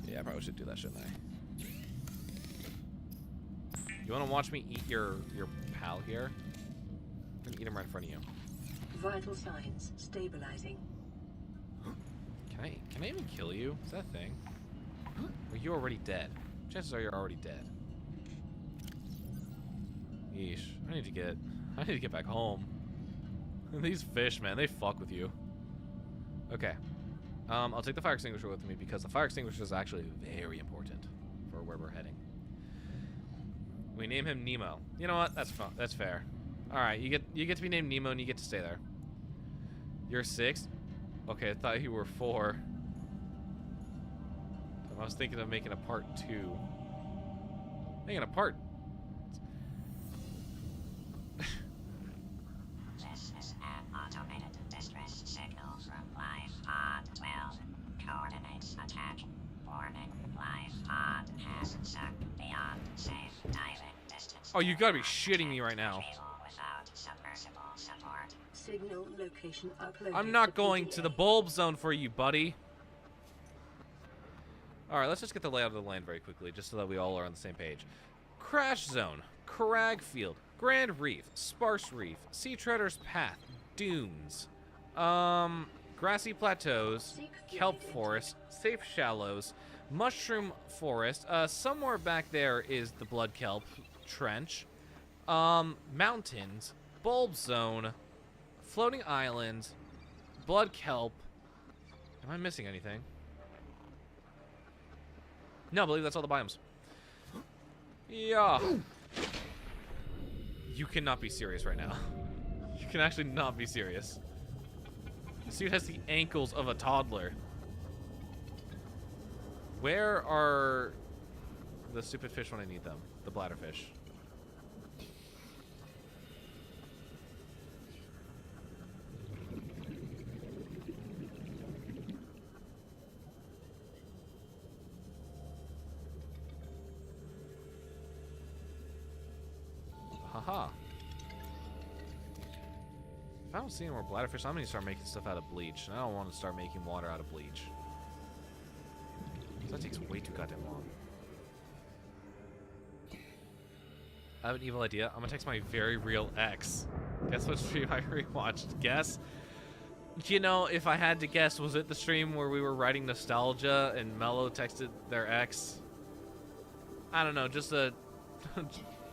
Yeah, I probably should do that, shouldn't I? You want to watch me eat your pal here? I'm gonna eat him right in front of you. Vital signs stabilizing. Can I even kill you? Is that a thing? Or you're already dead? Chances are you're already dead. Yeesh. I need to get back home. These fish, man, they fuck with you. Okay. I'll take the fire extinguisher with me because the fire extinguisher is actually very important for where we're heading. We name him Nemo. You know what? That's fun. That's fair. All right, you get to be named Nemo and you get to stay there. You're 6? Okay, I thought you were 4. I was thinking of making a part 2. Making a part. This is an automated distress signal from Life Pod 12. Coordinates attached. Warning, Life Pod has sunk beyond safe diving distance. Oh, you gotta be shitting me right now. Without submersible support. Signal location uploaded. I'm not going to the bulb zone for you, buddy. Alright, let's just get the layout of the land very quickly, just so that we all are on the same page. Crash zone. Cragfield, Grand Reef, Sparse Reef, Sea Treader's Path, Dunes, Grassy Plateaus, Kelp Forest, Safe Shallows, Mushroom Forest. Somewhere back there is the Blood Kelp Trench. Mountains, Bulb Zone, Floating Island, Blood Kelp. Am I missing anything? No, I believe that's all the biomes. Yeah. You cannot be serious right now. You can actually not be serious. This dude has the ankles of a toddler. Where are the stupid fish when I need them? The bladderfish. Haha. If I don't see any more bladderfish, I'm gonna start making stuff out of bleach. And I don't want to start making water out of bleach. That takes way too goddamn long. I have an evil idea. I'm gonna text my very real ex. Guess what stream I rewatched? Guess? You know, if I had to guess, was it the stream where we were writing nostalgia and Mello texted their ex? I don't know, just a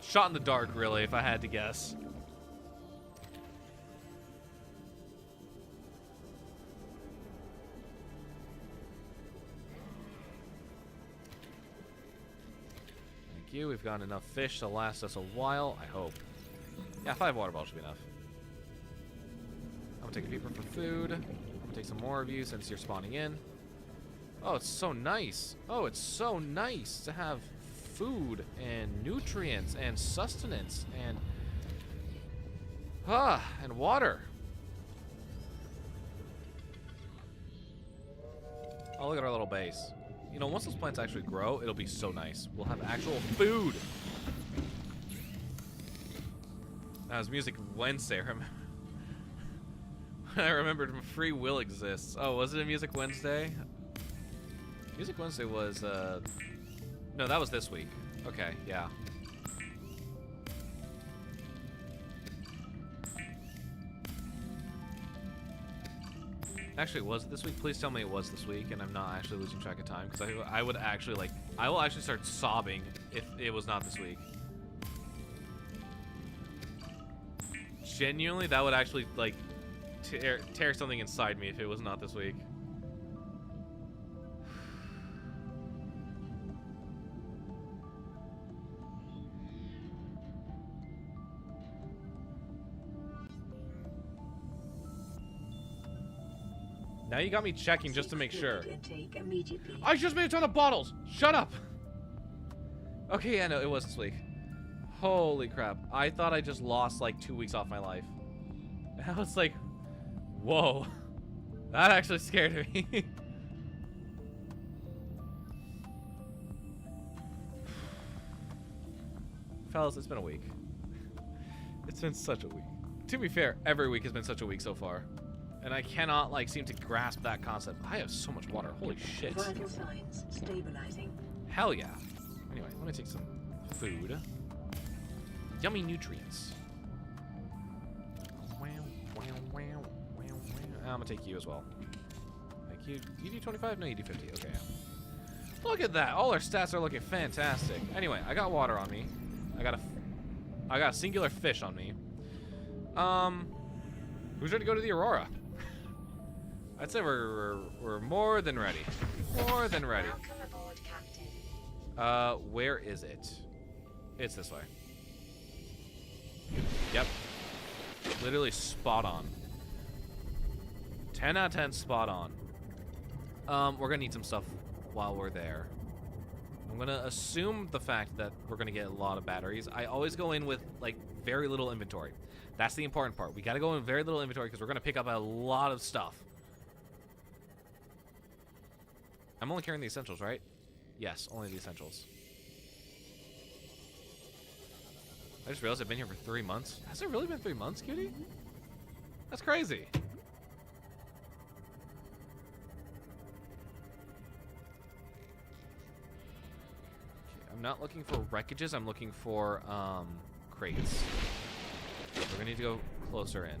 shot in the dark, really, if I had to guess. Thank you. We've got enough fish to last us a while, I hope. Yeah, 5 water balls should be enough. I'm gonna take a peeper for food. I'm gonna take some more of you since you're spawning in. Oh, it's so nice. Oh, it's so nice to have food and nutrients and sustenance and water. Oh, look at our little base. You know, once those plants actually grow, it'll be so nice. We'll have actual food. That was Music Wednesday. I remembered Free Will exists. Oh, was it a Music Wednesday? Music Wednesday was, no, that was this week. Okay, yeah. Actually, was it this week? Please tell me it was this week and I'm not actually losing track of time, because I would actually, like, I will actually start sobbing if it was not this week. Genuinely, that would actually, like, tear something inside me if it was not this week. Now you got me checking just to make sure. I just made a ton of bottles! Shut up! Okay, yeah, no, it was this week. Holy crap. I thought I just lost like 2 weeks off my life. I was like, whoa. That actually scared me. Fellas, it's been a week. It's been such a week. To be fair, every week has been such a week so far. And I cannot, like, seem to grasp that concept. I have so much water. Holy shit. Vital signs stabilizing. Hell yeah. Anyway, let me take some food. Yummy nutrients. I'm gonna take you as well. Thank you. You do 25? No, you do 50. Okay. Look at that. All our stats are looking fantastic. Anyway, I got water on me. I got a singular fish on me. Who's ready to go to the Aurora? I'd say we're more than ready. More than ready. Welcome aboard, Captain. Where is it? It's this way. Yep. Literally spot on. 10 out of 10 spot on. We're gonna need some stuff while we're there. I'm gonna assume the fact that we're gonna get a lot of batteries. I always go in with like very little inventory. That's the important part. We gotta go in very little inventory because we're gonna pick up a lot of stuff. I'm only carrying the essentials, right? Yes, only the essentials. I just realized I've been here for 3 months. Has it really been 3 months, cutie? That's crazy. I'm not looking for wreckages. I'm looking for crates. We're gonna need to go closer in.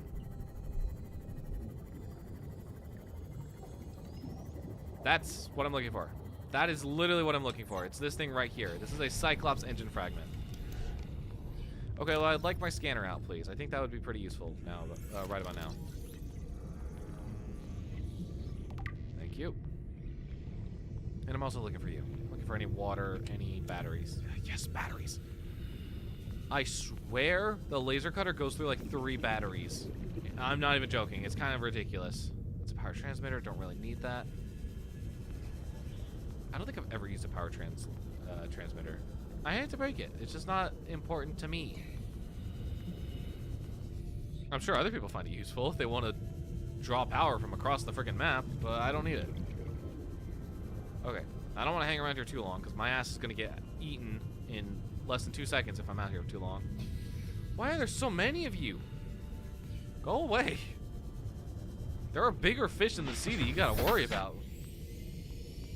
That's what I'm looking for. That is literally what I'm looking for. It's this thing right here. This is a Cyclops engine fragment. Okay, well, I'd like my scanner out, please. I think that would be pretty useful now, right about now. Thank you. And I'm also looking for you. Looking for any water, any batteries. Yes, batteries. I swear the laser cutter goes through like 3 batteries. I'm not even joking. It's kind of ridiculous. It's a power transmitter. Don't really need that. I don't think I've ever used a power transmitter. I hate to break it. It's just not important to me. I'm sure other people find it useful if they want to draw power from across the freaking map, but I don't need it. Okay. I don't want to hang around here too long because my ass is going to get eaten in less than 2 seconds if I'm out here too long. Why are there so many of you? Go away. There are bigger fish in the sea that you got to worry about.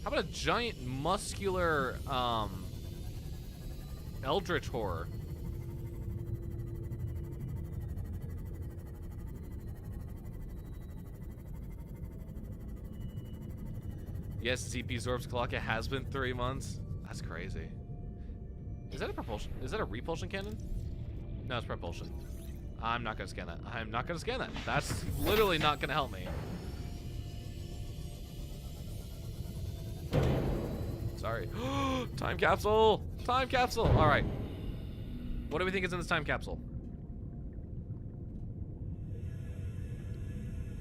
How about a giant muscular eldritch horror? Yes, CP Zorb's clock. It has been 3 months. That's crazy. Is that a propulsion? Is that a repulsion cannon? No, it's propulsion. I'm not gonna scan that. I'm not gonna scan that. That's literally not gonna help me. Sorry. Time capsule! Time capsule! Alright. What do we think is in this time capsule?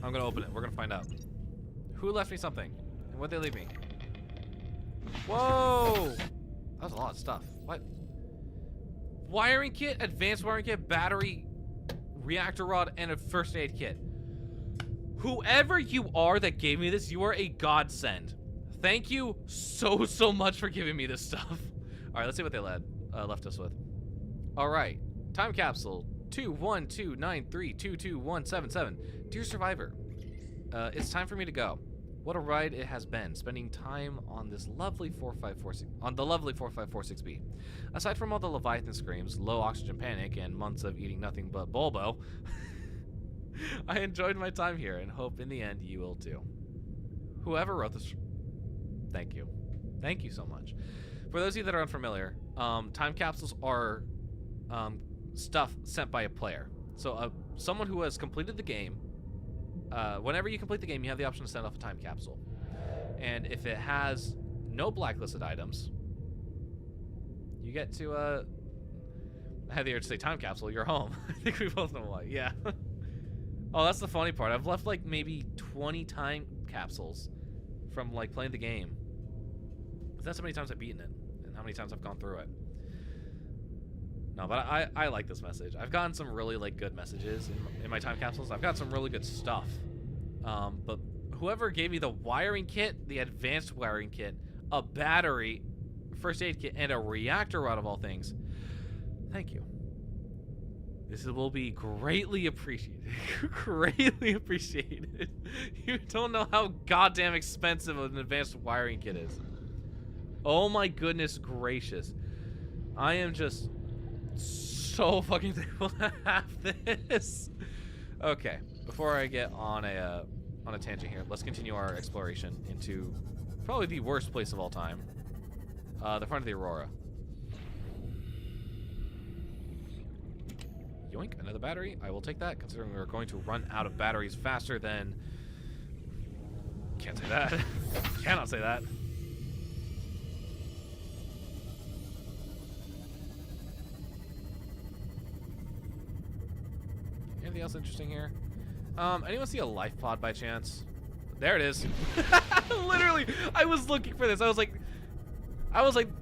I'm gonna open it. We're gonna find out. Who left me something? And what'd they leave me? Whoa! That was a lot of stuff. What? Wiring kit, advanced wiring kit, battery, reactor rod, and a first aid kit. Whoever you are that gave me this, you are a godsend. Thank you so much for giving me this stuff. All right, let's see what they left us with. All right, time capsule 21293222177. Dear Survivor, it's time for me to go. What a ride it has been, spending time on this lovely 4546B. Aside from all the Leviathan screams, low oxygen panic, and months of eating nothing but Bulbo, I enjoyed my time here and hope in the end you will too. Whoever wrote this, thank you. Thank you so much. For those of you that are unfamiliar, time capsules are stuff sent by a player. So someone who has completed the game, whenever you complete the game, you have the option to send off a time capsule. And if it has no blacklisted items, you get to, I had the urge to say time capsule, you're home. I think we both know why, yeah. Oh, that's the funny part. I've left like maybe 20 time capsules from like playing the game. That's how many times I've beaten it and how many times I've gone through it. No, but I like this message. I've gotten some really like good messages in my time capsules. I've got some really good stuff. But whoever gave me the wiring kit, the advanced wiring kit, a battery, first aid kit, and a reactor rod of all things, thank you. This will be greatly appreciated. Greatly appreciated. You don't know how goddamn expensive an advanced wiring kit is. Oh my goodness gracious. I am just so fucking thankful to have this. Okay, before I get on a tangent here, let's continue our exploration into probably the worst place of all time, the front of the Aurora. Yoink, another battery. I will take that, considering we're going to run out of batteries faster than... Can't say that. Cannot say that. Anything else interesting here? Anyone see a life pod by chance? There it is. Literally, I was looking for this. I was like,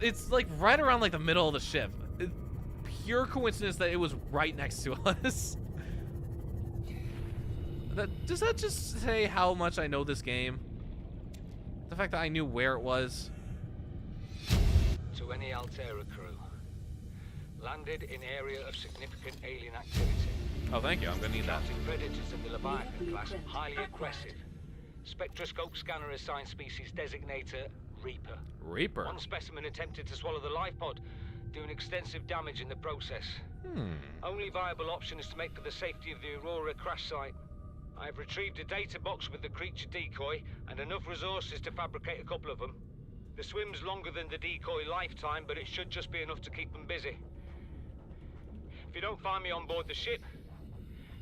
it's like right around like the middle of the ship. Pure coincidence that it was right next to us. Does that just say how much I know this game? The fact that I knew where it was. To any Alterra crew, landed in area of significant alien activity. Oh, thank you. I'm gonna need that. Predators of the Leviathan class, highly aggressive. Spectroscope scanner assigned species designator Reaper. Reaper. One specimen attempted to swallow the life pod. doing extensive damage in the process. Only viable option is to make for the safety of the Aurora crash site. I have retrieved a data box with the creature decoy and enough resources to fabricate a couple of them. The swim's longer than the decoy lifetime, but it should just be enough to keep them busy. If you don't find me on board the ship,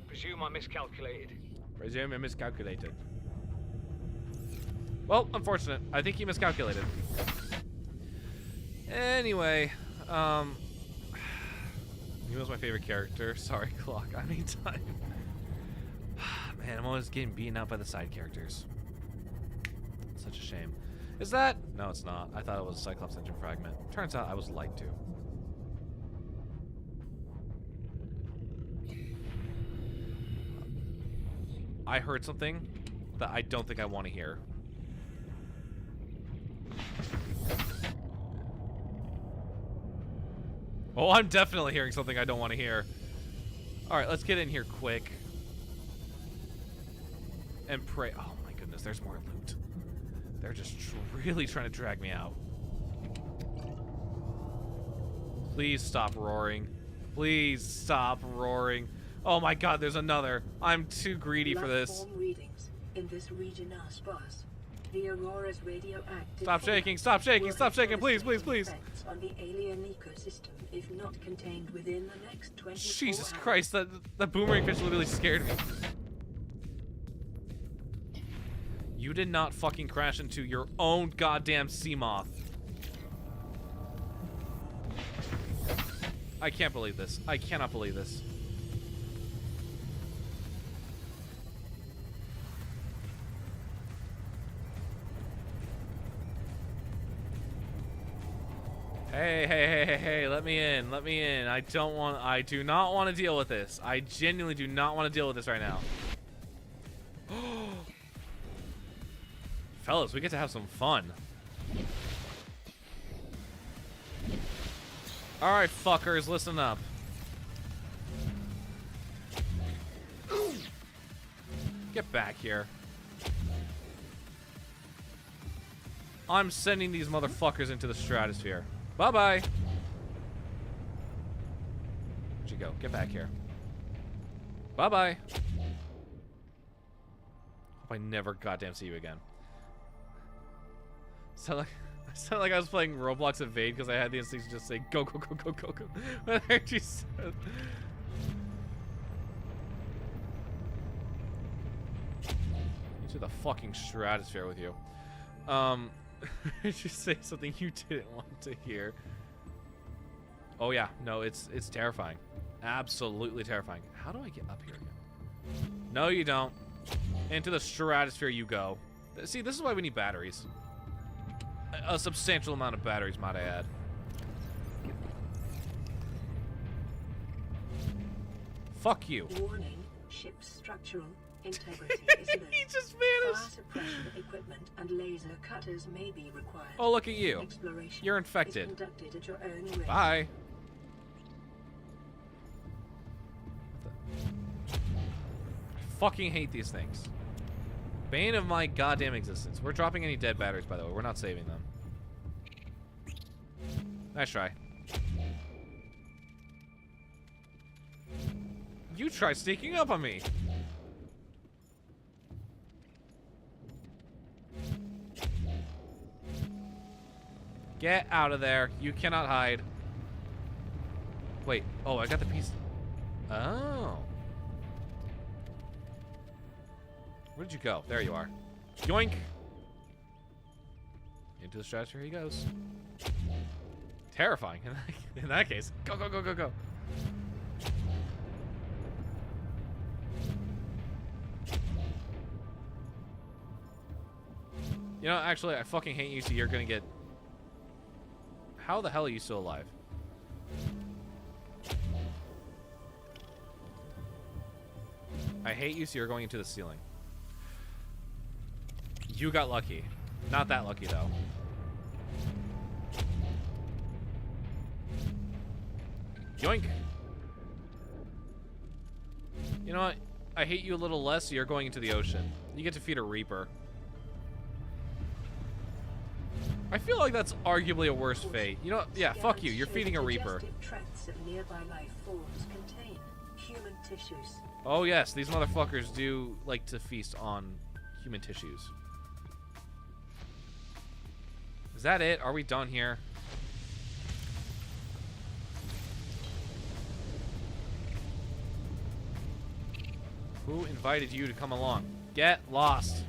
presume I miscalculated. Presume I miscalculated. Well, unfortunate. I think he miscalculated. Anyway, he was my favorite character. Sorry, Clock. I mean, time. Man, I'm always getting beaten out by the side characters. Such a shame. Is that? No, it's not. I thought it was a Cyclops engine fragment. Turns out I was lied to. I heard something that I don't think I want to hear. Oh, I'm definitely hearing something I don't want to hear. Alright, let's get in here quick. And pray. Oh my goodness, there's more loot. They're just really trying to drag me out. Please stop roaring. Please stop roaring. Oh my god, there's another. I'm too greedy for this. Platform readings in this region are sparse. The Aurora's radioactive. Stop shaking, stop shaking, stop shaking, please, please, please. Effects on the alien ecosystem if not contained within the next 24 Jesus hours. Christ, that boomerang fish literally scared me. You did not fucking crash into your own goddamn sea moth. I can't believe this. I cannot believe this. Hey, let me in, let me in. I do not want to deal with this. I genuinely do not want to deal with this right now. Fellas, we get to have some fun. Alright, fuckers, listen up. Get back here. I'm sending these motherfuckers into the stratosphere. Bye-bye. Where'd you go? Get back here. Bye-bye. Hope I never goddamn see you again. Sound like I was playing Roblox Evade because I had the instinct to just say go, go, go, go, go, go. When I heard you said... Into the fucking stratosphere with you. Did you say something you didn't want to hear? Oh yeah, no, it's terrifying. Absolutely terrifying. How do I get up here again? No, you don't. Into the stratosphere you go. See, this is why we need batteries. A substantial amount of batteries, might I add. Fuck you. Warning, ship's structural integrity is low. He just vanished. Fire suppression equipment and laser cutters may be required. Oh, look at you. Exploration You're infected. is conducted at your own risk. Bye. I fucking hate these things. Bane of my goddamn existence. We're dropping any dead batteries, by the way. We're not saving them. Nice try. You try sneaking up on me. Get out of there. You cannot hide. Wait. Oh, I got the piece. Oh. Where did you go? There you are. Yoink. Into the stratosphere he goes. Terrifying. In that case. Go, go, go, go, go. You know, actually, I fucking hate you, so you're gonna get... How the hell are you still alive? I hate you, so you're going into the ceiling. You got lucky. Not that lucky, though. Yoink! You know what? I hate you a little less, so you're going into the ocean. You get to feed a Reaper. I feel like that's arguably a worse fate. You know what? Yeah, fuck you. You're feeding a Reaper. Tracts of nearby life forms contain human tissues. Oh yes, these motherfuckers do like to feast on human tissues. Is that it? Are we done here? Who invited you to come along? Get lost.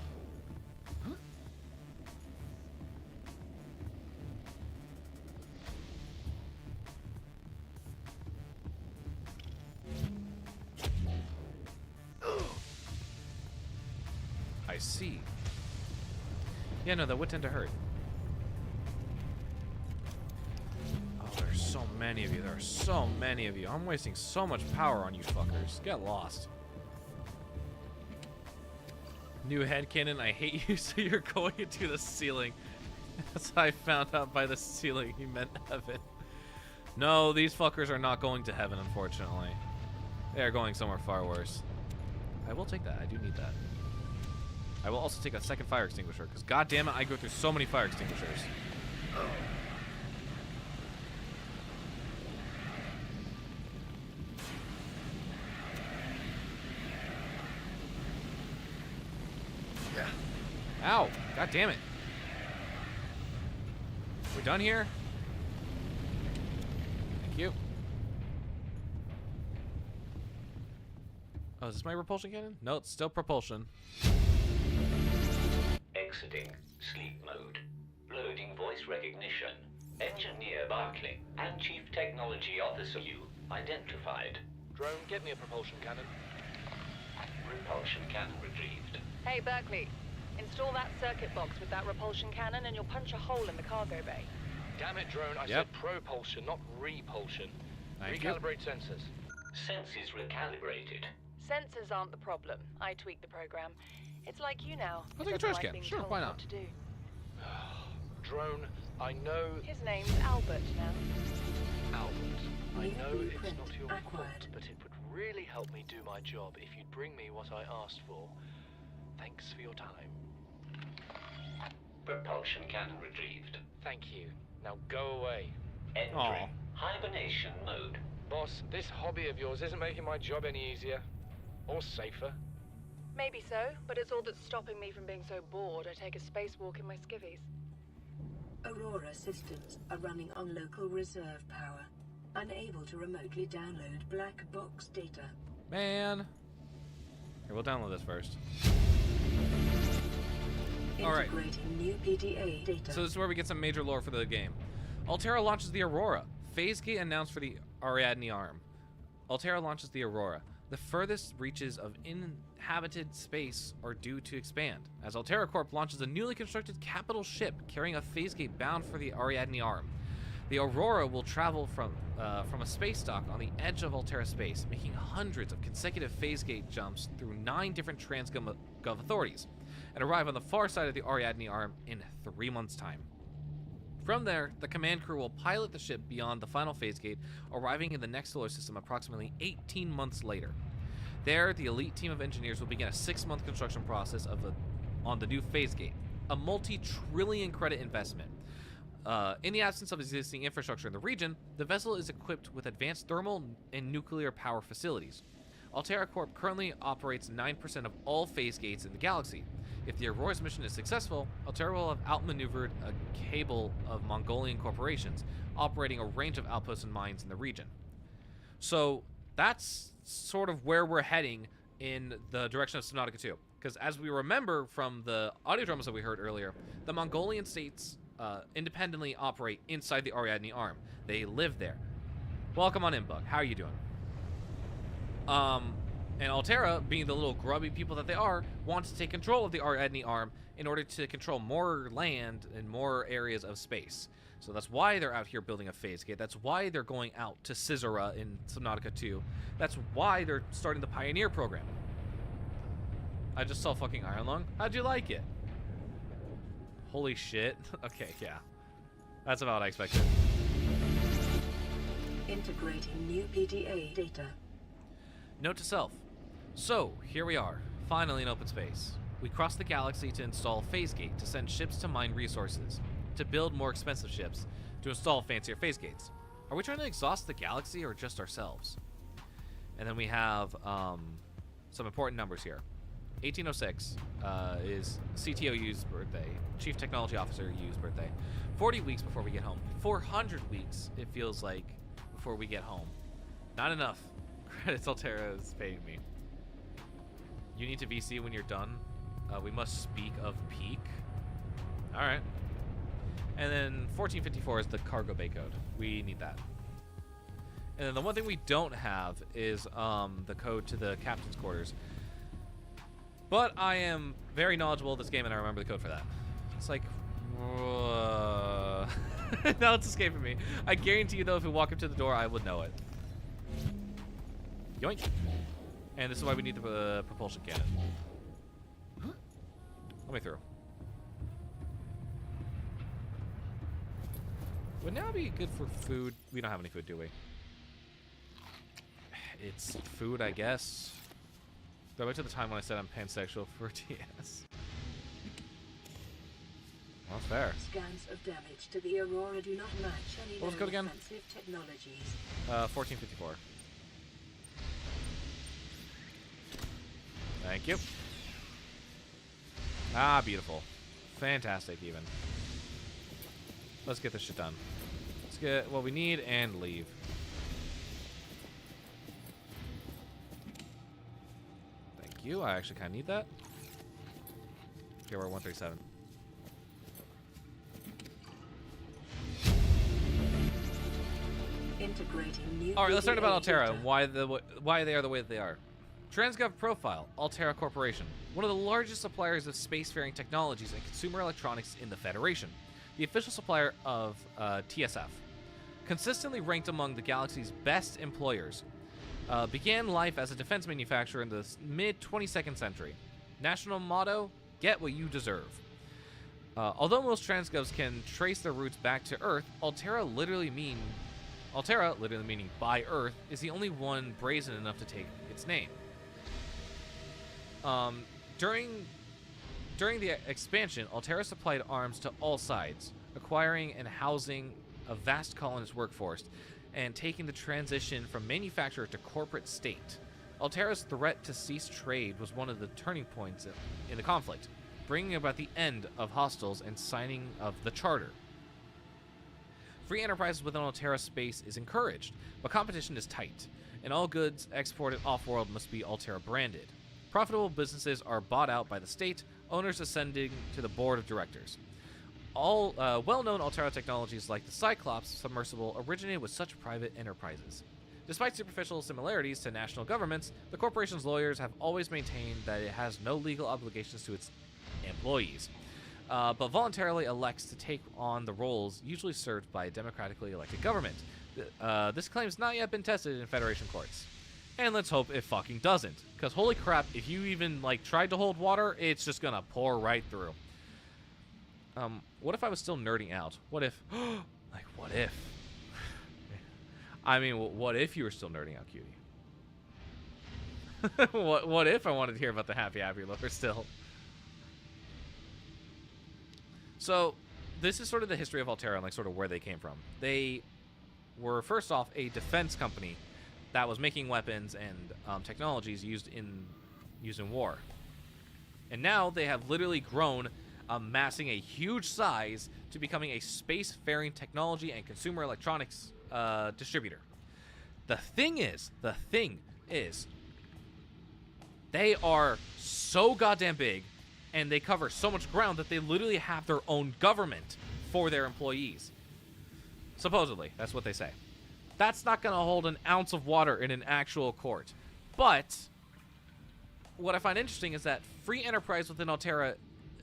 I see. Yeah, no, that would tend to hurt. Oh, there's so many of you. There are so many of you. I'm wasting so much power on you fuckers. Get lost. New headcanon, I hate you, so you're going into the ceiling. As I found out by the ceiling, he meant heaven. No, these fuckers are not going to heaven, unfortunately. They are going somewhere far worse. I will take that. I do need that. I will also take a second fire extinguisher, because goddammit, I go through so many fire extinguishers. Yeah. Ow! God damn it. We done here? Thank you. Oh, is this my repulsion cannon? No, it's still propulsion. Exiting sleep mode. Loading voice recognition. Engineer Barclay and Chief Technology Officer you identified. Drone, get me a propulsion cannon. Repulsion cannon retrieved. Hey, Berkeley. Install that circuit box with that repulsion cannon and you'll punch a hole in the cargo bay. Damn it, Drone. I said propulsion, not repulsion. Recalibrate sensors. Sensors recalibrated. Sensors aren't the problem. I tweaked the program. It's like you now. I'll take a trash can. Sure, why not? To do. Drone, I know... His name's Albert now. Albert, I know it's not your fault, but it would really help me do my job if you'd bring me what I asked for. Thanks for your time. Propulsion cannon retrieved. Thank you. Now go away. Entering hibernation mode. Boss, this hobby of yours isn't making my job any easier. Or safer. Maybe so, but it's all that's stopping me from being so bored I take a spacewalk in my skivvies. Aurora systems are running on local reserve power, unable to remotely download black box data. Man. Here, we'll download this first. Alright. Integrating new PDA data. So this is where we get some major lore for the game. Alterra launches the Aurora. Phase gate announced for the Ariadne Arm. Alterra launches the Aurora. The furthest reaches of inhabited space are due to expand, as Alterra Corp launches a newly constructed capital ship carrying a phase gate bound for the Ariadne Arm. The Aurora will travel from a space dock on the edge of Alterra space, making hundreds of consecutive phase gate jumps through 9 different Transgov authorities, and arrive on the far side of the Ariadne Arm in 3 months' time. From there, the command crew will pilot the ship beyond the final phase gate, arriving in the next solar system approximately 18 months later. There, the elite team of engineers will begin a 6-month construction process on the new phase gate, a multi-trillion credit investment. In the absence of existing infrastructure in the region, the vessel is equipped with advanced thermal and nuclear power facilities. Alterra Corp currently operates 9% of all phase gates in the galaxy. If the Aurora's mission is successful, Alterra will have outmaneuvered a cable of Mongolian corporations, operating a range of outposts and mines in the region. So that's sort of where we're heading in the direction of Subnautica 2. Because as we remember from the audio dramas that we heard earlier, the Mongolian states independently operate inside the Ariadne Arm. They live there. Welcome on in, Bug. How are you doing? And Alterra, being the little grubby people that they are, want to take control of the Ariadne Arm in order to control more land and more areas of space. So that's why they're out here building a phase gate. That's why they're going out to Caesarea in Subnautica 2. That's why they're starting the Pioneer program. I just saw fucking Iron Lung. How'd you like it? Holy shit. Okay, yeah. That's about what I expected. Integrating new PDA data. Note to self. So, here we are, finally in open space. We crossed the galaxy to install Phase Gate to send ships to mine resources. to build more expensive ships to install fancier phase gates. Are we trying to exhaust the galaxy or just ourselves? And then we have some important numbers here. 1806 is CTOU's birthday, Chief Technology Officer U's birthday. 40 weeks before we get home. 400 weeks, it feels like, before we get home. Not enough. Credits Alterra is paying me. You need to VC when you're done. We must speak of peak. Alright. And then 1454 is the cargo bay code. We need that. And then the one thing we don't have is the code to the captain's quarters. But I am very knowledgeable of this game and I remember the code for that. It's like... now it's escaping me. I guarantee you though, if we walk up to the door, I would know it. Yoink. And this is why we need the propulsion cannon. Let me through. Would now be good for food. We don't have any food, do we? It's food, I guess. Go back to the time when I said I'm pansexual for TS. Well, that's fair. Scans of damage to the Aurora do not match any What was code again? offensive technologies. 1454. Thank you. Ah, beautiful. Fantastic, even. Let's get this shit done. Let's get what we need and leave. Thank you. I actually kind of need that. Okay, we're at 137. Integrating new All right, let's learn about PDA Alterra and why they are the way that they are. Transgov Profile, Alterra Corporation, one of the largest suppliers of spacefaring technologies and consumer electronics in the Federation, the official supplier of TSF. Consistently ranked among the galaxy's best employers, began life as a defense manufacturer in the mid-22nd century. National motto, get what you deserve. Although most Transgovs can trace their roots back to Earth, Alterra, literally meaning by Earth, is the only one brazen enough to take its name. During the expansion, Alterra supplied arms to all sides, acquiring and housing a vast colonist workforce, and taking the transition from manufacturer to corporate state. Alterra's threat to cease trade was one of the turning points in the conflict, bringing about the end of hostiles and signing of the Charter. Free enterprise within Alterra space is encouraged, but competition is tight, and all goods exported off-world must be Alterra branded. Profitable businesses are bought out by the state, owners ascending to the board of directors. All well-known Alterra technologies like the Cyclops submersible originated with such private enterprises. Despite superficial similarities to national governments, the corporation's lawyers have always maintained that it has no legal obligations to its employees, but voluntarily elects to take on the roles usually served by a democratically elected government. This claim has not yet been tested in Federation courts. And let's hope it fucking doesn't. Because holy crap, if you even, like, tried to hold water, it's just gonna pour right through. What if I was still nerding out? What if... like, what if? I mean, what if you were still nerding out, Cutie? What if I wanted to hear about the Happy Lover still? So, this is sort of the history of Alterra and, like, sort of where they came from. They were, first off, a defense company that was making weapons and technologies used in war. And now they have literally grown, amassing a huge size to becoming a spacefaring technology and consumer electronics distributor. The thing is, they are so goddamn big, and they cover so much ground that they literally have their own government for their employees. Supposedly, that's what they say. That's not going to hold an ounce of water in an actual court. But what I find interesting is that free enterprise within Alterra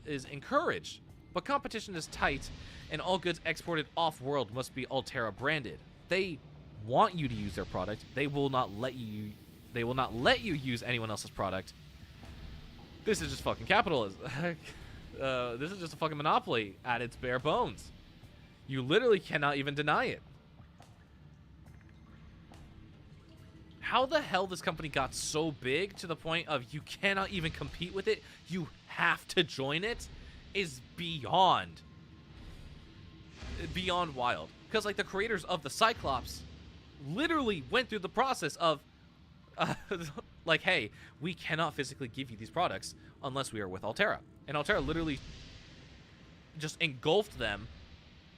is encouraged, but competition is tight, and all goods exported off-world must be Alterra branded. They want you to use their product. They will not let you use anyone else's product. This is just fucking capitalism. This is just a fucking monopoly at its bare bones. You literally cannot even deny it. How the hell this company got so big to the point of you cannot even compete with it, you have to join it, is beyond. beyond wild. Because, like, the creators of the Cyclops literally went through the process of, like, hey, we cannot physically give you these products unless we are with Alterra. And Alterra literally just engulfed them,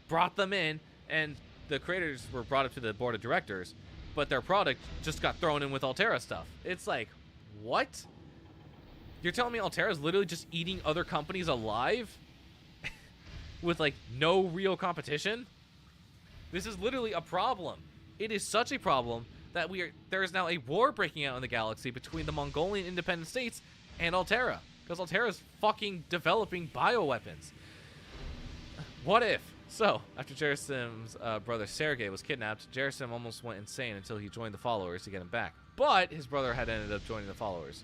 brought them in, and the creators were brought up to the board of directors, but their product just got thrown in with Alterra stuff. It's like, what? You're telling me Alterra is literally just eating other companies alive with, like, no real competition? This is literally a problem. It is such a problem that there is now a war breaking out in the galaxy between the Mongolian independent states and Alterra, because Alterra is fucking developing bioweapons. What if? So, after Jerasim's brother Sergei was kidnapped, Jerasim almost went insane until he joined the followers to get him back. But his brother had ended up joining the followers.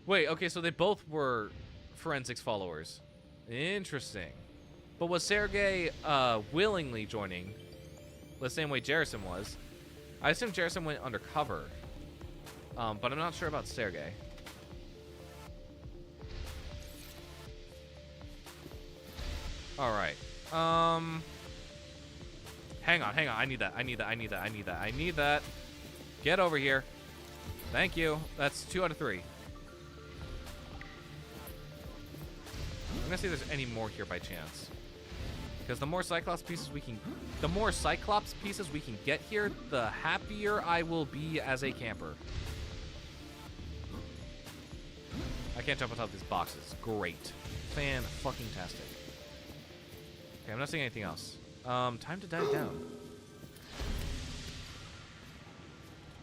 Wait, okay, so they both were forensics followers. Interesting. But was Sergei willingly joining the same way Jerasim was? I assume Jerasim went undercover. But I'm not sure about Sergei. Alright. Hang on. I need that. Get over here. Thank you. That's 2 out of 3. I'm gonna see if there's any more here by chance. Because the more Cyclops pieces we can get here, the happier I will be as a camper. I can't jump on top of these boxes. Great. Fan-fucking-tastic. Okay, I'm not seeing anything else. Time to dive down.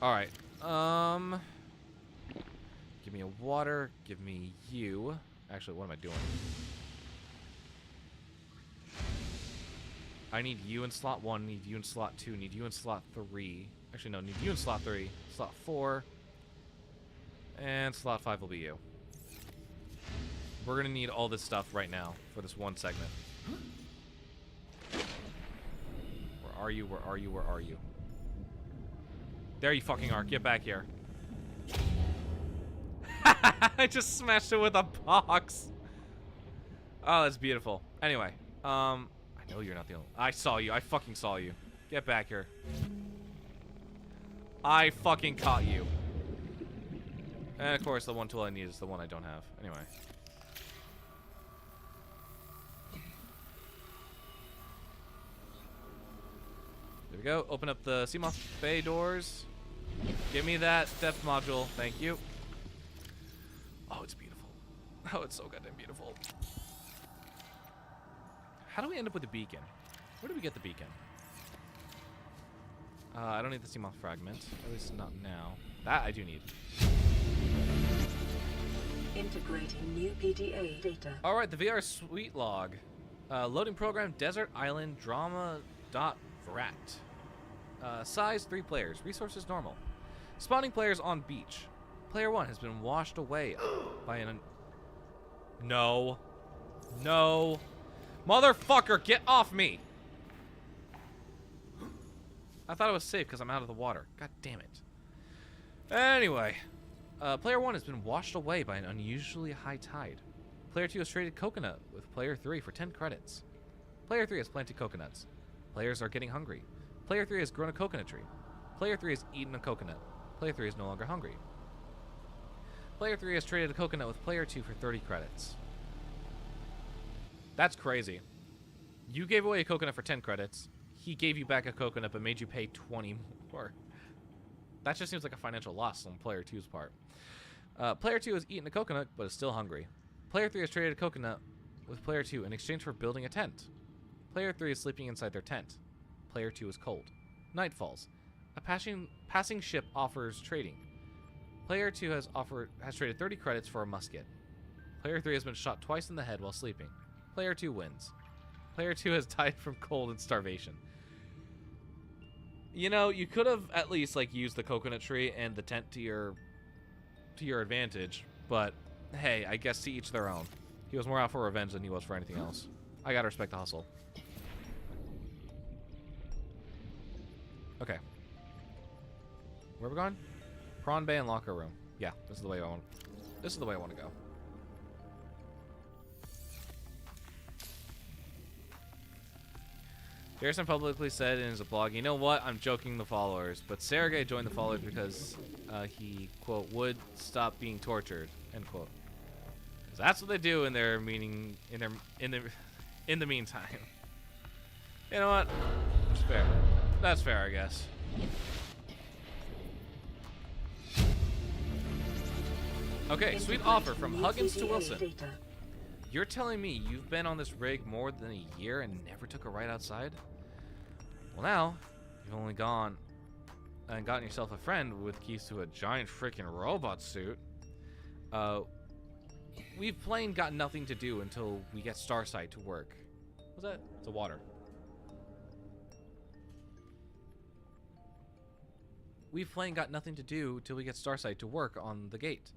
Alright. Give me a water. Give me you. Actually, what am I doing? I need you in slot 1, need you in slot 2, need you in slot 3. Actually, no, need you in slot 3, slot 4. And slot 5 will be you. We're gonna need all this stuff right now for this one segment. Where are you? Where are you? Where are you? There you fucking are. Get back here. I just smashed it with a box. Oh, that's beautiful. Anyway, I know you're not the only. I saw you. I fucking saw you. Get back here. I fucking caught you. And of course, the one tool I need is the one I don't have. Anyway. There we go. Open up the Seamoth Bay doors. Give me that depth module. Thank you. Oh, it's beautiful. Oh, it's so goddamn beautiful. How do we end up with the beacon? Where do we get the beacon? I don't need the Seamoth fragment. At least not now. That I do need. Integrating new PDA data. Alright, the VR suite log. Loading program Desert Island Drama.vrat. Size 3 players. Resources normal. Spawning players on beach. Player 1 has been washed away by an... No. No. Motherfucker, get off me! I thought it was safe because I'm out of the water. God damn it. Anyway. Player 1 has been washed away by an unusually high tide. Player 2 has traded coconut with Player 3 for 10 credits. Player 3 has planted coconuts. Players are getting hungry. Player 3 has grown a coconut tree. Player 3 has eaten a coconut. Player 3 is no longer hungry. Player 3 has traded a coconut with Player 2 for 30 credits. That's crazy. You gave away a coconut for 10 credits. He gave you back a coconut but made you pay 20 more. That just seems like a financial loss on Player 2's part. Player 2 has eaten a coconut but is still hungry. Player 3 has traded a coconut with Player 2 in exchange for building a tent. Player 3 is sleeping inside their tent. Player 2 is cold. Night falls. A passing ship offers trading. Player 2 has traded 30 credits for a musket. Player 3 has been shot twice in the head while sleeping. Player 2 wins. Player 2 has died from cold and starvation. You know, you could have at least like used the coconut tree and the tent to your advantage, but hey, I guess to each their own. He was more out for revenge than he was for anything else. I gotta respect the hustle. Okay. Where are we going? Prawn Bay and locker room. Yeah, this is the way I want. This is the way I want to go. Garrison publicly said in his blog, "You know what? I'm joking the followers, but Sergei joined the followers because he, quote, would stop being tortured," end quote. 'Cause that's what they do in their meaning in the meantime. You know what? That's fair. That's fair, I guess. Okay, sweet offer from Huggins to Wilson. You're telling me you've been on this rig more than a year and never took a ride outside? Well, now you've only gone and gotten yourself a friend with keys to a giant freaking robot suit. We've plain got nothing to do until we get Starsight to work. What's that? It's a water. We've plain got nothing to do till we get Starsight to work on the gate.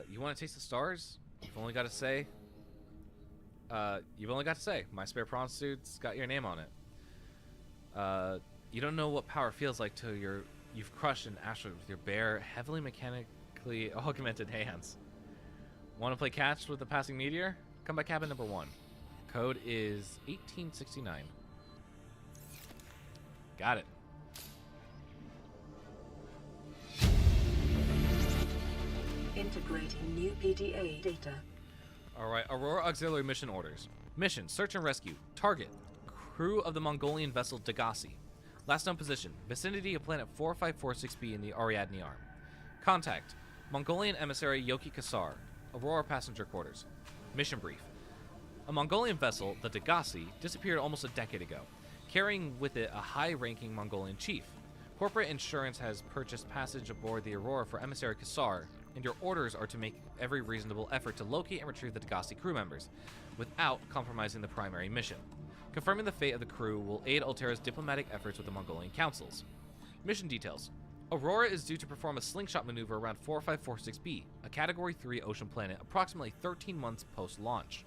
You want to taste the stars? You've only got to say. My spare prawn suit's got your name on it. You don't know what power feels like till you've crushed an asteroid with your bare, heavily mechanically augmented hands. Want to play catch with the passing meteor? Come by cabin number 1. Code is 1869. Got it. Integrating new PDA data. Alright, Aurora Auxiliary Mission Orders. Mission, search and rescue. Target, crew of the Mongolian vessel Degasi. Last known position, vicinity of planet 4546b in the Ariadne Arm. Contact, Mongolian emissary Yoki Kasar, Aurora passenger quarters. Mission brief. A Mongolian vessel, the Degasi, disappeared almost a decade ago, carrying with it a high-ranking Mongolian chief. Corporate insurance has purchased passage aboard the Aurora for emissary Kasar, and your orders are to make every reasonable effort to locate and retrieve the Degasi crew members, without compromising the primary mission. Confirming the fate of the crew will aid Alterra's diplomatic efforts with the Mongolian councils. Mission details. Aurora is due to perform a slingshot maneuver around 4546b, a Category 3 ocean planet, approximately 13 months post-launch.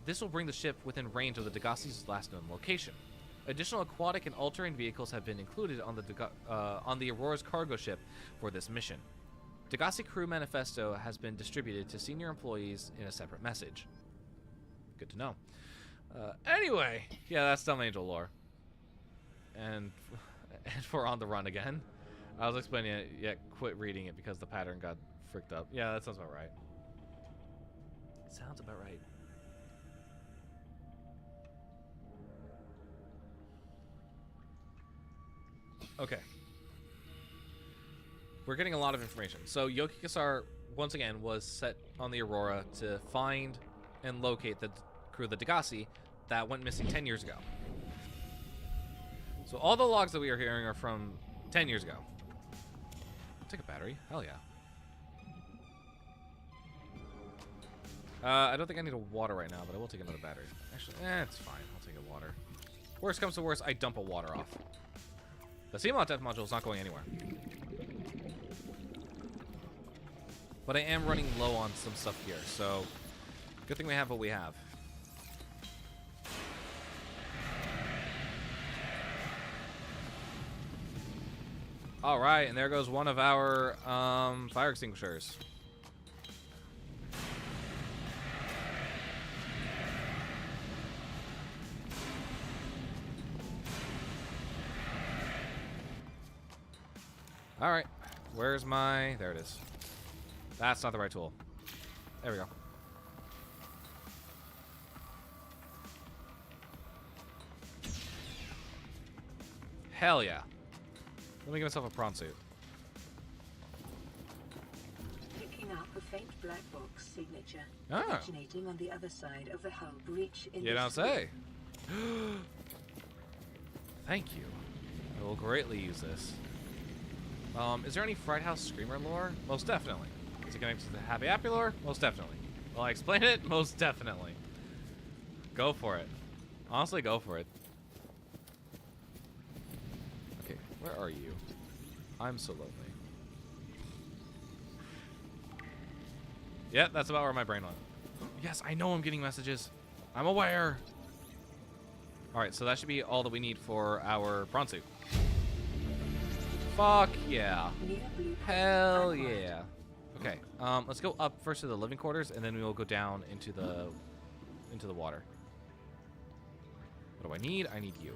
This will bring the ship within range of the Degasi's last known location. Additional aquatic and all-terrain vehicles have been included on the Aurora's cargo ship for this mission. Degasi crew manifesto has been distributed to senior employees in a separate message. Good to know. Anyway, yeah, that's Dumb Angel lore. And we're on the run again. I was explaining it, yet quit reading it because the pattern got fricked up. Yeah, that sounds about right. Sounds about right. Okay. We're getting a lot of information. So Yoki Kasar, once again, was set on the Aurora to find and locate the crew of the Degasi that went missing 10 years ago. So all the logs that we are hearing are from 10 years ago. I'll take a battery. Hell yeah. I don't think I need a water right now, but I will take another battery. Actually, it's fine. I'll take a water. Worst comes to worst, I dump a water off. The Seamount Death Module is not going anywhere. But I am running low on some stuff here, so good thing we have what we have. All right, and there goes one of our fire extinguishers. All right, where's my... There it is. That's not the right tool. There we go. Hell yeah. Let me give myself a prawn suit. Picking up a faint black box signature Ah. originating on the other side of the hull breach in You the don't screen. say. Thank you. I will greatly use this. Is there any Fright House Screamer lore? Most definitely. Is it connected to the Happy Happy lore? Most definitely. Will I explain it? Most definitely. Go for it. Honestly, go for it. Okay, where are you? I'm so lonely. Yeah, that's about where my brain went. Yes, I know I'm getting messages. I'm aware. Alright, so that should be all that we need for our prawn suit. Fuck yeah. Hell yeah. Okay, let's go up first to the living quarters, and then we will go down into the water. What do I need? I need you.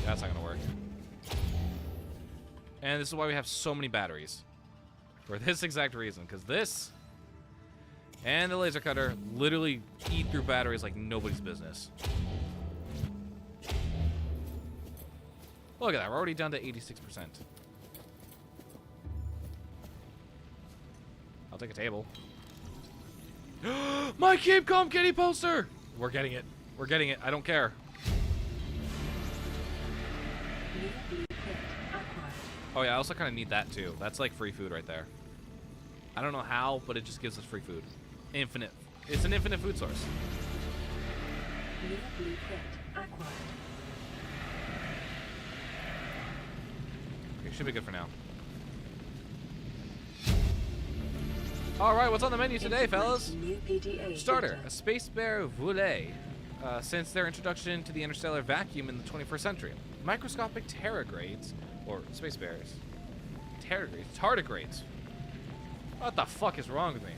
That's not gonna work. And this is why we have so many batteries. For this exact reason. Because this and the laser cutter literally eat through batteries like nobody's business. Look at that. We're already down to 86%. I'll take a table. My Capcom Kitty poster! We're getting it. We're getting it. I don't care. Oh yeah, I also kind of need that too. That's like free food right there. I don't know how, but it just gives us free food. Infinite. It's an infinite food source. Okay, should be good for now. Alright, what's on the menu today, fellas? Starter, a Space Bear Voulée. Since their introduction to the interstellar vacuum in the 21st century. Microscopic tardigrades, or space bears. Tardigrades. What the fuck is wrong with me?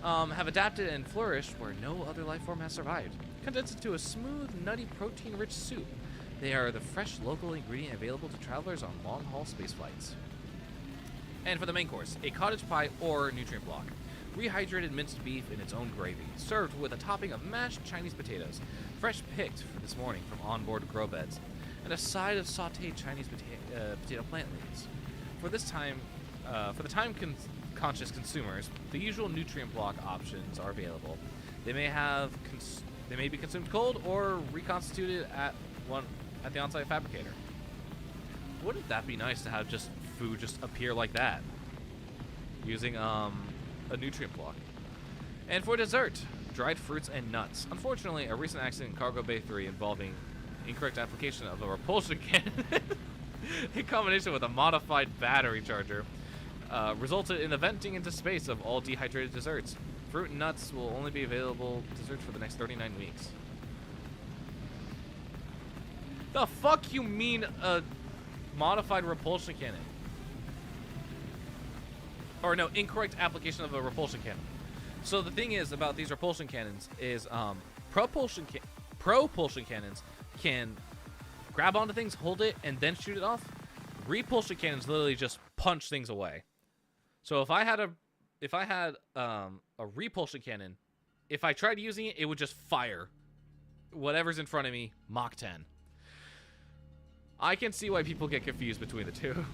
Have adapted and flourished where no other life form has survived. Condensed into a smooth, nutty, protein-rich soup. They are the fresh local ingredient available to travelers on long-haul space flights. And for the main course, a cottage pie or nutrient block. Rehydrated minced beef in its own gravy, served with a topping of mashed Chinese potatoes, fresh picked for this morning from onboard grow beds, and a side of sautéed Chinese potato plant leaves. For the time-conscious consumers, the usual nutrient block options are available. They may be consumed cold or reconstituted at the on-site fabricator. Wouldn't that be nice to have just food just appear like that, using a nutrient block? And for dessert, dried fruits and nuts. Unfortunately, a recent accident in Cargo Bay 3 involving incorrect application of a repulsion cannon in combination with a modified battery charger resulted in the venting into space of all dehydrated desserts. Fruit and nuts will only be available desserts for the next 39 weeks. The fuck you mean a modified repulsion cannon? Or no, incorrect application of a repulsion cannon. So the thing is about these repulsion cannons is propulsion cannons can grab onto things, hold it, and then shoot it off. Repulsion cannons literally just punch things away. So if I had a repulsion cannon, if I tried using it, it would just fire whatever's in front of me, Mach 10. I can see why people get confused between the two.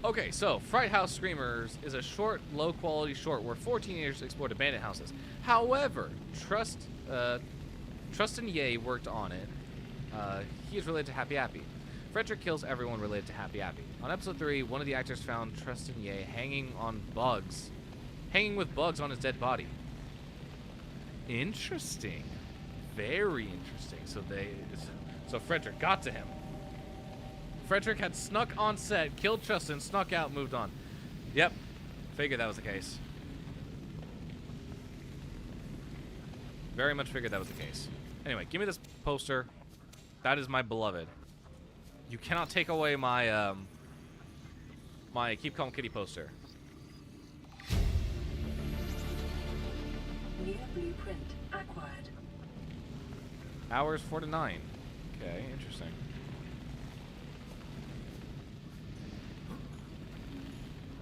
Okay, so Fright House Screamers is a short, low-quality short where 4 teenagers explored abandoned houses. However, Trustin Ye worked on it. He is related to Happy Happy. Frederick kills everyone related to Happy Happy. On episode 3, one of the actors found Trustin Ye hanging with bugs on his dead body. Interesting. Very interesting. So Frederick got to him. Frederick had snuck on set, killed Trustin, snuck out, moved on. Yep. Figured that was the case. Very much figured that was the case. Anyway, give me this poster. That is my beloved. You cannot take away my my Keep Calm Kitty poster. New blueprint acquired. Hours 4 to 9. Okay, interesting.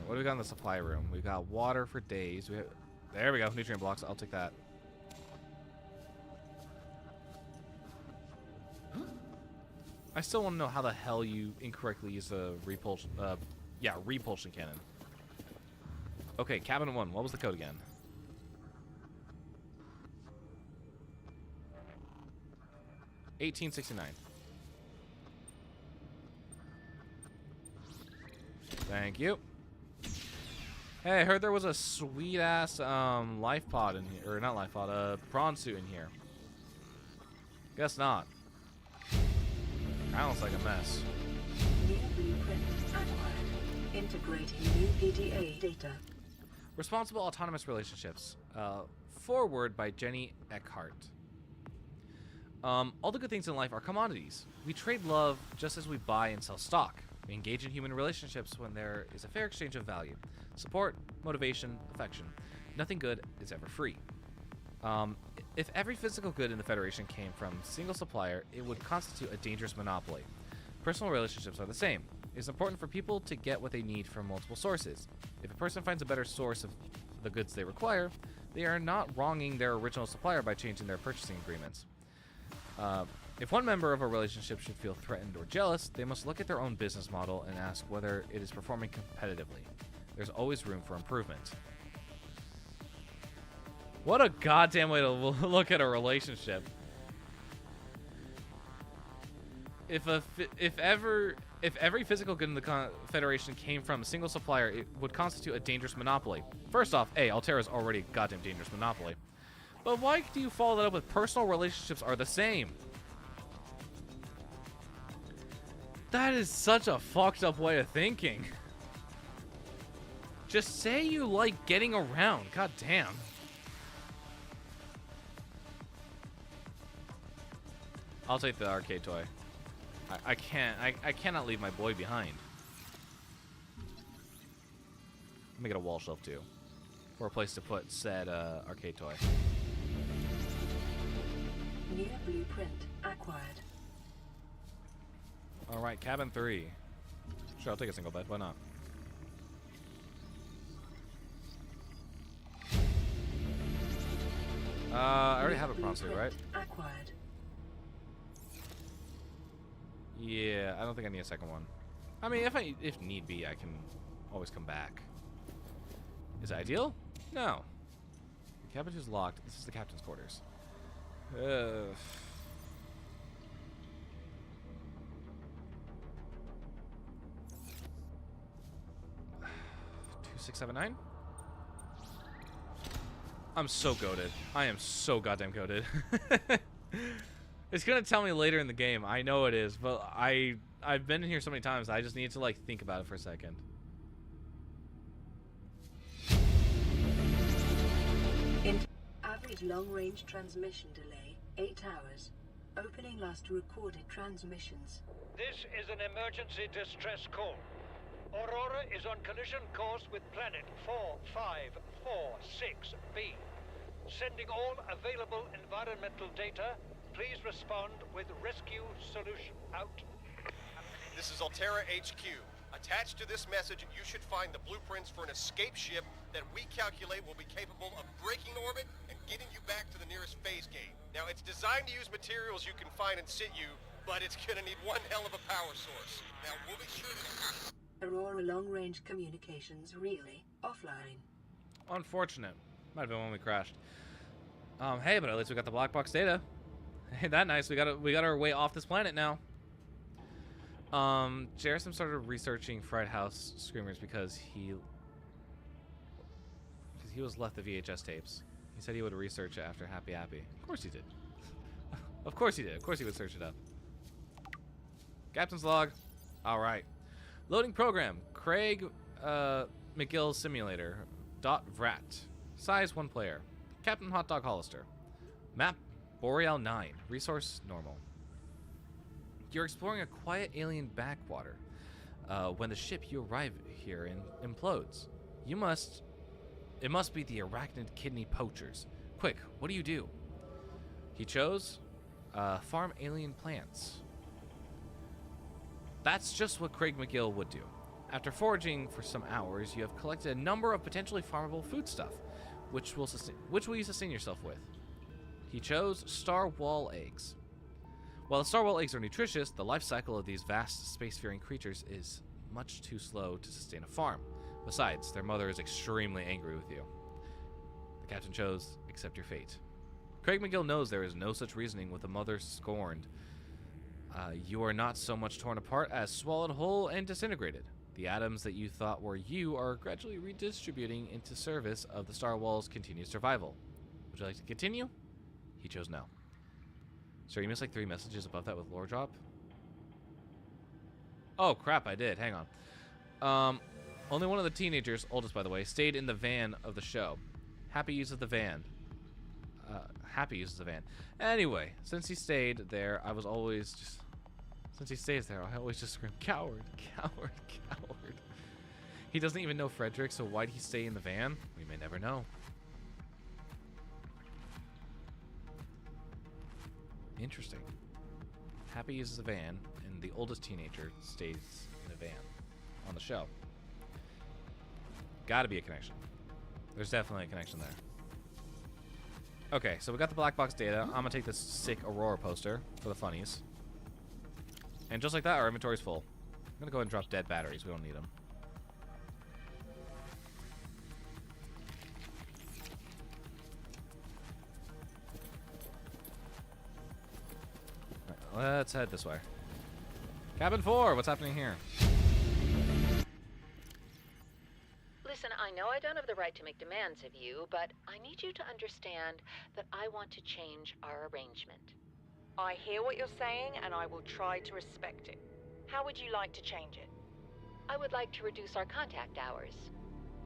What do we got in the supply room? We've got water for days. There we go, nutrient blocks. I'll take that. I still want to know how the hell you incorrectly use a repulsion. Repulsion cannon. Okay, cabin 1. What was the code again? $18.69. Thank you. Hey, I heard there was a sweet ass life pod in here, or not life pod, prawn suit in here. Guess not. That looks like a mess. New blueprint acquired. Integrating new PDA data. Responsible Autonomous Relationships. Forward by Jenny Eckhart. All the good things in life are commodities. We trade love just as we buy and sell stock. We engage in human relationships when there is a fair exchange of value. Support, motivation, affection. Nothing good is ever free. If every physical good in the Federation came from a single supplier, it would constitute a dangerous monopoly. Personal relationships are the same. It's important for people to get what they need from multiple sources. If a person finds a better source of the goods they require, they are not wronging their original supplier by changing their purchasing agreements. If one member of a relationship should feel threatened or jealous, they must look at their own business model and ask whether it is performing competitively. There's always room for improvement. What a goddamn way to look at a relationship. If every physical good in the Federation came from a single supplier, it would constitute a dangerous monopoly. First off, Alterra's already a goddamn dangerous monopoly. But why do you follow that up with personal relationships are the same? That is such a fucked up way of thinking. Just say you like getting around. God damn. I'll take the arcade toy. I cannot leave my boy behind. Let me get a wall shelf too, for a place to put said arcade toy. New blueprint acquired. All right, cabin 3. Sure, I'll take a single bed. Why not? I already have a prawn suit, right? Acquired. Yeah, I don't think I need a second one. I mean, if need be, I can always come back. Is it ideal? No. The cabin is locked. This is the captain's quarters. 2679? I'm so goated. I am so goddamn goated. It's gonna tell me later in the game. I know it is, but I've been in here so many times. I just need to like think about it for a second. Average long-range transmission delay 8 hours. Opening last recorded transmissions. This is an emergency distress call. Aurora is on collision course with planet 4546b. Sending all available environmental data. Please respond with rescue solution. Out. This is Alterra HQ. Attached to this message, you should find the blueprints for an escape ship that we calculate will be capable of breaking orbit and getting you back to the nearest phase gate. Now, it's designed to use materials you can find in situ, but it's gonna need one hell of a power source. Now, we'll be sure to... Aurora long-range communications really offline. Unfortunate. Might have been when we crashed. Hey, but at least we got the black box data. Ain't that nice? We got our way off this planet now. Jarrison started researching Fright House Screamers because he was left the VHS tapes. He said he would research it after Happy Happy. Of course he did. Of course he did. Of course he would search it up. Captain's log. All right. Loading program. Craig McGill Simulator. .vrat. Size 1 player. Captain Hot Dog Hollister. Map Boreal 9. Resource normal. You're exploring a quiet alien backwater. When the ship you arrive here in implodes. It must be the arachnid kidney poachers. Quick, what do you do? He chose farm alien plants. That's just what Craig McGill would do. After foraging for some hours, you have collected a number of potentially farmable foodstuff, which will you sustain yourself with. He chose star wall eggs. While the star wall eggs are nutritious, the life cycle of these vast spacefaring creatures is much too slow to sustain a farm. Besides, their mother is extremely angry with you. The captain chose, accept your fate. Craig McGill knows there is no such reasoning with a mother scorned. You are not so much torn apart as swallowed whole and disintegrated. The atoms that you thought were you are gradually redistributing into service of the Star Wall's continued survival. Would you like to continue? He chose no. Sir, you missed like 3 messages above that with lore drop. Oh crap, I did. Hang on. Only one of the teenagers, oldest by the way, stayed in the van of the show. Happy uses the van. Happy uses the van. Anyway, since he stayed there, I was always just Since he stays there, I always just scream, coward, coward, coward. He doesn't even know Frederick, so why'd he stay in the van? We may never know. Interesting. Happy uses a van, and the oldest teenager stays in a van on the show. Gotta be a connection. There's definitely a connection there. Okay, so we got the black box data. I'm gonna take this sick Aurora poster for the funnies. And just like that, our inventory's full. I'm gonna go ahead and drop dead batteries. We don't need them. Right, let's head this way. Cabin 4, what's happening here? Listen, I know I don't have the right to make demands of you, but I need you to understand that I want to change our arrangement. I hear what you're saying, and I will try to respect it. How would you like to change it? I would like to reduce our contact hours.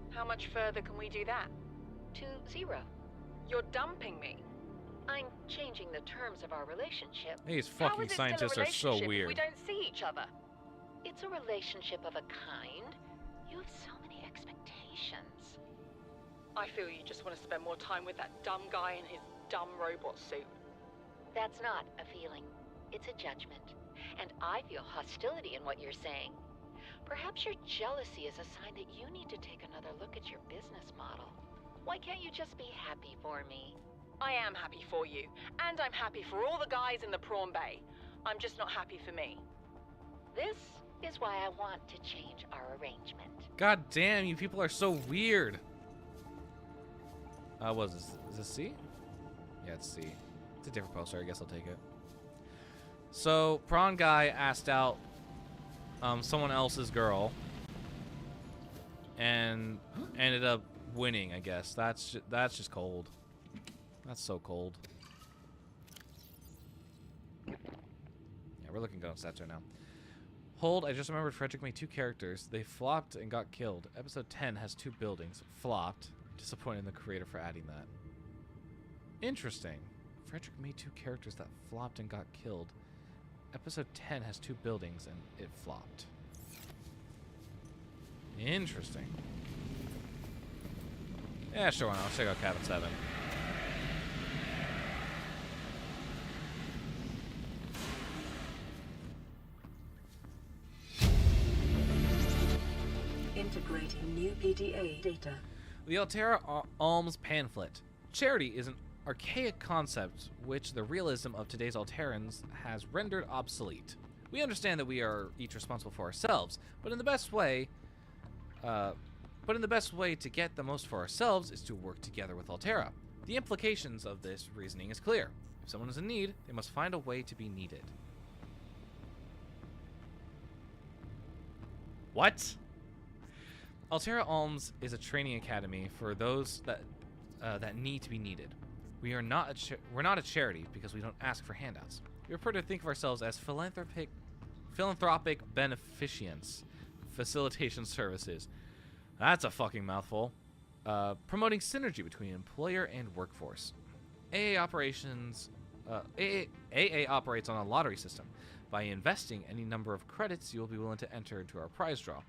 How much further can we do that? To 0. You're dumping me. I'm changing the terms of our relationship. These fucking scientists are so weird. We don't see each other. It's a relationship of a kind. You have so many expectations. I feel you just want to spend more time with that dumb guy in his dumb robot suit. That's not a feeling. It's a judgment. And I feel hostility in what you're saying. Perhaps your jealousy is a sign that you need to take another look at your business model. Why can't you just be happy for me? I am happy for you, and I'm happy for all the guys in the prawn bay. I'm just not happy for me. This is why I want to change our arrangement. God damn, you people are so weird. What is this? Is this C? Yeah, it's C. It's a different poster. I guess I'll take it. So, prawn guy asked out someone else's girl and ended up winning, I guess. That's just cold. That's so cold. Yeah, we're looking good on stats right now. Hold, I just remembered Frederick made 2 characters. They flopped and got killed. Episode 10 has 2 buildings. Flopped. Disappointed in the creator for adding that. Interesting. Frederick made 2 characters that flopped and got killed. Episode 10 has 2 buildings and it flopped. Interesting. Yeah, sure, why not? Let's check out Cabin 7. Integrating new PDA data. The Alterra Alms pamphlet. Charity is an archaic concept which the realism of today's Alterrans has rendered obsolete. We understand that we are each responsible for ourselves, but in the best way to get the most for ourselves is to work together with Alterra. The implications of this reasoning is clear. If someone is in need, they must find a way to be needed. What? Alterra Alms is a training academy for those that need to be needed. We're not a charity because we don't ask for handouts. We prefer to think of ourselves as philanthropic beneficence, facilitation services. That's a fucking mouthful. Promoting synergy between employer and workforce. AA operates on a lottery system. By investing any number of credits, you will be willing to enter into our prize draw.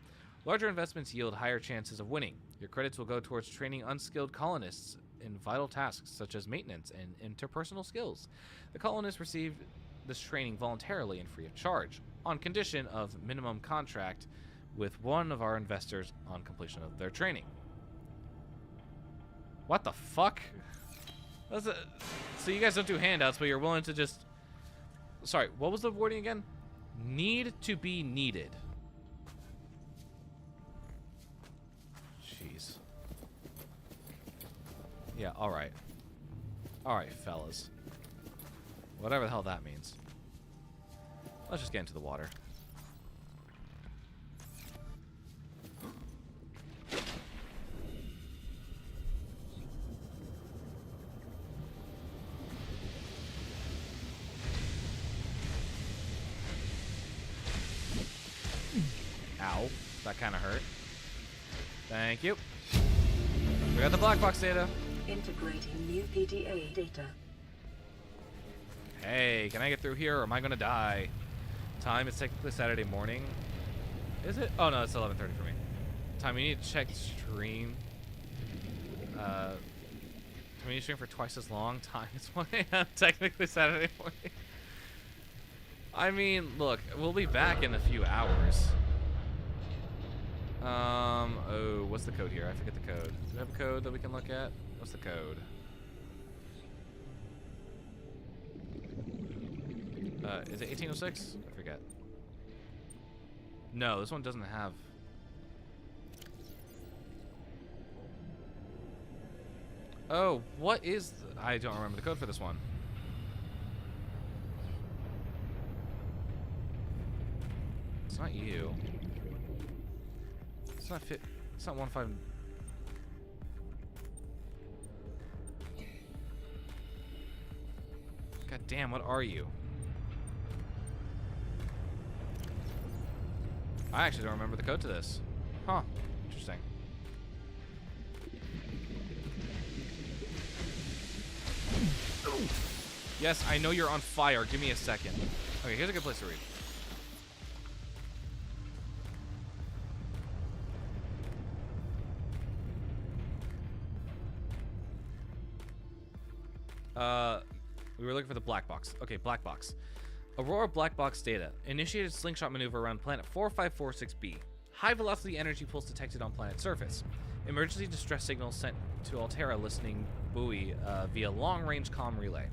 Larger investments yield higher chances of winning. Your credits will go towards training unskilled colonists in vital tasks such as maintenance and interpersonal skills. The colonists receive this training voluntarily and free of charge, on condition of minimum contract with one of our investors on completion of their training. What the fuck? So you guys don't do handouts, but you're willing to just... Sorry, what was the wording again? Need to be needed. Jeez. Yeah, alright. Alright, fellas. Whatever the hell that means. Let's just get into the water. Ow. That kind of hurt. Thank you. We got the black box data. Integrating new PDA data. Hey, can I get through here or am I gonna die? Time is technically Saturday morning. Is it? Oh no, it's 11:30 for me. Time, we need to check stream. We need to stream for twice as long. Time is 1 a.m. technically Saturday morning. I mean, look, we'll be back in a few hours. Oh, what's the code here? I forget the code. Do we have a code that we can look at? What's the code? Is it 1806? I forget. No, this one doesn't have. Oh, what is... I don't remember the code for this one. It's not you. It's not fit. It's not 15. God damn, what are you? I actually don't remember the code to this. Huh. Interesting. Yes, I know you're on fire. Give me a second. Okay, here's a good place to read. We were looking for the black box. Okay, black box. Aurora black box data. Initiated slingshot maneuver around planet 4546b. High velocity energy pulse detected on planet surface. Emergency distress signal sent to Alterra listening buoy via long range comm relay.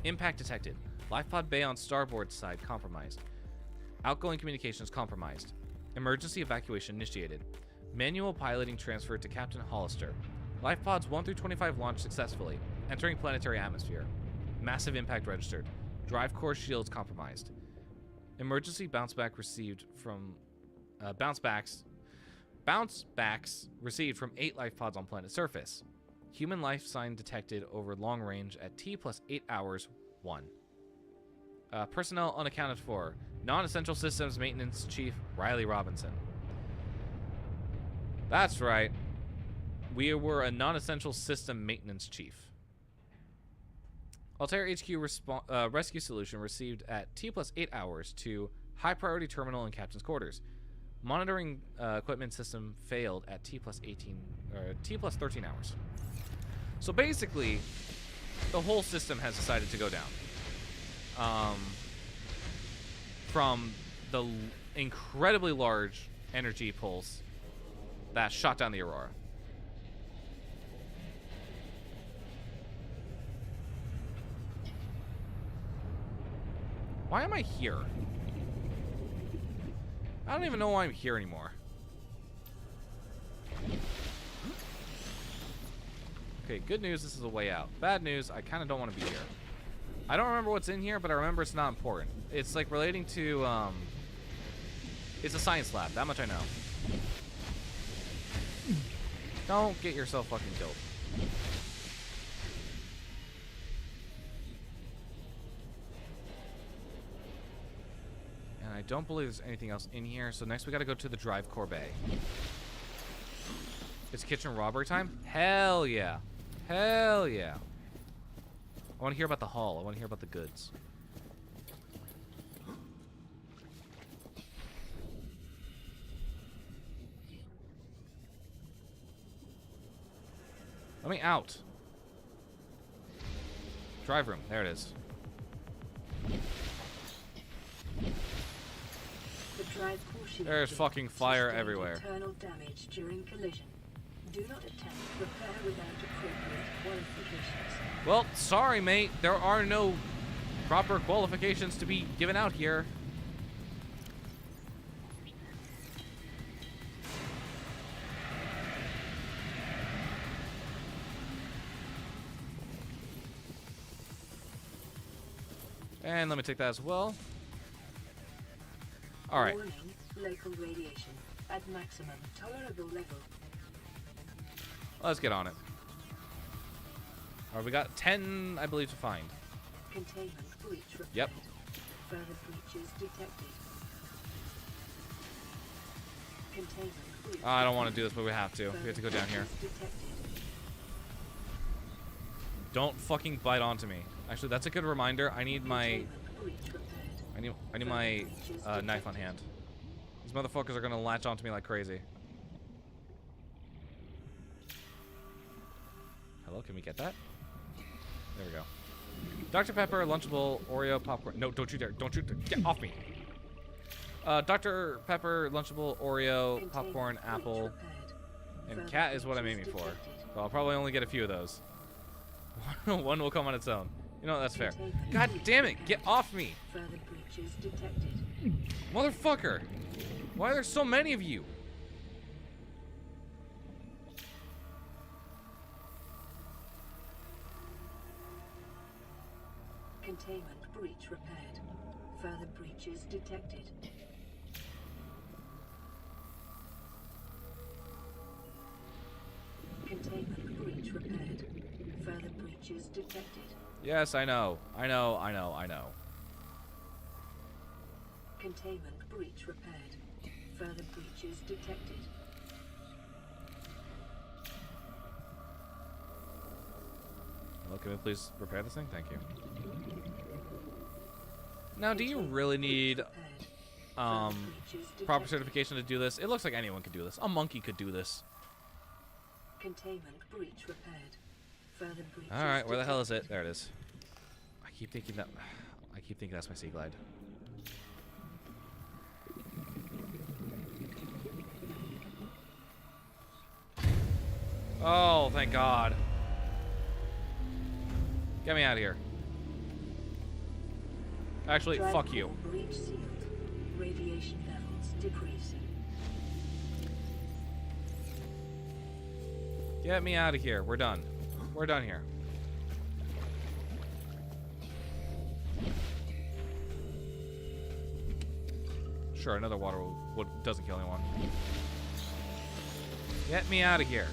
Impact detected. Lifepod bay on starboard side compromised. Outgoing communications compromised. Emergency evacuation initiated. Manual piloting transferred to Captain Hollister. Lifepods 1 through 25 launched successfully. Entering planetary atmosphere. Massive impact registered. Drive core shields compromised. Emergency bounce back received from bounce backs received from 8 life pods on planet surface. Human life sign detected over long range at T plus 8 hours 1. Personnel unaccounted for. Non-essential systems maintenance chief Riley Robinson. That's right. We were a non-essential system maintenance chief. Alterra HQ rescue solution received at T plus 8 hours to high priority terminal and captain's quarters. Monitoring equipment system failed at T plus 13 hours. So basically, the whole system has decided to go down. From the incredibly large energy pulse that shot down the Aurora. Why am I here? I don't even know why I'm here anymore. Okay, good news, this is a way out. Bad news, I kind of don't want to be here. I don't remember what's in here, but I remember it's not important. It's like relating to, it's a science lab, that much I know. Don't get yourself fucking killed. And I don't believe there's anything else in here, so next we gotta go to the drive core bay. It's kitchen robbery time? Hell yeah. Hell yeah. I want to hear about the haul. I want to hear about the goods. Let me out. Drive room. There it is. The drive core shield There's fucking fire everywhere. Internal damage during collision. Do not attempt repair without appropriate qualifications. Well, sorry, mate. There are no proper qualifications to be given out here. And let me take that as well. All right. Warning, local radiation at maximum tolerable level. Let's get on it. All right, we got 10, I believe, to find. Containment breach repaired. Yep. Further breaches detected. Containment breach. I don't want to do this, but we have to. We have to go down here. Don't fucking bite onto me. Actually, that's a good reminder. I need my I need my knife on hand. These motherfuckers are gonna latch onto me like crazy. Hello, can we get that? There we go. Dr. Pepper, Lunchable, Oreo, popcorn. No, don't you dare. Don't you dare. Get off me. Dr. Pepper, Lunchable, Oreo, popcorn, apple, and cat is what I'm aiming for. So I'll probably only get a few of those. One will come on its own. You know, that's fair. God damn it, get off me. Motherfucker. Why are there so many of you? Containment breach repaired. Further breaches detected. Containment breach repaired. Further breaches detected. Yes, I know. I know. Containment breach repaired. Further breaches detected. Well, can we please repair this thing? Thank you. Now, do you really need proper certification to do this? It looks like anyone could do this. A monkey could do this. Containment breach repaired. Further breaches All right, where the hell is it? There it is. I keep thinking that's my Sea Glide. Oh, thank God. Get me out of here. Actually, fuck you. Breach sealed. Radiation levels decreasing. Get me out of here. We're done. We're done here. Sure, another water doesn't kill anyone. Get me out of here.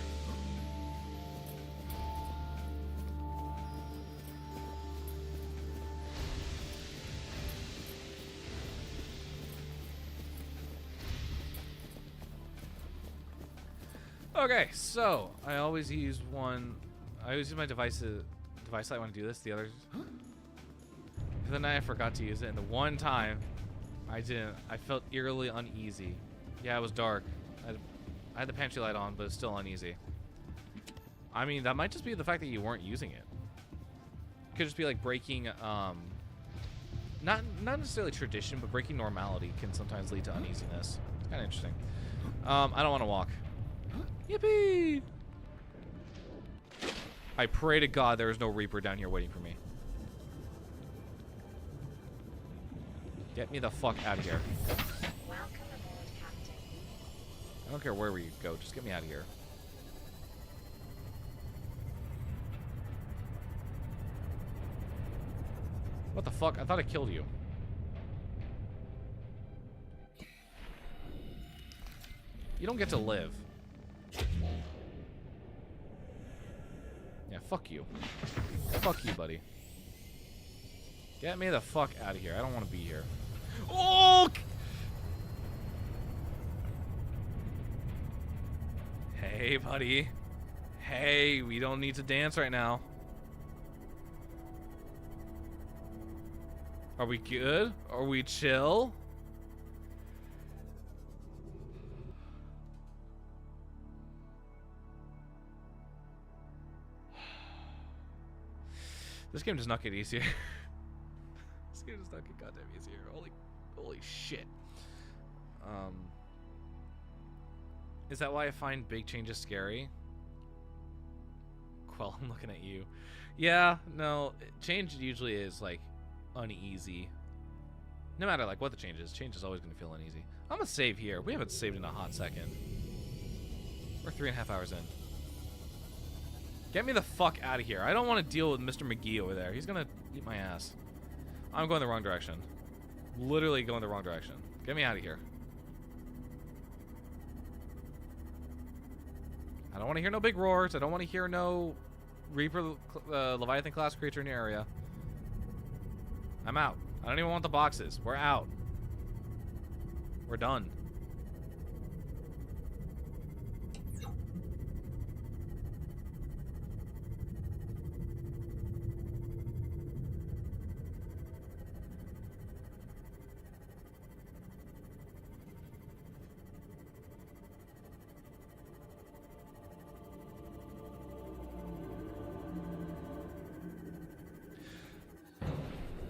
Okay, so I always use my device light when I do this. The others, the night I forgot to use it, and the one time I didn't, I felt eerily uneasy. Yeah, it was dark. I had the pantry light on, but it's still uneasy. I mean, that might just be the fact that you weren't using it. It could just be like breaking, not necessarily tradition, but breaking normality can sometimes lead to uneasiness. It's kind of interesting. I don't want to walk. Yippee! I pray to God there is no Reaper down here waiting for me. Get me the fuck out of here. Welcome aboard, Captain. I don't care where we go, just get me out of here. What the fuck? I thought I killed you. You don't get to live. Yeah, fuck you. Fuck you, buddy. Get me the fuck out of here. I don't want to be here. Oh! Hey, buddy. Hey, we don't need to dance right now. Are we good? Are we chill? This game does not get easier. This game does not get goddamn easier. Holy shit. Is that why I find big changes scary? Quell, I'm looking at you. Yeah, no, change usually is like uneasy. No matter like what the change is always gonna feel uneasy. I'm gonna save here. We haven't saved in a hot second. We're 3.5 hours in. Get me the fuck out of here. I don't want to deal with Mr. McGee over there. He's gonna eat my ass. I'm going the wrong direction. Literally going the wrong direction. Get me out of here. I don't want to hear no big roars. I don't want to hear no Reaper Leviathan class creature in the area. I'm out. I don't even want the boxes. We're out. We're done.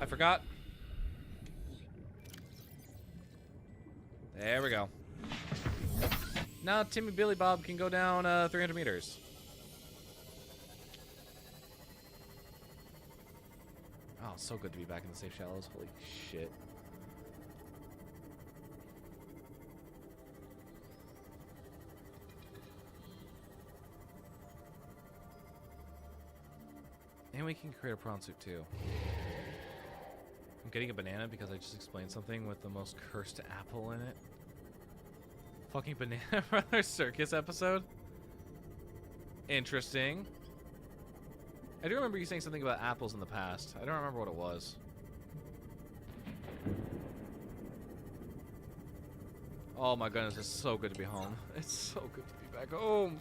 I forgot. There we go. Now Timmy Billy Bob can go down 300 meters. Oh, so good to be back in the safe shallows. Holy shit. And we can create a prawn suit too. I'm getting a banana because I just explained something with the most cursed apple in it. Fucking Banana Brothers Circus episode? Interesting. I do remember you saying something about apples in the past. I don't remember what it was. Oh my goodness, it's so good to be home. It's so good to be back home.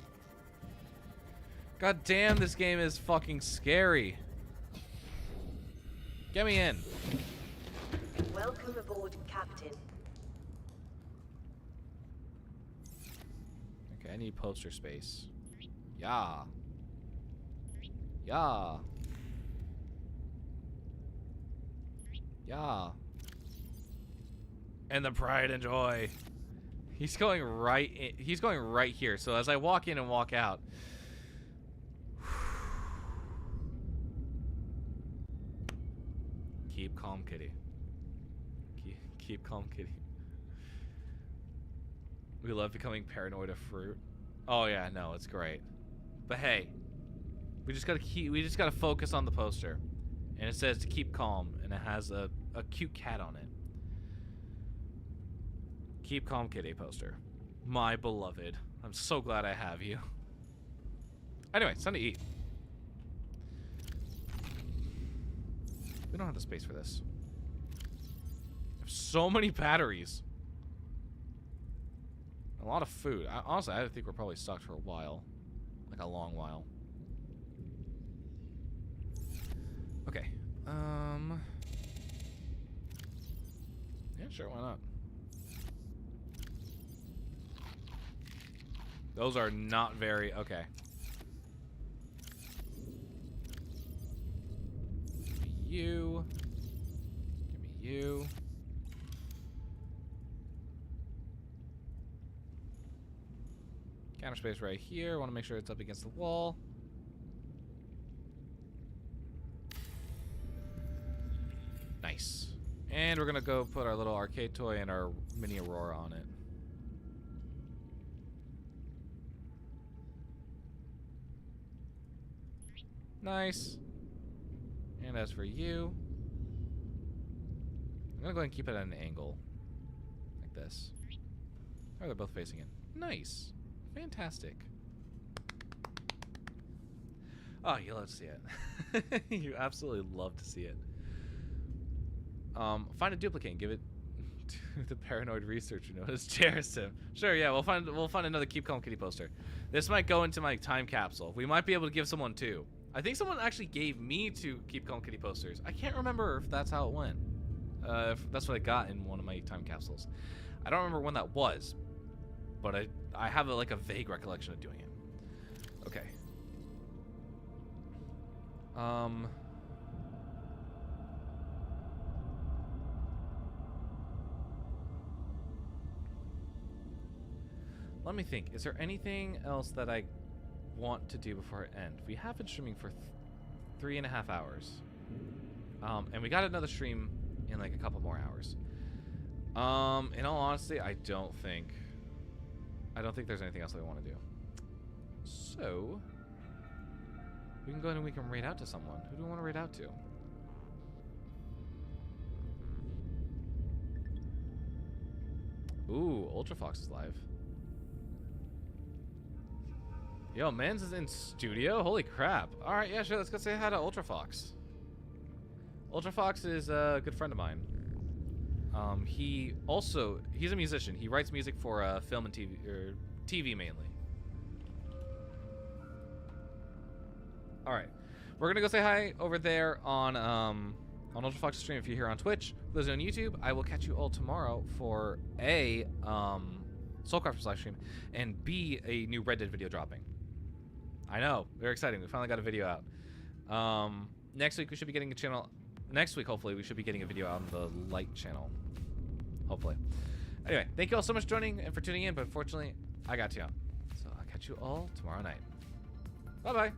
God damn, this game is fucking scary. Get me in. Welcome aboard, Captain. Okay, I need poster space. Yeah. Yeah. Yeah. And the pride and joy. He's going right in, he's going right here. So as I walk in and walk out. Keep calm, kitty. Keep calm, kitty. We love becoming paranoid of fruit. Oh yeah, no, it's great. But hey, we just gotta focus on the poster. And it says to keep calm, and it has a cute cat on it. Keep calm, kitty poster. My beloved. I'm so glad I have you. Anyway, it's time to eat. We don't have the space for this. I have so many batteries. A lot of food. Honestly, I think we're probably stocked for a while. Like a long while. Okay. Yeah, sure, why not? Those are not very... Okay. Give me you. Give me you. Counter space right here. Want to make sure it's up against the wall. Nice. And we're going to go put our little arcade toy and our mini Aurora on it. Nice. And as for you, I'm going to go ahead and keep it at an angle. Like this. Oh, they're both facing it. Nice. Fantastic. Oh, you love to see it. You absolutely love to see it. Find a duplicate and give it to the paranoid researcher known as Jerison. Sure, yeah, we'll find another Keep Calm Kitty poster. This might go into my time capsule. We might be able to give someone two. I think someone actually gave me 2 Keep Calm Kitty posters. I can't remember if that's how it went. If that's what I got in one of my time capsules. I don't remember when that was, but I have like a vague recollection of doing it. Okay. Let me think. Is there anything else that I want to do before it ends? We have been streaming for 3.5 hours. And we got another stream in like a couple more hours. In all honesty, I don't think there's anything else that we want to do. So we can go ahead and we can raid out to someone. Who do we want to raid out to? Ooh, Ultra Fox is live. Yo, Mans is in studio? Holy crap. Alright, yeah, sure, let's go say hi to Ultra Fox. Ultra Fox is a good friend of mine. He's a musician. He writes music for film and TV, or TV mainly. Alright. We're gonna go say hi over there on Ultra Fox's stream if you're here on Twitch. For those on YouTube, I will catch you all tomorrow for A, Soulcrafters live stream, and B, a new Red Dead video dropping. I know, very exciting. We finally got a video out. Next week we should be getting a channel. next week, hopefully, we should be getting a video out on the Light channel. Hopefully. Anyway, thank you all so much for joining and for tuning in, but unfortunately, I got to. So I'll catch you all tomorrow night. Bye-bye.